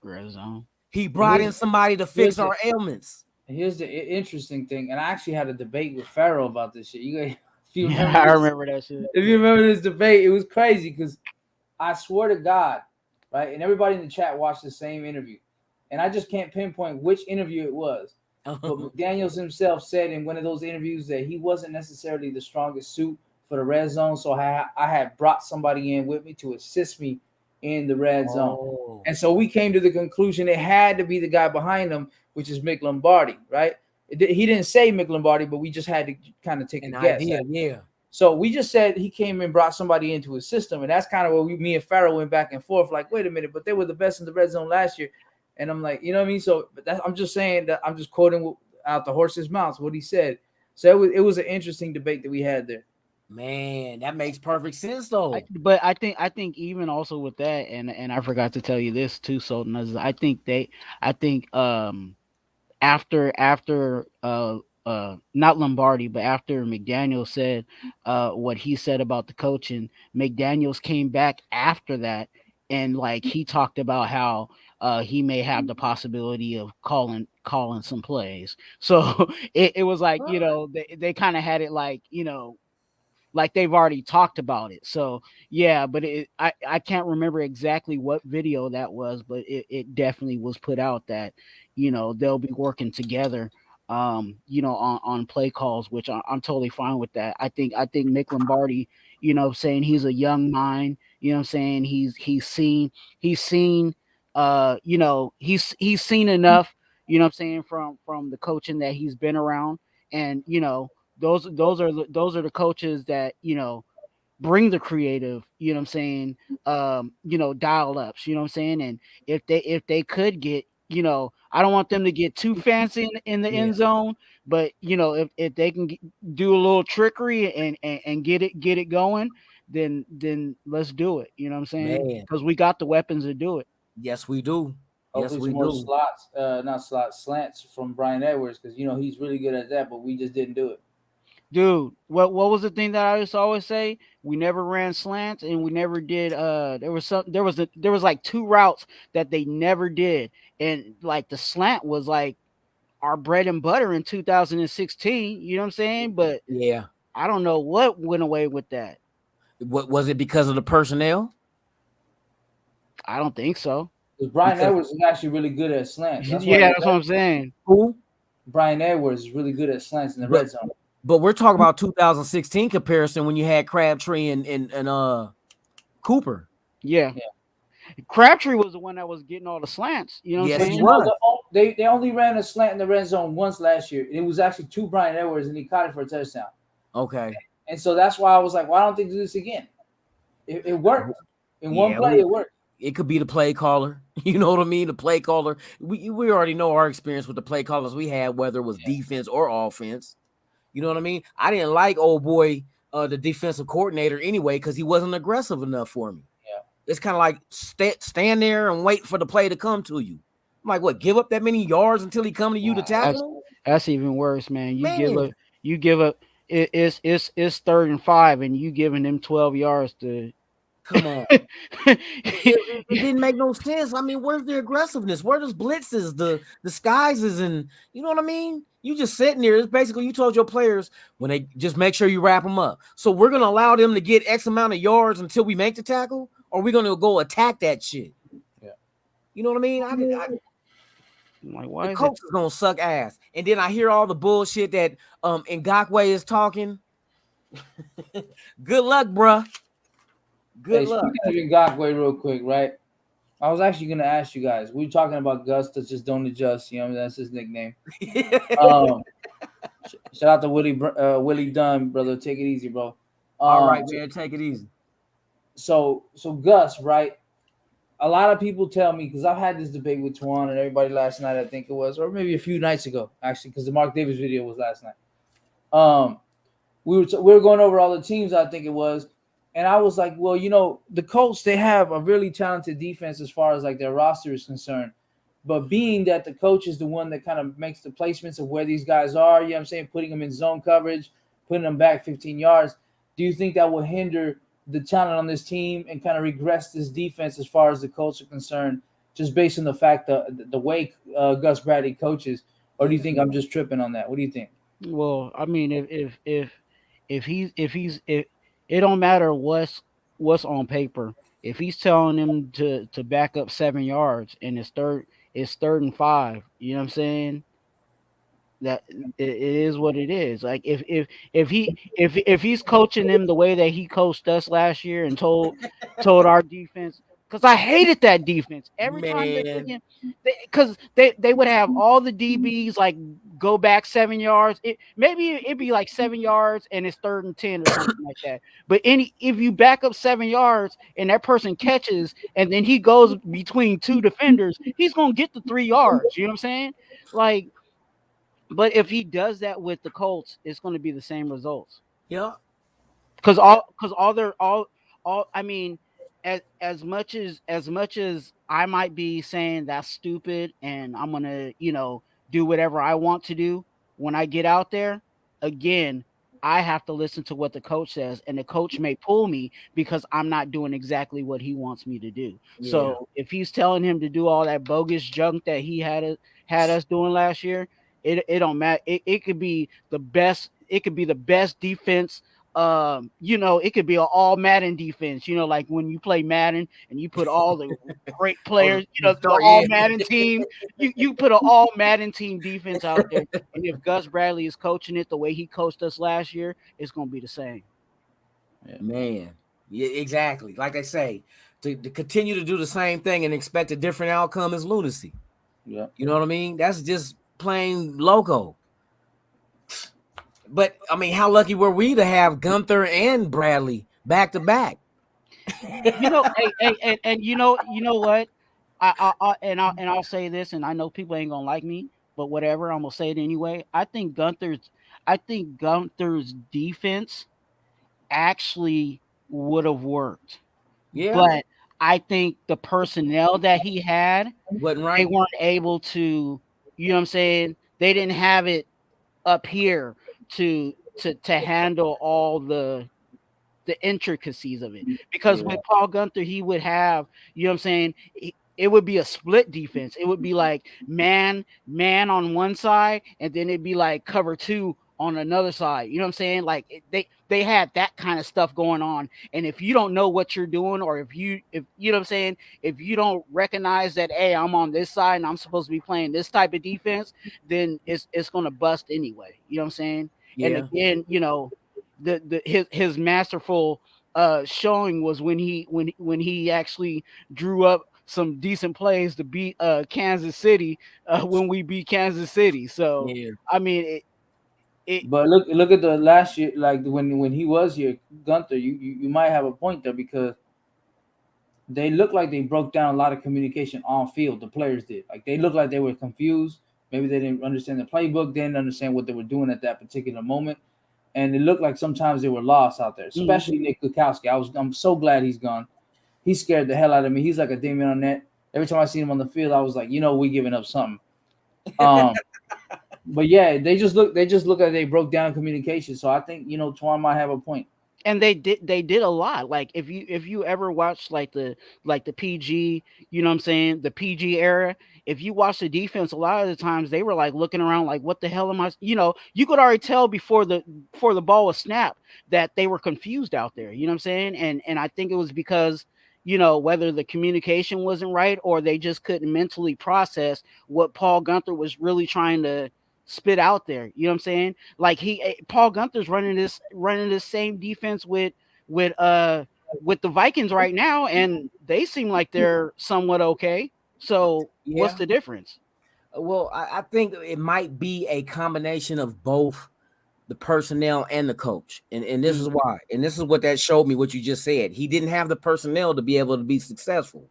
Red zone. He brought in somebody to fix our ailments. Here's the interesting thing, and I actually had a debate with Farrell about this shit. I remember that shit. If you remember this debate, it was crazy because I swear to God, right? And everybody in the chat watched the same interview. And I just can't pinpoint which interview it was. But McDaniels himself said in one of those interviews that he wasn't necessarily the strongest suit for the red zone. So I had brought somebody in with me to assist me in the red zone. And so we came to the conclusion it had to be the guy behind him, which is Mick Lombardi, right? He didn't say Mick Lombardi, but we just had to kind of take a guess. Yeah. So we just said he came and brought somebody into his system. And that's kind of where me and Farrell went back and forth. Like, wait a minute, but they were the best in the red zone last year. And I'm like, you know what I mean? So I'm just saying that I'm just quoting out the horse's mouth what he said. So it was an interesting debate that we had there. Man, that makes perfect sense though. But I think even also with that, and I forgot to tell you this too, Sultan, is I think after not Lombardi, but after McDaniels said what he said about the coaching, McDaniels came back after that and like he talked about how he may have the possibility of calling some plays. So it was like, you know, they kind of had it like, you know, like they've already talked about it. So yeah, but I can't remember exactly what video that was, but it definitely was put out that, you know, they'll be working together, you know, on play calls, which I'm totally fine with that. I think Mick Lombardi, you know, saying he's a young mind, you know what I'm saying? He's seen, you know, he's seen enough, you know what I'm saying, from the coaching that he's been around. And, you know, those are the coaches that, you know, bring the creative, you know what I'm saying, you know, dial ups, you know what I'm saying? And if they could get, you know, I don't want them to get too fancy in the end zone, but you know, if they can do a little trickery and get it going, then let's do it. You know what I'm saying? Because we got the weapons to do it. Yes, we do. Hopefully some more slants from Brian Edwards, because you know he's really good at that, but we just didn't do it. Dude, what was the thing that I used to always say? We never ran slants and we never did there was like two routes that they never did. And like the slant was like our bread and butter in 2016, you know what I'm saying? But Yeah. I don't know what went away with that. What was it, because of the personnel? I don't think so. Brian Because- Edwards is actually really good at slants. That's Yeah, why that's what I'm saying. Who? Brian Edwards is really good at slants in the But- red zone. But we're talking about 2016 comparison when you had Crabtree and Cooper. Yeah. Crabtree was the one that was getting all the slants. You know what Yes, I'm he saying? was. They only ran a slant in the red zone once last year. It was actually to Brian Edwards, and he caught it for a touchdown. Okay. And so that's why I was like, why don't they do this again? It worked. In one play, it worked. It could be the play caller. You know what I mean? The play caller. We already know our experience with the play callers we had, whether it was defense or offense. You know what I mean? I didn't like old boy, the defensive coordinator anyway, because he wasn't aggressive enough for me. Yeah. It's kind of like stand there and wait for the play to come to you. I'm like, what? Give up that many yards until he come to you to tackle him? That's even worse, man. Man. You give up it's 3rd and 5 and you giving them 12 yards to Come on. It didn't make no sense. I mean, where's the aggressiveness? Where does blitzes, the disguises, and you know what I mean? You just sitting there. It's basically you told your players when they just make sure you wrap them up. So we're gonna allow them to get X amount of yards until we make the tackle, or we're gonna go attack that shit. Yeah. You know what I mean? I'm like, why the is coach is gonna suck ass. And then I hear all the bullshit that Ngakwe is talking. Good luck, bruh. Good luck. Speaking of Ngakwe real quick, right? I was actually going to ask you guys. We were talking about Gus that just don't adjust. You know, that's his nickname. Shout out to Willie Dunn, brother. Take it easy, bro. All right, man. Take it easy. So Gus, right? A lot of people tell me, because I've had this debate with Tuan and everybody last night, I think it was, or maybe a few nights ago, actually, because the Mark Davis video was last night. We were going over all the teams, I think it was. And I was like, well, you know, the Colts, they have a really talented defense as far as like their roster is concerned. But being that the coach is the one that kind of makes the placements of where these guys are, you know what I'm saying, putting them in zone coverage, putting them back 15 yards, do you think that will hinder the talent on this team and kind of regress this defense as far as the Colts are concerned, just based on the fact that the way Gus Bradley coaches? Or do you think I'm just tripping on that? What do you think? Well, I mean, if it don't matter what's on paper. If he's telling them to back up 7 yards and it's 3rd and 5, you know what I'm saying? That it is what it is. Like if he's coaching them the way that he coached us last year and told our defense, because I hated that defense every time because they would have all the DBs like go back 7 yards. Maybe it'd be like 7 yards and it's 3rd and 10 or something like that. But if you back up 7 yards and that person catches and then he goes between two defenders, he's gonna get the 3 yards. You know what I'm saying? Like, but if he does that with the Colts, it's going to be the same results. Yeah. Because I mean, as much as I might be saying that's stupid and I'm gonna, do whatever I want to do when I get out there, again, I have to listen to what the coach says, and the coach may pull me because I'm not doing exactly what he wants me to do. Yeah. So if he's telling him to do all that bogus junk that he had us doing last year, it don't matter. It could be the best. It could be the best defense. It could be an all Madden defense. Like when you play Madden and you put all the great players. The all Madden team. You put an all Madden team defense out there, and if Gus Bradley is coaching it the way he coached us last year, it's gonna be the same. Yeah. Man, yeah, exactly. Like I say, to continue to do the same thing and expect a different outcome is lunacy. Yeah, you know what I mean. That's just plain loco. But I mean, how lucky were we to have Gunther and Bradley back to back? And you know what? I'll say this, and I know people ain't gonna like me, but whatever, I'm gonna say it anyway. I think Gunther's defense actually would have worked. Yeah, but I think the personnel that he had wasn't right. They weren't able to, you know what I'm saying? They didn't have it up here to to handle all the intricacies of it. Because with Paul Gunther, he would have, you know what I'm saying, it would be a split defense. It would be like man on one side, and then it'd be like cover two on another side. You know what I'm saying? Like they had that kind of stuff going on. And if you don't know what you're doing, or if you know what I'm saying, if you don't recognize that, hey, I'm on this side and I'm supposed to be playing this type of defense, then it's gonna bust anyway. You know what I'm saying? Yeah. And again, you know, his masterful showing was when he actually drew up some decent plays to beat Kansas City when we beat Kansas City. So I mean, but look at the last year, like when he was here, Gunther, you might have a point there, because they looked like they broke down a lot of communication on field. The players did. Like they looked like they were confused. Maybe they didn't understand the playbook, didn't understand what they were doing at that particular moment. And it looked like sometimes they were lost out there, especially Nick Kwiatkowski. I'm so glad he's gone. He scared the hell out of me. He's like a demon on net. Every time I see him on the field, I was like, you know, we giving up something. But yeah, they just look like they broke down communication. So I think, you know, Twan might have a point. And they did a lot. Like if you ever watched like the PG, you know what I'm saying, the PG era, if you watch the defense, a lot of the times they were like looking around like, what the hell am I, you know, you could already tell before the ball was snapped that they were confused out there, you know what I'm saying? And I think it was because, you know, whether the communication wasn't right or they just couldn't mentally process what Paul Gunther was really trying to spit out there. You know what I'm saying? Like Paul Gunther's running this same defense with the Vikings right now, and they seem like they're somewhat okay. So what's the difference? Well, I think it might be a combination of both the personnel and the coach. And this is why. And this is what that showed me, what you just said. He didn't have the personnel to be able to be successful.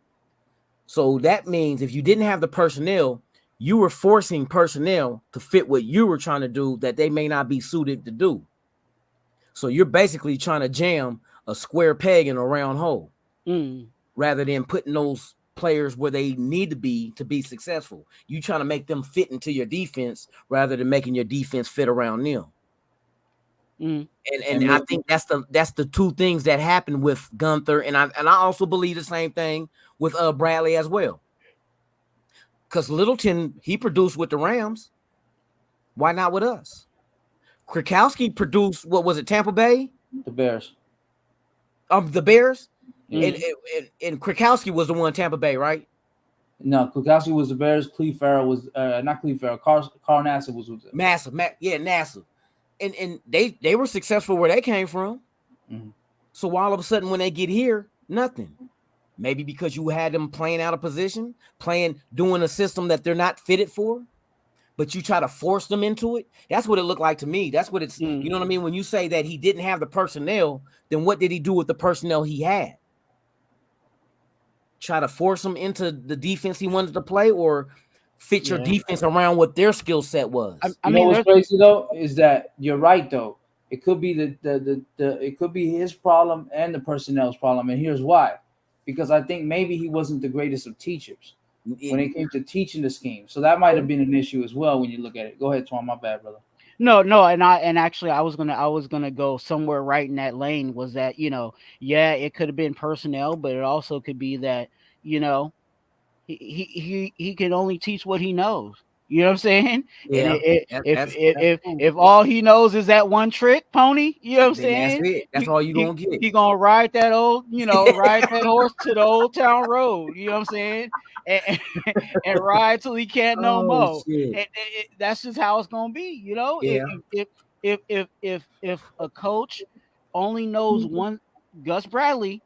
So that means if you didn't have the personnel, you were forcing personnel to fit what you were trying to do that they may not be suited to do. So you're basically trying to jam a square peg in a round hole rather than putting those players where they need to be successful. You trying to make them fit into your defense rather than making your defense fit around them. And I think that's the two things that happened with Gunther, and I also believe the same thing with Bradley as well. Because Littleton, he produced with the Rams. Why not with us? Kwiatkowski produced, what was it, Tampa Bay? The Bears. The Bears? And Kwiatkowski was the one Tampa Bay, right? No, Kwiatkowski was the Bears. Cleve Farrell was not Cleve Farrell. Carl Nassib was with them. Nassib. And they were successful where they came from. So all of a sudden when they get here, nothing. Maybe because you had them playing out of position, doing a system that they're not fitted for, but you try to force them into it. That's what it looked like to me. That's what it's, you know what I mean? When you say that he didn't have the personnel, then what did he do with the personnel he had? Try to force them into the defense he wanted to play, or fit your defense around what their skill set was. I mean, what's crazy though is that you're right though. It could be it could be his problem and the personnel's problem, and here's why. Because I think maybe he wasn't the greatest of teachers when it came to teaching the scheme. So that might have been an issue as well when you look at it. Go ahead, Twan. My bad, brother. No, and actually I was gonna go somewhere right in that lane. Was that, you know, it could have been personnel, but it also could be that, you know, he can only teach what he knows. You know what I'm saying? Yeah. If all he knows is that one trick pony, you know what I'm saying? That's it. That's all you gonna get. He gonna ride that ride that horse to the old town road. You know what I'm saying? And ride till he can't no more. And that's just how it's gonna be. You know, if a coach only knows one, Gus Bradley,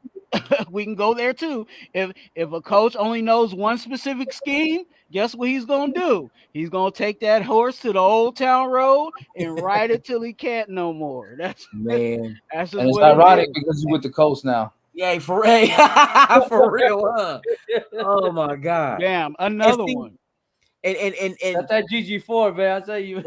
we can go there too. If a coach only knows one specific scheme, guess what he's gonna do? He's gonna take that horse to the old town road and ride it till he can't no more. That's just and it's ironic because he's with the Colts now. Yeah, for real, for real, huh? Oh my God! Damn, another one. And that's that GG4, man. I tell you,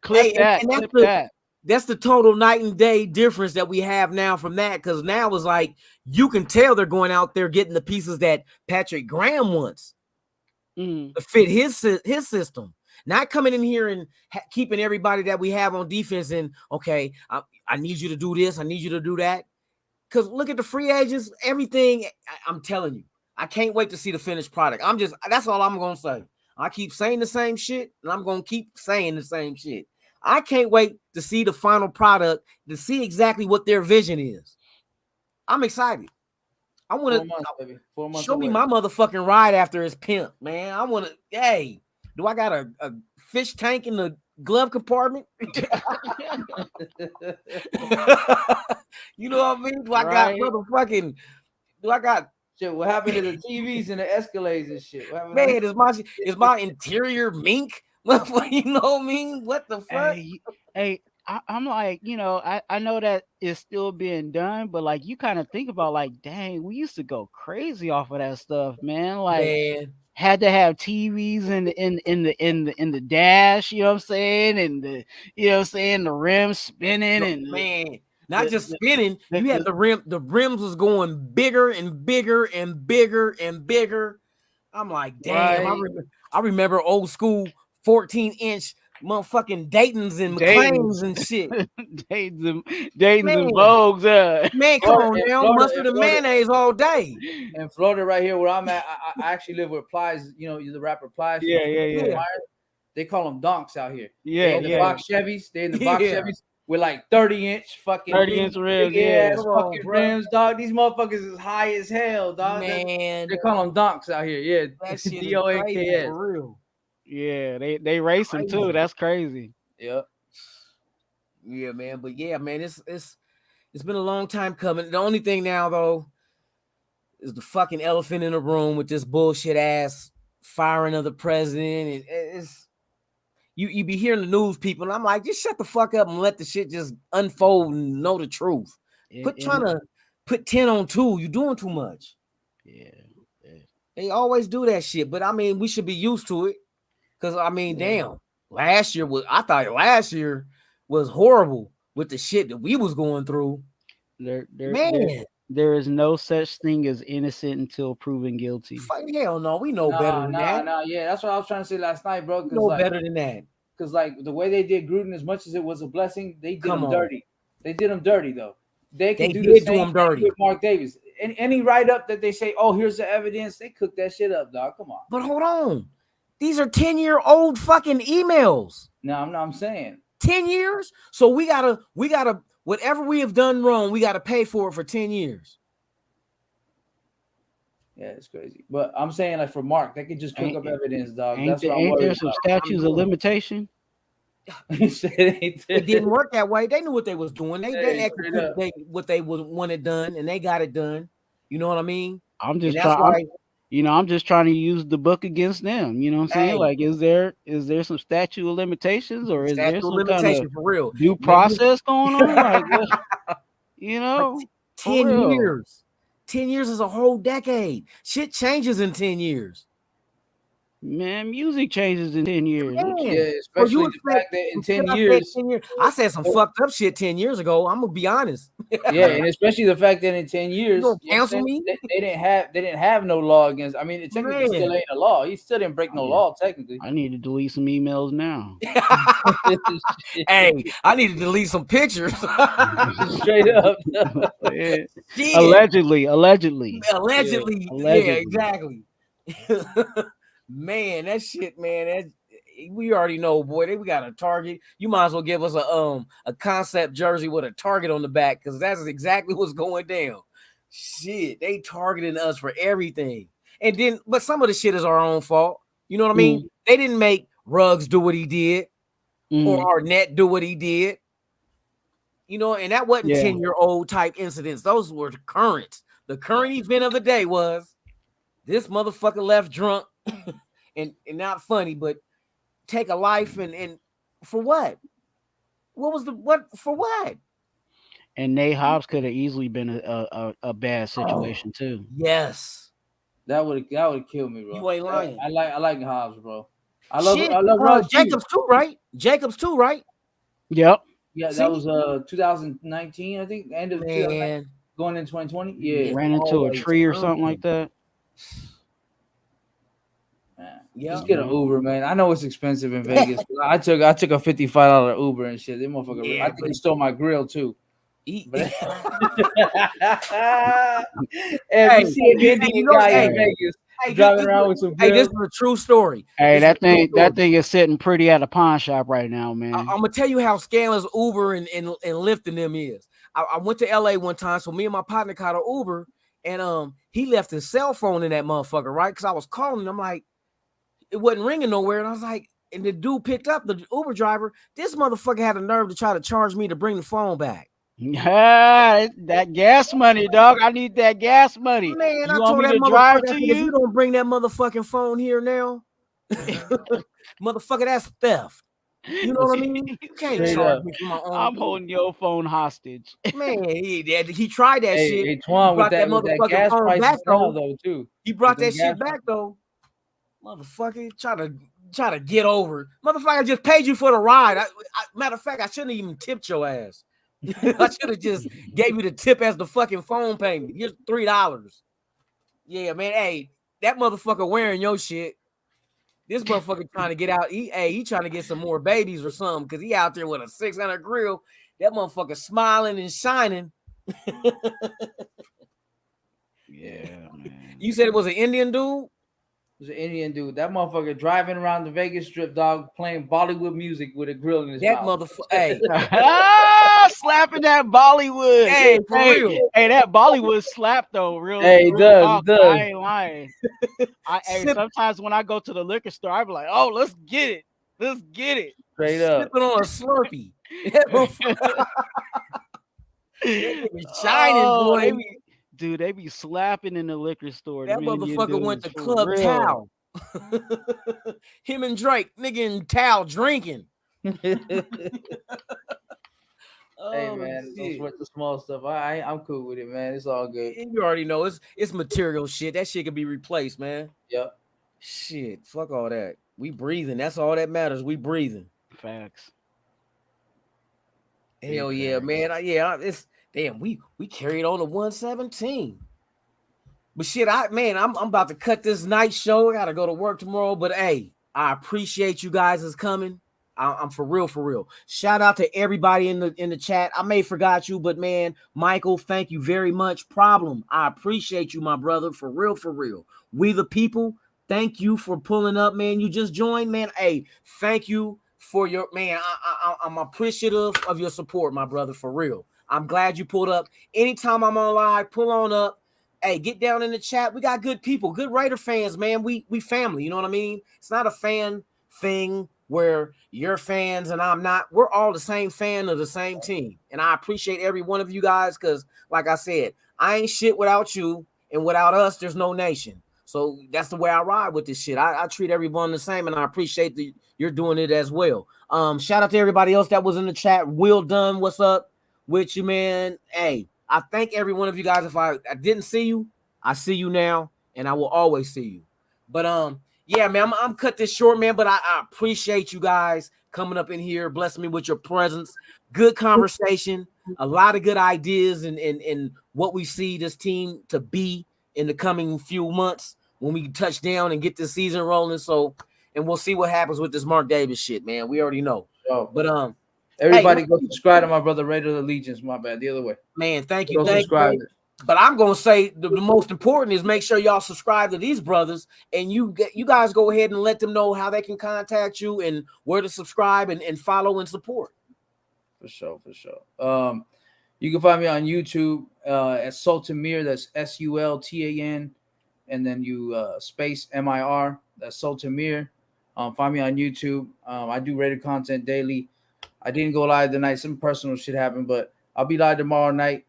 clip that. That's the total night and day difference that we have now from that, because now it's like you can tell they're going out there getting the pieces that Patrick Graham wants to fit his system. Not coming in here and keeping everybody that we have on defense and okay, I need you to do this, I need you to do that. Because look at the free agents, everything. I'm telling you, I can't wait to see the finished product. That's all I'm gonna say. I keep saying the same shit, and I'm gonna keep saying the same shit. I can't wait to see the final product, to see exactly what their vision is. I'm excited. I want to 4 months show away. me my motherfucking ride after his pimp, man. I want to. Hey, do I got a fish tank in the glove compartment? You know what I mean? Do I got motherfucking? Do I got shit? What happened to the TVs and the Escalades and shit? Man, is my interior mink? You know what I mean? What the fuck? Hey, I'm like, you know, I know that it's still being done, but like you kind of think about like, dang, we used to go crazy off of that stuff, man. Like, had to have TVs in the dash, you know what I'm saying, and the rims spinning and man. Not just spinning, you had the rims was going bigger and bigger and bigger and bigger. I'm like, damn, right. I remember old school 14-inch motherfucking Dayton's and McLean's and shit. Dayton's and Vogues. Man, come on now, mustard and mayonnaise all day. In Florida, right here where I'm at, I actually live where Plies, you know, the rapper Plies. Yeah. They call them donks out here. Yeah, the box Chevys. They in the box Chevys with like 30-inch fucking 30-inch rims. Yeah, fucking rims, dog. These motherfuckers is high as hell, dog. Man, they call them donks out here. Yeah, that shit DONKS is for real. Yeah, they race them too. That's crazy. Yep. Yeah, man. But yeah, man, it's been a long time coming. The only thing now though is the fucking elephant in the room with this bullshit ass firing of the president. It's you be hearing the news people, and I'm like, just shut the fuck up and let the shit just unfold and know the truth. Quit trying to put 10 on 2. You're doing too much. Yeah. They always do that shit, but I mean, we should be used to it. Because I mean, damn, I thought last year was horrible with the shit that we was going through. There is no such thing as innocent until proven guilty. Fuck, hell no, we know better than that. Yeah, that's what I was trying to say last night, bro. We know better than that. Because like the way they did Gruden, as much as it was a blessing, they did him dirty. They did him dirty though. They could do the same thing with Mark Davis. Any write up that they say, oh, here's the evidence, they cook that shit up, dog. Come on. But hold on. These are 10-year-old fucking emails. No, I'm saying 10 years. So we gotta whatever we have done wrong, we gotta pay for it for 10 years. Yeah, it's crazy. But I'm saying like for Mark, they could just cook up evidence, dog. Ain't there some statutes of limitation? It didn't work that way. They knew what they was doing. They executed what they wanted done, and they got it done. You know what I mean? I'm just trying to use the book against them. You know what I'm saying? Like, is there some statute of limitations, or is there some kind of for real due process going on? Like, you know, 10 years. 10 years is a whole decade. Shit changes in 10 years. Man, music changes in 10 years. Yeah, especially the fact that in 10 years, I said some fucked up shit 10 years ago. I'm gonna be honest. Yeah, and especially the fact that in 10 years, cancel me. They didn't have no law against. I mean, it technically still ain't a law. He still didn't break no law technically. I need to delete some emails now. Hey, I need to delete some pictures. Straight up. Allegedly. Yeah, exactly. Man, that shit, man. We already know, boy. We got a target. You might as well give us a concept jersey with a target on the back, because that's exactly what's going down. Shit, they targeting us for everything. And then, but some of the shit is our own fault. You know what I mean? They didn't make Ruggs do what he did, or Arnett do what he did. You know, and that wasn't 10-year-old type incidents. Those were the current. The current event of the day was this motherfucker left drunk. and not funny, but take a life and for what? What was for what? And Nate Hobbs could have easily been a bad situation too. Yes, that would kill me, bro. You ain't lying. I like Hobbs, bro. I love Ruggs Jacobs too, right? Yep. Yeah, that was 2019, I think. End of 2019, going in 2020. Yeah, ran into a tree or something like that. Yeah. Just get an Uber, man. I know it's expensive in Vegas. I took a $55 Uber and shit. They motherfucker. Yeah, I think he stole my grill too. But if you see an Indian guy in Vegas driving around with some Hey, this grill, is a true story. Hey, This is a true that story. thing is sitting pretty at a pawn shop right now, man. I'm gonna tell you how scandalous Uber and Lyft and them is. I went to LA one time, so me and my partner caught an Uber, and he left his cell phone in that motherfucker, right? Because I was calling him, like, it wasn't ringing nowhere, and I was like, and the dude picked up, the Uber driver. This motherfucker had a nerve to try to charge me to bring the phone back. Yeah, that gas money, dog. I need that gas money. Man, You I want told me that to drive motherfucker, to if you? you don't bring that motherfucking phone here now, motherfucker, that's theft. You know what I mean? You can't charge me for my own. I'm holding your phone hostage. Man, he tried that shit. hey, Twan, He with brought that motherfucking gas phone prices back now though. though too. He brought With that them shit gas back though. Motherfucker, try to get over it. Motherfucker, I just paid you for the ride. Matter of fact, I shouldn't have even tipped your ass. I should have just gave you the tip as the fucking phone payment. Here's $3. Yeah, man. Hey, that motherfucker wearing your shit. This motherfucker trying to get out. He trying to get some more babies or something because he out there with a 600 grill. That motherfucker smiling and shining. Yeah, man. You said it was an Indian dude? It was an Indian dude. That motherfucker driving around the Vegas Strip, dog, playing Bollywood music with a grill in his That mouth. motherfucker. Hey, Slapping that Bollywood. hey, for real. Hey, that Bollywood slap though, real. Hey, it real does, talk, it does. I ain't lying. Sometimes when I go to the liquor store, I be like, "Oh, let's get it, let's get it." Straight up. Sipping on a Slurpee. That motherfucker. That nigga shining, boy. They be slapping in the liquor store. That them Indian motherfucker went to dudes, for Club real. Tao. Him and Drake, nigga in Tao drinking. Hey Oh, man, don't shit. sweat the small stuff. I'm cool with it, man. It's all good. You already know it's material shit. That shit can be replaced, man. Yep. Shit, fuck all that. We breathing. That's all that matters. We breathing. Facts. Hell yeah, man. It's damn. We carried on to 117. But shit, I'm about to cut this night show. I gotta go to work tomorrow. But hey, I appreciate you guys is coming. I'm for real. Shout out to everybody in the chat. I may forgot you, but man, Michael, thank you very much. Problem, I appreciate you, my brother. For real. We the people. Thank you for pulling up, man. You just joined, man. Hey, thank you for your man. I'm appreciative of your support, my brother. For real. I'm glad you pulled up. Anytime I'm on live, pull on up. Hey, get down in the chat. We got good people, good Raider fans, man. We family. You know what I mean? It's not a fan thing where you're fans and I'm not. We're all the same fan of the same team. And I appreciate every one of you guys because, like I said, I ain't shit without you. And without us, there's no nation. So that's the way I ride with this shit. I treat everyone the same, and I appreciate that you're doing it as well. Shout out to everybody else that was in the chat. Will Dunn, what's up with you, man? Hey, I thank every one of you guys. If I didn't see you, I see you now, and I will always see you. But yeah, man, I'm cut this short, man. But I appreciate you guys coming up in here, blessing me with your presence. Good conversation, a lot of good ideas, and what we see this team to be in the coming few months when we touch down and get this season rolling. So, and we'll see what happens with this Mark Davis shit, man. We already know. Oh, but everybody go subscribe to my brother Raider Allegiance. My bad, the other way. Man, thank you. Go subscribe. But I'm gonna say the most important is make sure y'all subscribe to these brothers, and you guys go ahead and let them know how they can contact you and where to subscribe and follow and support. For sure. You can find me on YouTube at Sultan Mir. That's SULTAN, and then you space MIR. That's Sultan Mir. Find me on YouTube. I do Raider content daily. I didn't go live tonight. Some personal shit happened, but I'll be live tomorrow night.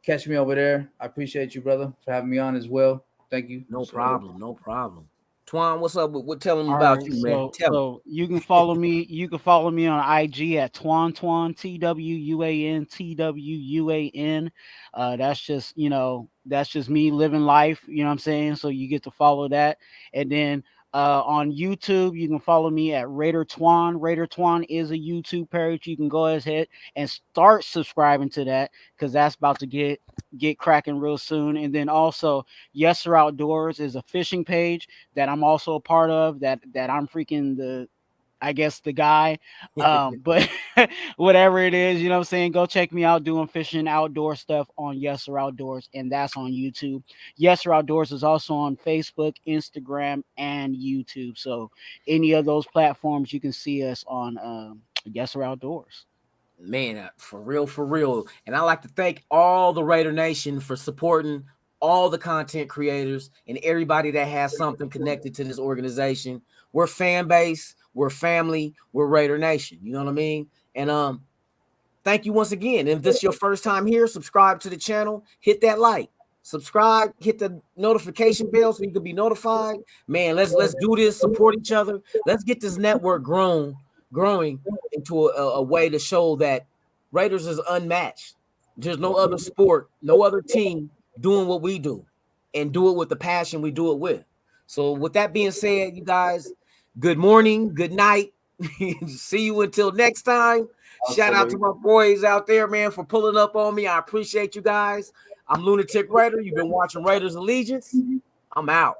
Catch me over there. I appreciate you, brother, for having me on as well. Thank you. No problem. Twan, what's up? What tell them about you, man? So you can follow me. You can follow me on IG at Twan TWUAN. That's just me living life. You know what I'm saying? So you get to follow that, and then On YouTube, you can follow me at Raider Twan. Raider Twan is a YouTube page. You can go ahead and start subscribing to that because that's about to get cracking real soon. And then also, Yes Sir Outdoors is a fishing page that I'm also a part of. That I'm freaking the guy. But whatever it is, you know what I'm saying? Go check me out doing fishing outdoor stuff on Yes Sir Outdoors, and that's on YouTube. Yes Sir Outdoors is also on Facebook, Instagram, and YouTube. So any of those platforms, you can see us on Yes Sir Outdoors. Man, for real. And I like to thank all the Raider Nation for supporting all the content creators and everybody that has something connected to this organization. We're fan base, we're family, we're Raider Nation. You know what I mean? And thank you once again. If this is your first time here, subscribe to the channel, hit that like, subscribe, hit the notification bell so you can be notified. Man, let's do this, support each other. Let's get this network growing into a way to show that Raiders is unmatched. There's no other sport, no other team doing what we do and do it with the passion we do it with. So with that being said, you guys, good morning, good night. See you until next time. Shout out to my boys out there, man, for pulling up on me. I appreciate you guys. I'm Lunatik Raider. You've been watching Raiders Allegiance. I'm out.